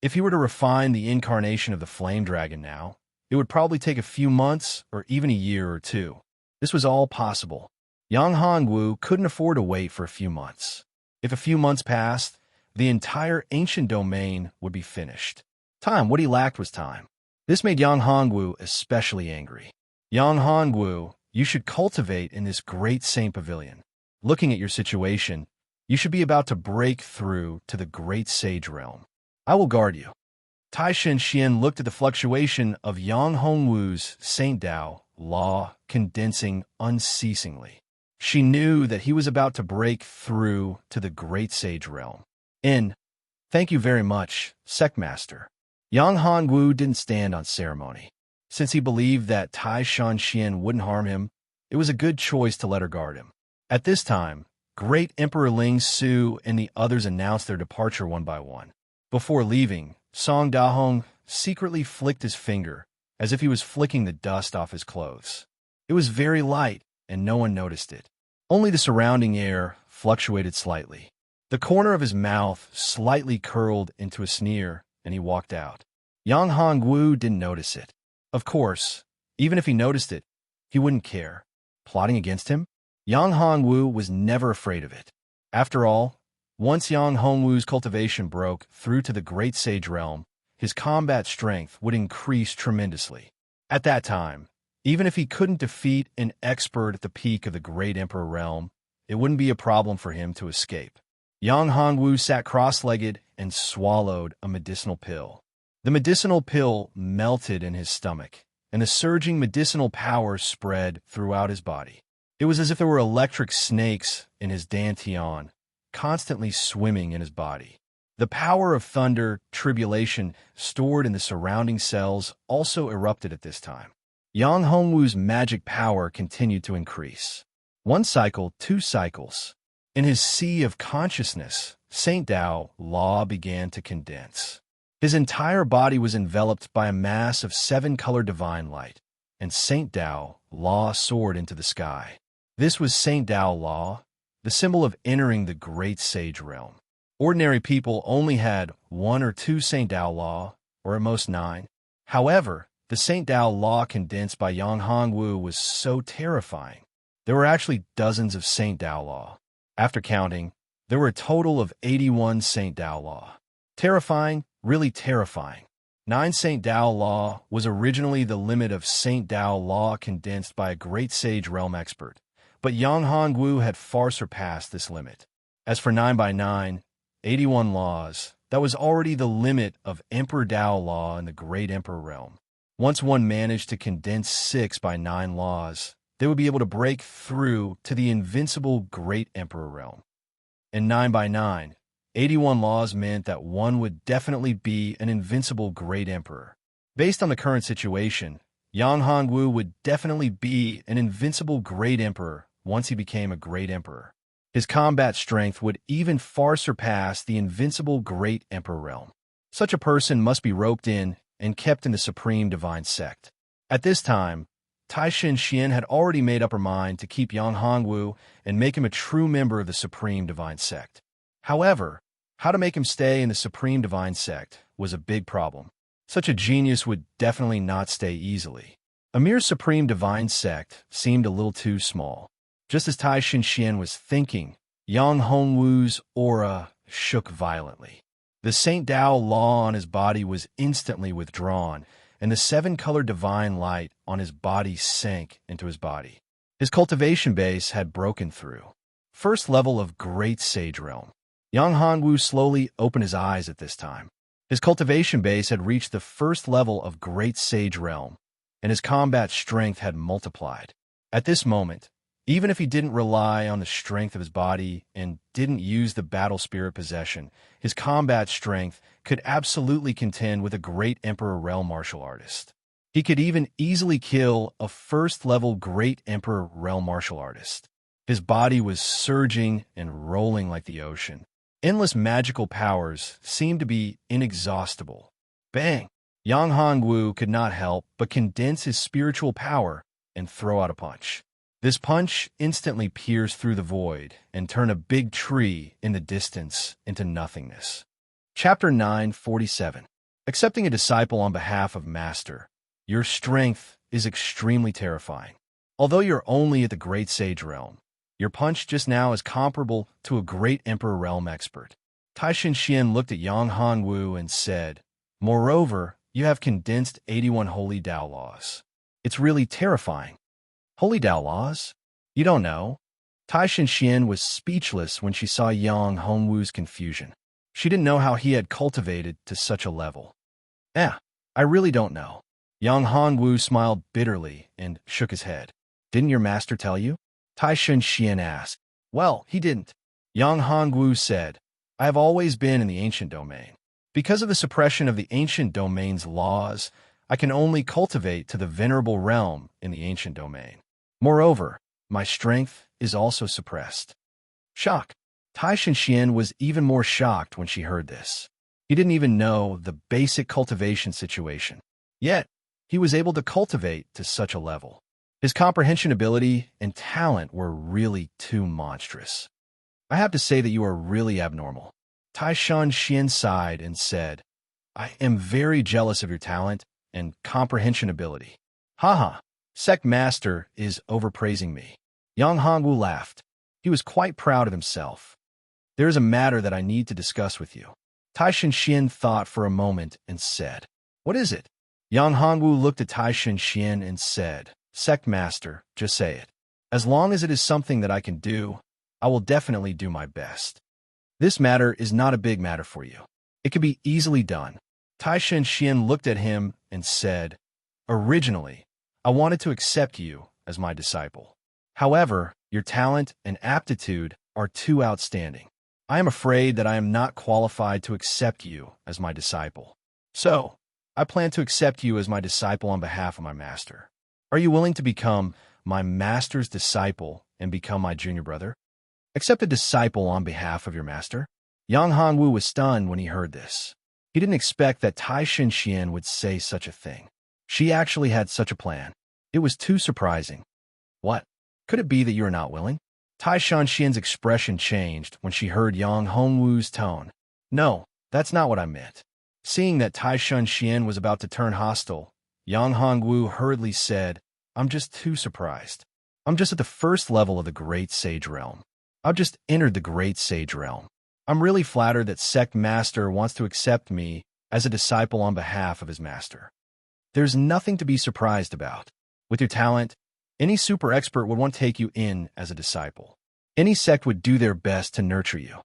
If he were to refine the incarnation of the flame dragon now, it would probably take a few months or even a year or two. This was all possible. Yang Hongwu couldn't afford to wait for a few months. If a few months passed, the entire ancient domain would be finished. What he lacked was time. This made Yang Hongwu especially angry. Yang Hongwu, you should cultivate in this great saint pavilion. Looking at your situation, you should be about to break through to the great sage realm. I will guard you. Tai Xinxian looked at the fluctuation of Yang Hongwu's Saint Dao law condensing unceasingly. She knew that he was about to break through to the great sage realm. Thank you very much, Sect Master. Yang Hongwu didn't stand on ceremony. Since he believed that Tai Shanxian wouldn't harm him, it was a good choice to let her guard him. At this time, Great Emperor Ling Su and the others announced their departure one by one. Before leaving, Song Dahong secretly flicked his finger, as if he was flicking the dust off his clothes. It was very light, and no one noticed it. Only the surrounding air fluctuated slightly. The corner of his mouth slightly curled into a sneer, and he walked out. Yang Hongwu didn't notice it. Of course, even if he noticed it, he wouldn't care. Plotting against him? Yang Hongwu was never afraid of it. After all, once Yang Hongwu's cultivation broke through to the Great Sage realm, his combat strength would increase tremendously. At that time, even if he couldn't defeat an expert at the peak of the Great Emperor realm, it wouldn't be a problem for him to escape. Yang Hongwu sat cross-legged and swallowed a medicinal pill. The medicinal pill melted in his stomach, and the surging medicinal power spread throughout his body. It was as if there were electric snakes in his dantian, constantly swimming in his body. The power of thunder, tribulation, stored in the surrounding cells also erupted at this time. Yang Hongwu's magic power continued to increase. 1 cycle, 2 cycles. In his sea of consciousness, Saint Tao Law began to condense. His entire body was enveloped by a mass of 7-color divine light, and Saint Tao Law soared into the sky. This was Saint Tao Law, the symbol of entering the Great Sage realm. Ordinary people only had 1 or 2 Saint Tao Law, or at most 9. However, the Saint Tao Law condensed by Yang Hongwu was so terrifying. There were actually dozens of Saint Tao Law. After counting, there were a total of 81 Saint Tao Law. Terrifying, really terrifying. 9 Saint Tao Law was originally the limit of Saint Tao Law condensed by a Great Sage realm expert, but Yang Hongwu had far surpassed this limit. As for 9 by 9, 81 laws, that was already the limit of Emperor Tao Law in the Great Emperor realm. Once one managed to condense 6 by 9 laws, they would be able to break through to the invincible Great Emperor realm. In 9 by 9, 81 laws meant that one would definitely be an invincible Great Emperor. Based on the current situation, Yang Hongwu would definitely be an invincible Great Emperor once he became a Great Emperor. His combat strength would even far surpass the invincible Great Emperor realm. Such a person must be roped in and kept in the Supreme Divine Sect. At this time, Tai Shanxian had already made up her mind to keep Yang Hongwu and make him a true member of the Supreme Divine Sect. However, how to make him stay in the Supreme Divine Sect was a big problem. Such a genius would definitely not stay easily. A mere Supreme Divine Sect seemed a little too small. Just as Tai Shanxian was thinking, Yang Hongwu's aura shook violently. The Saint Tao Law on his body was instantly withdrawn, and the 7-color divine light on his body sank into his body. His cultivation base had broken through. First level of Great Sage Realm. Yang Hongwu slowly opened his eyes at this time. His cultivation base had reached the first level of Great Sage Realm, and his combat strength had multiplied. At this moment, even if he didn't rely on the strength of his body and didn't use the battle spirit possession, his combat strength could absolutely contend with a Great Emperor realm martial artist. He could even easily kill a first-level Great Emperor realm martial artist. His body was surging and rolling like the ocean. Endless magical powers seemed to be inexhaustible. Bang! Yang Hongwu could not help but condense his spiritual power and throw out a punch. This punch instantly pierced through the void and turned a big tree in the distance into nothingness. Chapter 947. Accepting a disciple on behalf of Master. Your strength is extremely terrifying. Although you're only at the Great Sage Realm, your punch just now is comparable to a Great Emperor realm expert. Tai Shanxian looked at Yang Hongwu and said, "Moreover, you have condensed 81 holy Tao laws. It's really terrifying." Holy Tao laws? You don't know. Tai Shanxian was speechless when she saw Yang Hongwu's confusion. She didn't know how he had cultivated to such a level. I really don't know. Yang Hongwu smiled bitterly and shook his head. Didn't your master tell you? Tai Shanxian asked. Well, he didn't. Yang Hongwu said, I have always been in the ancient domain. Because of the suppression of the ancient domain's laws, I can only cultivate to the venerable realm in the ancient domain. Moreover, my strength is also suppressed. Shock. Tai Shanxian was even more shocked when she heard this. He didn't even know the basic cultivation situation. Yet, he was able to cultivate to such a level. His comprehension ability and talent were really too monstrous. I have to say that you are really abnormal. Tai Shanxian sighed and said, I am very jealous of your talent and comprehension ability. Haha, Sect Master is overpraising me. Yang Hongwu laughed. He was quite proud of himself. There is a matter that I need to discuss with you. Tai Shanxian thought for a moment and said, What is it? Yang Hongwu looked at Tai Shanxian and said, Sect Master, just say it. As long as it is something that I can do, I will definitely do my best. This matter is not a big matter for you. It can be easily done. Tai Shanxian looked at him and said, Originally, I wanted to accept you as my disciple. However, your talent and aptitude are too outstanding. I am afraid that I am not qualified to accept you as my disciple. So, I plan to accept you as my disciple on behalf of my master. Are you willing to become my master's disciple and become my junior brother? Accept a disciple on behalf of your master? Yang Hongwu was stunned when he heard this. He didn't expect that Tai Shanxian would say such a thing. She actually had such a plan. It was too surprising. What? Could it be that you are not willing? Tai Shanxian's expression changed when she heard Yang Hongwu's tone. No, that's not what I meant. Seeing that Tai Shanxian was about to turn hostile, Yang Hongwu hurriedly said, I'm just too surprised. I'm just at the first level of the Great Sage Realm. I've just entered the Great Sage Realm. I'm really flattered that Sect Master wants to accept me as a disciple on behalf of his master. There's nothing to be surprised about. With your talent, any super expert would want to take you in as a disciple. Any sect would do their best to nurture you.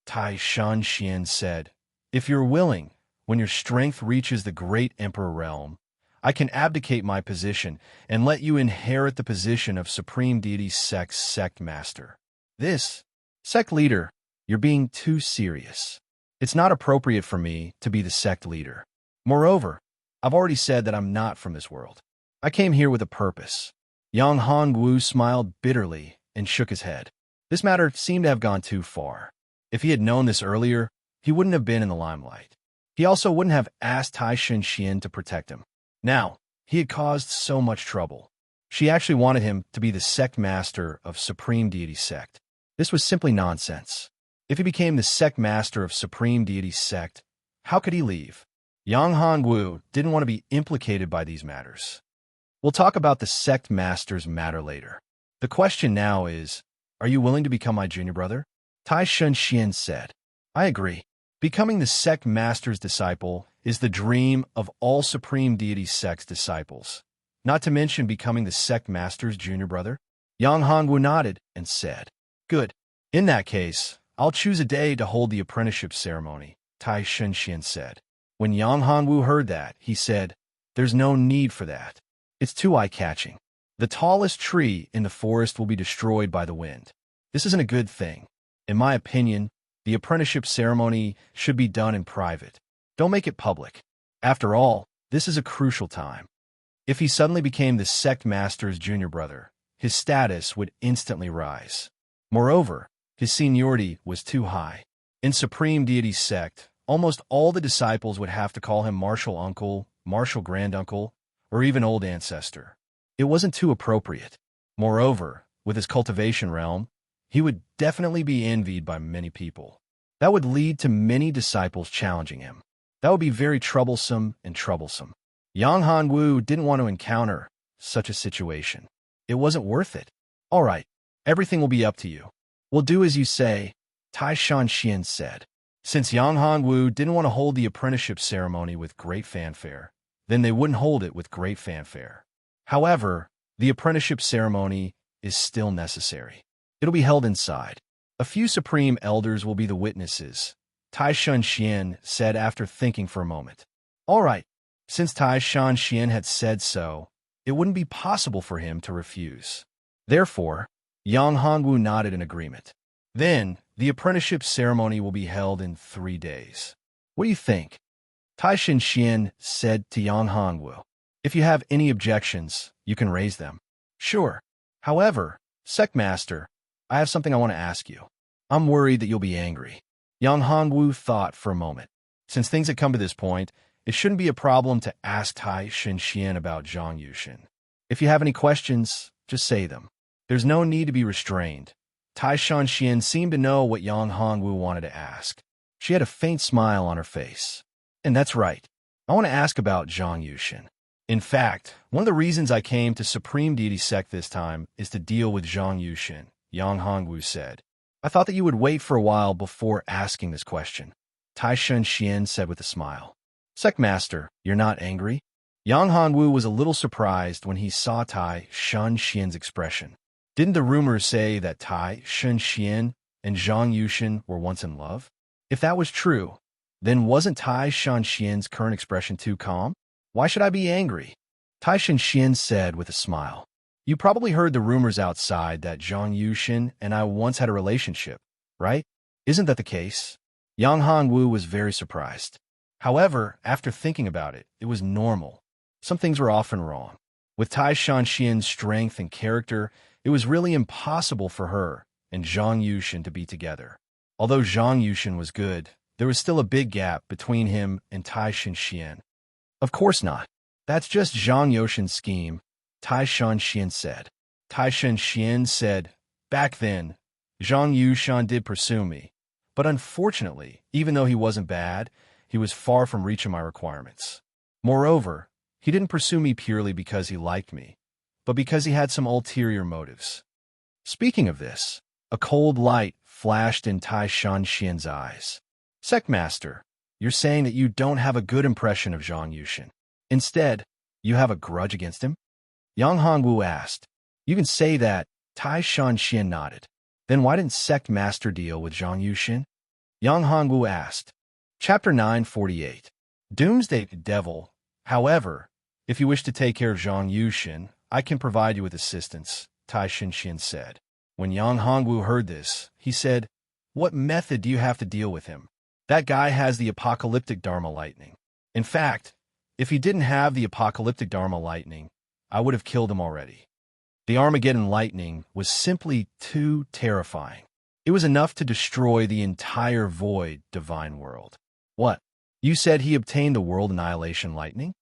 Tai Shanxian said, If you're willing, when your strength reaches the Great Emperor realm, I can abdicate my position and let you inherit the position of Supreme Deity Sect's Sect Master. This, Sect Leader, you're being too serious. It's not appropriate for me to be the sect leader. Moreover, I've already said that I'm not from this world. I came here with a purpose. Yang Hongwu smiled bitterly and shook his head. This matter seemed to have gone too far. If he had known this earlier, he wouldn't have been in the limelight. He also wouldn't have asked Tai Shanxian to protect him. Now, he had caused so much trouble. She actually wanted him to be the sect master of Supreme Deity Sect. This was simply nonsense. If he became the sect master of Supreme Deity Sect, how could he leave? Yang Hongwu didn't want to be implicated by these matters. We'll talk about the sect master's matter later. The question now is, are you willing to become my junior brother? Tai Shanxian said, I agree. Becoming the sect master's disciple is the dream of all Supreme Deity Sect's disciples, not to mention becoming the sect master's junior brother. Yang Hongwu nodded and said, Good. In that case, I'll choose a day to hold the apprenticeship ceremony, Tai Shanxian said. When Yang Hongwu heard that, he said, There's no need for that. It's too eye-catching. The tallest tree in the forest will be destroyed by the wind. This isn't a good thing. In my opinion, the apprenticeship ceremony should be done in private. Don't make it public. After all, this is a crucial time. If he suddenly became the sect master's junior brother, his status would instantly rise. Moreover, his seniority was too high. In Supreme Deity Sect, almost all the disciples would have to call him martial uncle, martial granduncle, or even old ancestor. It wasn't too appropriate. Moreover, with his cultivation realm, he would definitely be envied by many people. That would lead to many disciples challenging him. That would be very troublesome and troublesome. Yang Hongwu didn't want to encounter such a situation. It wasn't worth it. All right, everything will be up to you. We'll do as you say, Tai Shanxian said. Since Yang Hongwu didn't want to hold the apprenticeship ceremony with great fanfare, then they wouldn't hold it with great fanfare. However, the apprenticeship ceremony is still necessary. It'll be held inside. A few supreme elders will be the witnesses, Tai Shanxian said after thinking for a moment. All right, since Tai Shanxian had said so, it wouldn't be possible for him to refuse. Therefore, Yang Hongwu nodded in agreement. Then, the apprenticeship ceremony will be held in 3 days. What do you think? Tai Xian said to Yang Hongwu. If you have any objections, you can raise them. Sure. However, Sectmaster, I have something I want to ask you. I'm worried that you'll be angry. Yang Hongwu thought for a moment. Since things had come to this point, it shouldn't be a problem to ask Tai Xian about Zhang Yushin. If you have any questions, just say them. There's no need to be restrained. Tai Xian seemed to know what Yang Hongwu wanted to ask. She had a faint smile on her face. And that's right. I want to ask about Zhang Yushin. In fact, one of the reasons I came to Supreme Deity Sect this time is to deal with Zhang Yushin, Yang Hongwu said. I thought that you would wait for a while before asking this question. Tai Xian said with a smile. Sectmaster, you're not angry? Yang Hongwu was a little surprised when he saw Tai Xian's expression. Didn't the rumors say that Tai Xian and Zhang Yushin were once in love? If that was true, then wasn't Tai Xian's current expression too calm? Why should I be angry? Tai Xian said with a smile. You probably heard the rumors outside that Zhang Yushin and I once had a relationship, right? Isn't that the case? Yang Hongwu was very surprised. However, after thinking about it, it was normal. Some things were often wrong. With Tai Xian's strength and character, it was really impossible for her and Zhang Yushin to be together. Although Zhang Yushin was good, there was still a big gap between him and Tai Xian. Of course not. That's just Zhang Yushin's scheme, Tai Xian said. Tai Xian said, back then, Zhang Yushin did pursue me. But unfortunately, even though he wasn't bad, he was far from reaching my requirements. Moreover, he didn't pursue me purely because he liked me, but because he had some ulterior motives. Speaking of this, a cold light flashed in Tai Xian's eyes. Sectmaster, you're saying that you don't have a good impression of Zhang Yushin. Instead, you have a grudge against him? Yang Hongwu asked. You can say that. Tai Xian nodded. Then why didn't Sectmaster deal with Zhang Yushin? Yang Hongwu asked. Chapter 948. Doomsday Devil. However, if you wish to take care of Zhang Yushin, I can provide you with assistance, Tai Xian said. When Yang Hongwu heard this, he said, what method do you have to deal with him? That guy has the apocalyptic Dharma lightning. In fact, if he didn't have the apocalyptic Dharma lightning, I would have killed him already. The Armageddon lightning was simply too terrifying. It was enough to destroy the entire void divine world. What? You said he obtained the world annihilation lightning?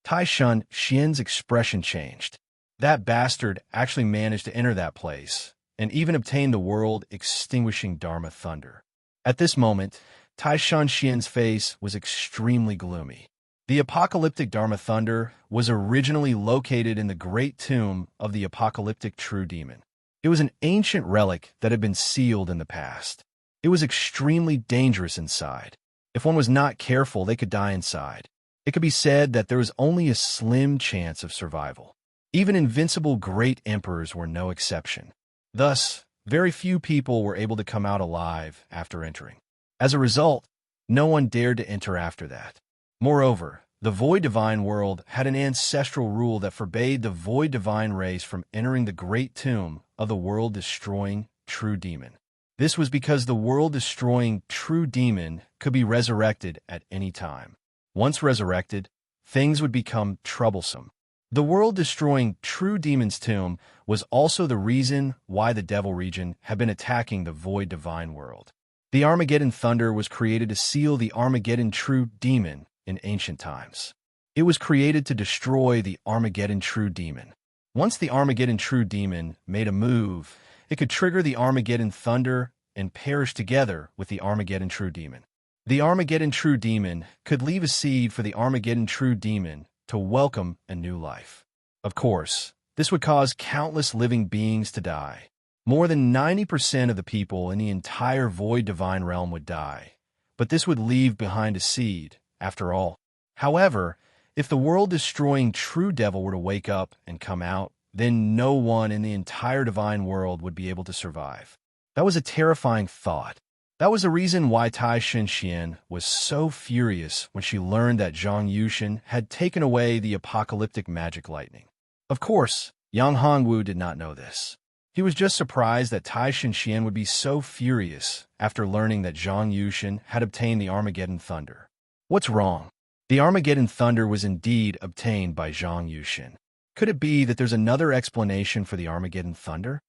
Tai Xian's expression changed. That bastard actually managed to enter that place, and even obtain the world-extinguishing Dharma thunder. At this moment, Tai Xian's face was extremely gloomy. The apocalyptic Dharma thunder was originally located in the great tomb of the apocalyptic true demon. It was an ancient relic that had been sealed in the past. It was extremely dangerous inside. If one was not careful, they could die inside. It could be said that there was only a slim chance of survival. Even invincible great emperors were no exception. Thus, very few people were able to come out alive after entering. As a result, no one dared to enter after that. Moreover, the Void Divine world had an ancestral rule that forbade the Void Divine race from entering the great tomb of the world-destroying true demon. This was because the world-destroying true demon could be resurrected at any time. Once resurrected, things would become troublesome. The world-destroying true demon's tomb was also the reason why the Devil region had been attacking the Void Divine world. The Armageddon Thunder was created to seal the Armageddon True Demon in ancient times. It was created to destroy the Armageddon True Demon. Once the Armageddon True Demon made a move, it could trigger the Armageddon Thunder and perish together with the Armageddon True Demon. The Armageddon True Demon could leave a seed for the Armageddon True Demon to welcome a new life. Of course, this would cause countless living beings to die. More than 90% of the people in the entire Void Divine realm would die, but this would leave behind a seed, after all. However, if the world-destroying true devil were to wake up and come out, then no one in the entire divine world would be able to survive. That was a terrifying thought. That was the reason why Tai Xian was so furious when she learned that Zhang Yushin had taken away the apocalyptic magic lightning. Of course, Yang Hongwu did not know this. He was just surprised that Tai Xian would be so furious after learning that Zhang Yushin had obtained the Armageddon Thunder. What's wrong? The Armageddon thunder was indeed obtained by Zhang Yushin. Could it be that there's another explanation for the Armageddon thunder?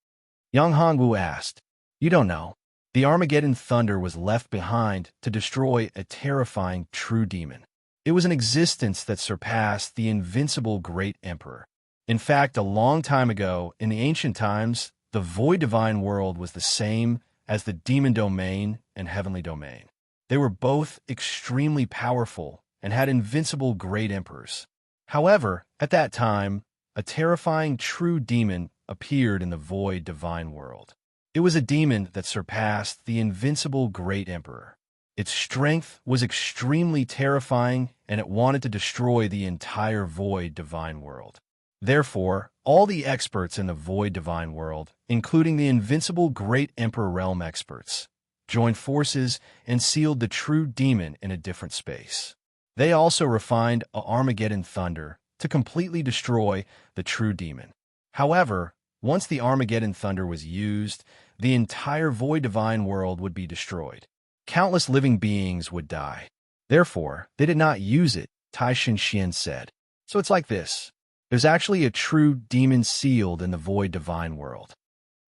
Yang Hongwu asked. You don't know. The Armageddon thunder was left behind to destroy a terrifying true demon. It was an existence that surpassed the invincible great emperor. In fact, a long time ago, in the ancient times, the void divine world was the same as the demon domain and heavenly domain. They were both extremely powerful and had invincible great emperors. However, at that time, a terrifying true demon appeared in the void divine world. It was a demon that surpassed the invincible great emperor. Its strength was extremely terrifying, and it wanted to destroy the entire void divine world. Therefore, all the experts in the void divine world, including the invincible great emperor realm experts, joined forces and sealed the true demon in a different space. They also refined a Armageddon thunder to completely destroy the true demon. However, once the Armageddon thunder was used, the entire void divine world would be destroyed. Countless living beings would die. Therefore, they did not use it, Tai Shinxian said. So it's like this. There's actually a true demon sealed in the void divine world.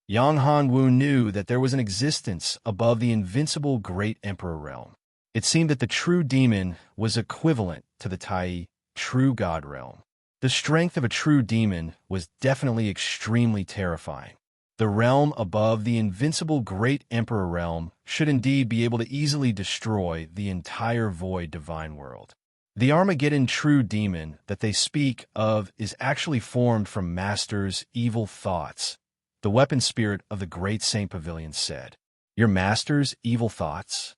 Yang Hanwu knew that there was an existence above the invincible great emperor realm. It seemed that the true demon was equivalent to the Tai true god realm. The strength of a true demon was definitely extremely terrifying. The realm above the invincible great emperor realm should indeed be able to easily destroy the entire void divine world. The Armageddon true demon that they speak of is actually formed from Master's evil thoughts, the weapon spirit of the great Saint Pavilion said. Your Master's evil thoughts?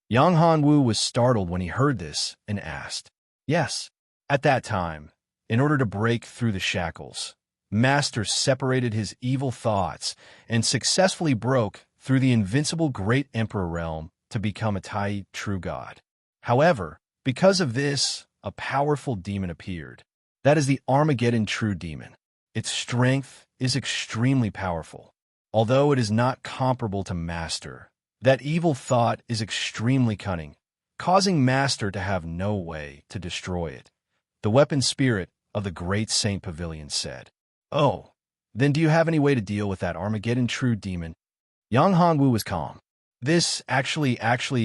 Yang Hanwu was startled when he heard this and asked. Yes. At that time, in order to break through the shackles, Master separated his evil thoughts and successfully broke through the invincible great emperor realm to become a Tai true god. However, because of this, a powerful demon appeared. That is the Armageddon true demon. Its strength is extremely powerful. Although it is not comparable to Master, that evil thought is extremely cunning, causing Master to have no way to destroy it. The weapon spirit of the great Saint Pavilion said. Oh, then do you have any way to deal with that Armageddon true demon? Yang Hongwu was calm. This actually,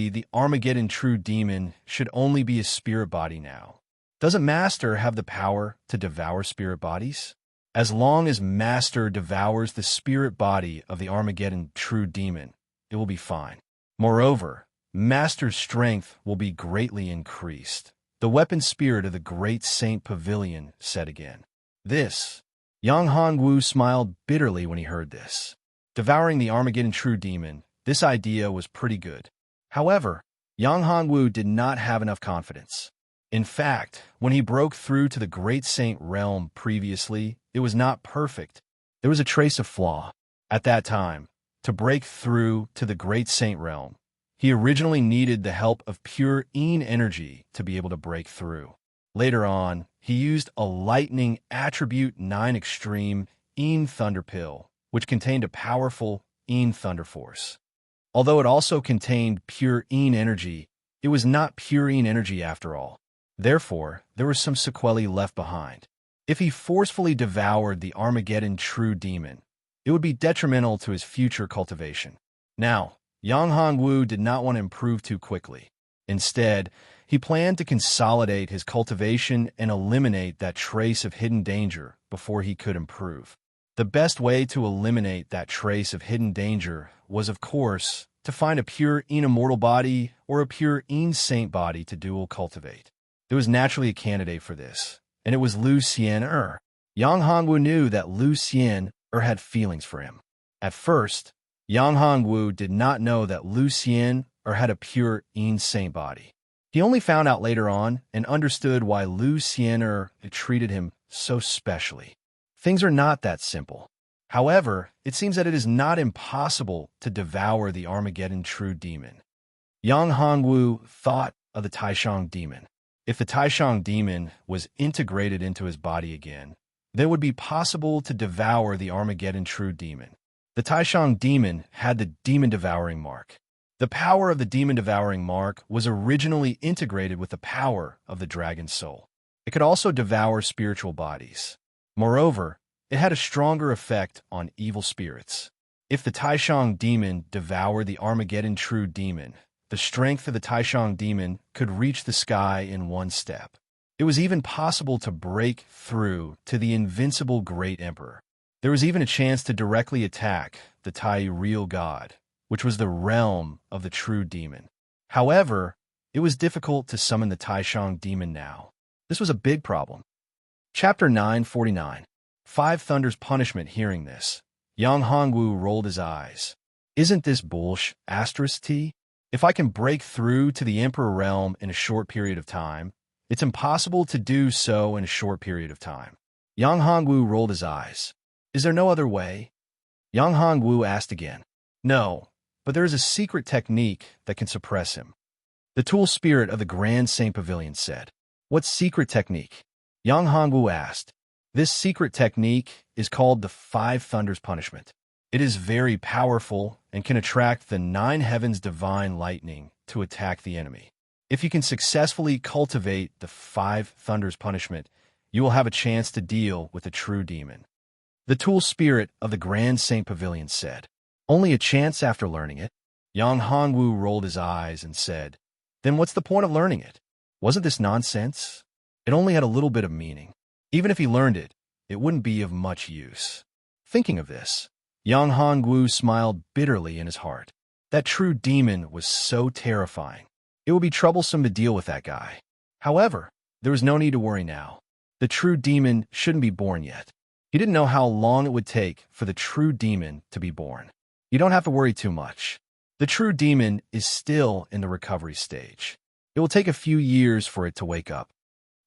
the Armageddon true demon should only be a spirit body now. Doesn't Master have the power to devour spirit bodies? As long as Master devours the spirit body of the Armageddon true demon, it will be fine. Moreover, Master's strength will be greatly increased. The weapon spirit of the great Saint Pavilion said again. This. Yang Hongwu smiled bitterly when he heard this. Devouring the Armageddon true demon, this idea was pretty good. However, Yang Hongwu did not have enough confidence. In fact, when he broke through to the Great Saint realm previously, it was not perfect. There was a trace of flaw. At that time, to break through to the Great Saint realm, he originally needed the help of pure Yin energy to be able to break through. Later on, he used a lightning attribute 9 extreme Yin thunder pill, which contained a powerful Yin thunder force. Although it also contained pure Yin energy, it was not pure Yin energy after all. Therefore, there were some sequelae left behind. If he forcefully devoured the Armageddon true demon, it would be detrimental to his future cultivation. Now, Yang Hongwu did not want to improve too quickly. Instead, he planned to consolidate his cultivation and eliminate that trace of hidden danger before he could improve. The best way to eliminate that trace of hidden danger was, of course, to find a pure Yin immortal body or a pure Yin saint body to dual cultivate. There was naturally a candidate for this, and it was Lu Xian. Yang Hongwu knew that Lu Xian had feelings for him. At first, Yang Hongwu did not know that Lu Xian had a pure Yin saint body. He only found out later on and understood why Lu Xian treated him so specially. Things are not that simple. However, it seems that it is not impossible to devour the Armageddon true demon. Yang Hongwu thought of the Taishang demon. If the Taishang demon was integrated into his body again, then it would be possible to devour the Armageddon true demon. The Taishang demon had the demon devouring mark. The power of the demon-devouring mark was originally integrated with the power of the dragon's soul. It could also devour spiritual bodies. Moreover, it had a stronger effect on evil spirits. If the Taishang demon devoured the Armageddon true demon, the strength of the Taishang demon could reach the sky in one step. It was even possible to break through to the invincible Great Emperor. There was even a chance to directly attack the Tai real god, which was the realm of the true demon. However, it was difficult to summon the Taishang demon now. This was a big problem. Chapter 949. Five Thunder's Punishment. Hearing this, Yang Hongwu rolled his eyes. Isn't this bullsh**? If I can break through to the Emperor realm in a short period of time, it's impossible to do so in a short period of time. Yang Hongwu rolled his eyes. Is there no other way? Yang Hongwu asked again. No, but there is a secret technique that can suppress him. The tool spirit of the Grand Saint Pavilion said. What secret technique? Yang Hongwu asked. This secret technique is called the Five Thunders Punishment. It is very powerful and can attract the nine heavens' divine lightning to attack the enemy. If you can successfully cultivate the Five Thunders Punishment, you will have a chance to deal with a true demon. The tool spirit of the Grand Saint Pavilion said. Only a chance after learning it? Yang Hongwu rolled his eyes and said, Then what's the point of learning it? Wasn't this nonsense? It only had a little bit of meaning. Even if he learned it, it wouldn't be of much use. Thinking of this, Yang Hongwu smiled bitterly in his heart. That true demon was so terrifying. It would be troublesome to deal with that guy. However, there was no need to worry now. The true demon shouldn't be born yet. He didn't know how long it would take for the true demon to be born. You don't have to worry too much. The true demon is still in the recovery stage. It will take a few years for it to wake up.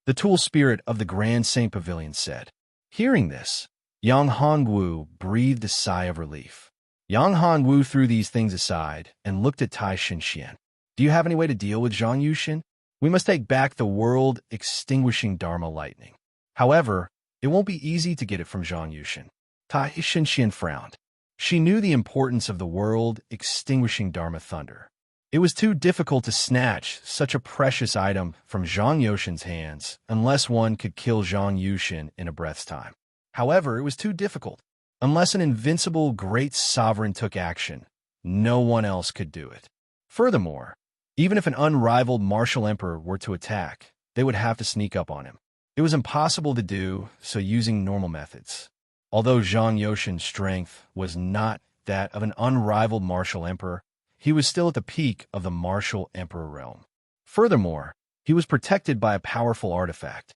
The tool spirit of the Grand Saint Pavilion said. Hearing this, Yang Hongwu breathed a sigh of relief. Yang Hongwu threw these things aside and looked at Tai Xinxian. Do you have any way to deal with Zhang Yushin? We must take back the world-extinguishing Dharma lightning. However, it won't be easy to get it from Zhang Yushin. Tai Xinxian frowned. She knew the importance of the world-extinguishing Dharma thunder. It was too difficult to snatch such a precious item from Zhang Yushin's hands unless one could kill Zhang Yushin in a breath's time. However, it was too difficult. Unless an invincible great sovereign took action, no one else could do it. Furthermore, even if an unrivaled martial emperor were to attack, they would have to sneak up on him. It was impossible to do so using normal methods. Although Zhang Yushin's strength was not that of an unrivaled martial emperor, he was still at the peak of the martial emperor realm. Furthermore, he was protected by a powerful artifact.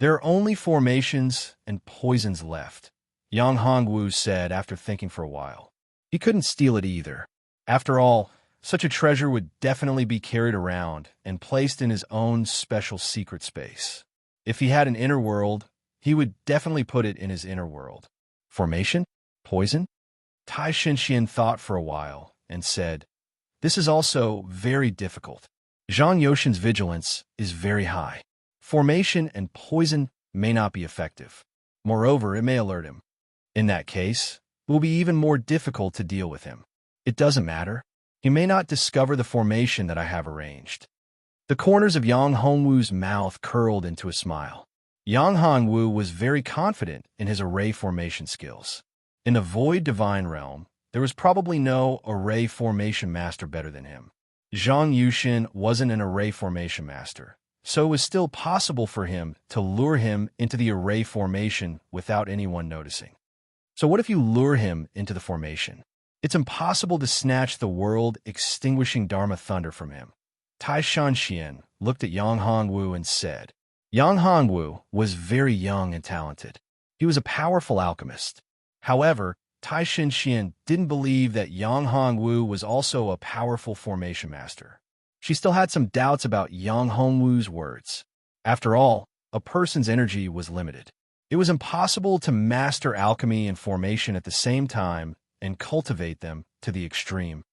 There are only formations and poisons left, Yang Hongwu said after thinking for a while. He couldn't steal it either. After all, such a treasure would definitely be carried around and placed in his own special secret space. If he had an inner world, he would definitely put it in his inner world. Formation? Poison? Tai Xinxian thought for a while and said, This is also very difficult. Zhang Yushin's vigilance is very high. Formation and poison may not be effective. Moreover, it may alert him. In that case, it will be even more difficult to deal with him. It doesn't matter. He may not discover the formation that I have arranged. The corners of Yang Hongwu's mouth curled into a smile. Yang Hongwu was very confident in his array formation skills. In the Void Divine Realm, there was probably no array formation master better than him. Zhang Yushin wasn't an array formation master, so it was still possible for him to lure him into the array formation without anyone noticing. So what if you lure him into the formation? It's impossible to snatch the world-extinguishing Dharma thunder from him. Tai Xinxian looked at Yang Hongwu and said, Yang Hongwu was very young and talented. He was a powerful alchemist. However, Tai Xinxian didn't believe that Yang Hongwu was also a powerful formation master. She still had some doubts about Yang Hongwu's words. After all, a person's energy was limited. It was impossible to master alchemy and formation at the same time and cultivate them to the extreme.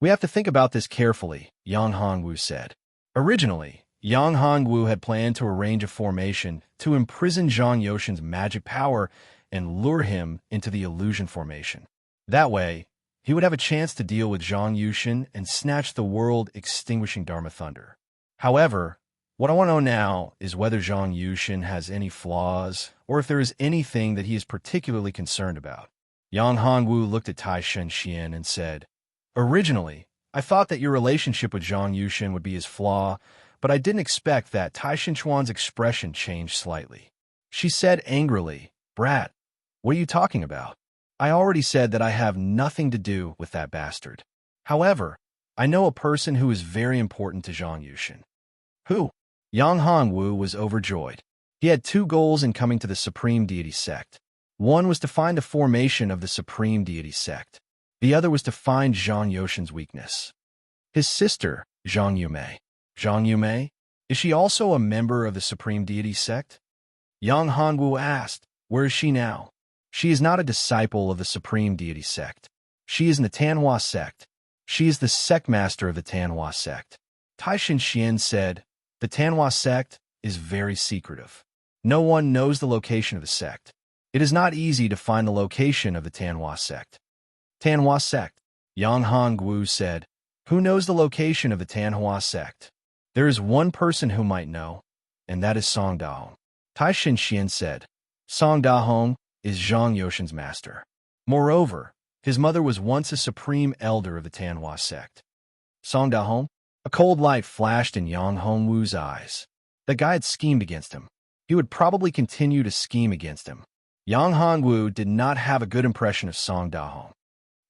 We have to think about this carefully, Yang Hongwu said. Originally, Yang Hongwu had planned to arrange a formation to imprison Zhang Yushin's magic power and lure him into the illusion formation. That way, He would have a chance to deal with Zhang Yushin and snatch the world-extinguishing Dharma Thunder. However, what I want to know now is whether Zhang Yushin has any flaws, or if there is anything that he is particularly concerned about. Yang Hongwu looked at Tai Shenxian and said, "Originally, I thought that your relationship with Zhang Yushin would be his flaw, but I didn't expect that." Tai Shenxuan's expression changed slightly. She said angrily, "Brat, what are you talking about? I already said that I have nothing to do with that bastard. However, I know a person who is very important to Zhang Yushin." "Who?" Yang Hongwu was overjoyed. He had two goals in coming to the Supreme Deity Sect. One was to find the formation of the Supreme Deity Sect. The other was to find Zhang Yushin's weakness. His sister, Zhang Yumei. Zhang Yumei? Is she also a member of the Supreme Deity Sect? Yang Hongwu asked. "Where is she now?" "She is not a disciple of the Supreme Deity Sect. She is in the Tanhua Sect. She is the sect master of the Tanhua Sect." Tai Shenxian said, "The Tanhua Sect is very secretive. No one knows the location of the sect. It is not easy to find the location of the Tanhua Sect." "Tanhua Sect," Yang Hongwu said. "Who knows the location of the Tanhua Sect?" "There is one person who might know, and that is Song Dahong." Tai Shenxian said, "Song Dahong is Zhang Yushin's master. Moreover, his mother was once a supreme elder of the Tanhua Sect." "Song Dahong?" A cold light flashed in Yang Hongwu's eyes. The guy had schemed against him. He would probably continue to scheme against him. Yang Hongwu did not have a good impression of Song Dahong.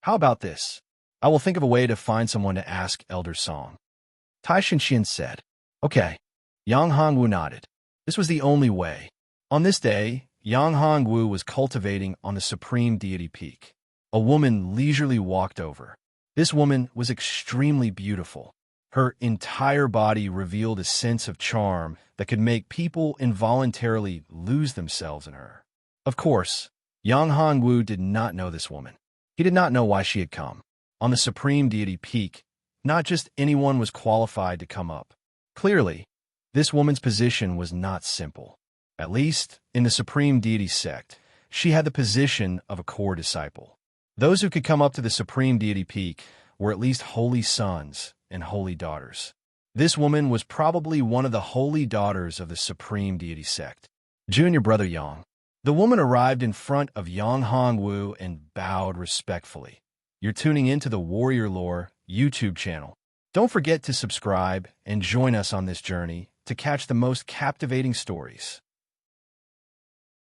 "How about this? I will think of a way to find someone to ask Elder Song." Tai Shenxian said. "Okay." Yang Hongwu nodded. This was the only way. On this day, Yang Hongwu was cultivating on the Supreme Deity Peak. A woman leisurely walked over. This woman was extremely beautiful. Her entire body revealed a sense of charm that could make people involuntarily lose themselves in her. Of course, Yang Hongwu did not know this woman. He did not know why she had come. On the Supreme Deity Peak, not just anyone was qualified to come up. Clearly, this woman's position was not simple. At least, in the Supreme Deity Sect, she had the position of a core disciple. Those who could come up to the Supreme Deity Peak were at least holy sons and holy daughters. This woman was probably one of the holy daughters of the Supreme Deity Sect. "Junior brother Yang." The woman arrived in front of Yang Hongwu and bowed respectfully. "You're tuning into the Warrior Lore YouTube channel. Don't forget to subscribe and join us on this journey to catch the most captivating stories.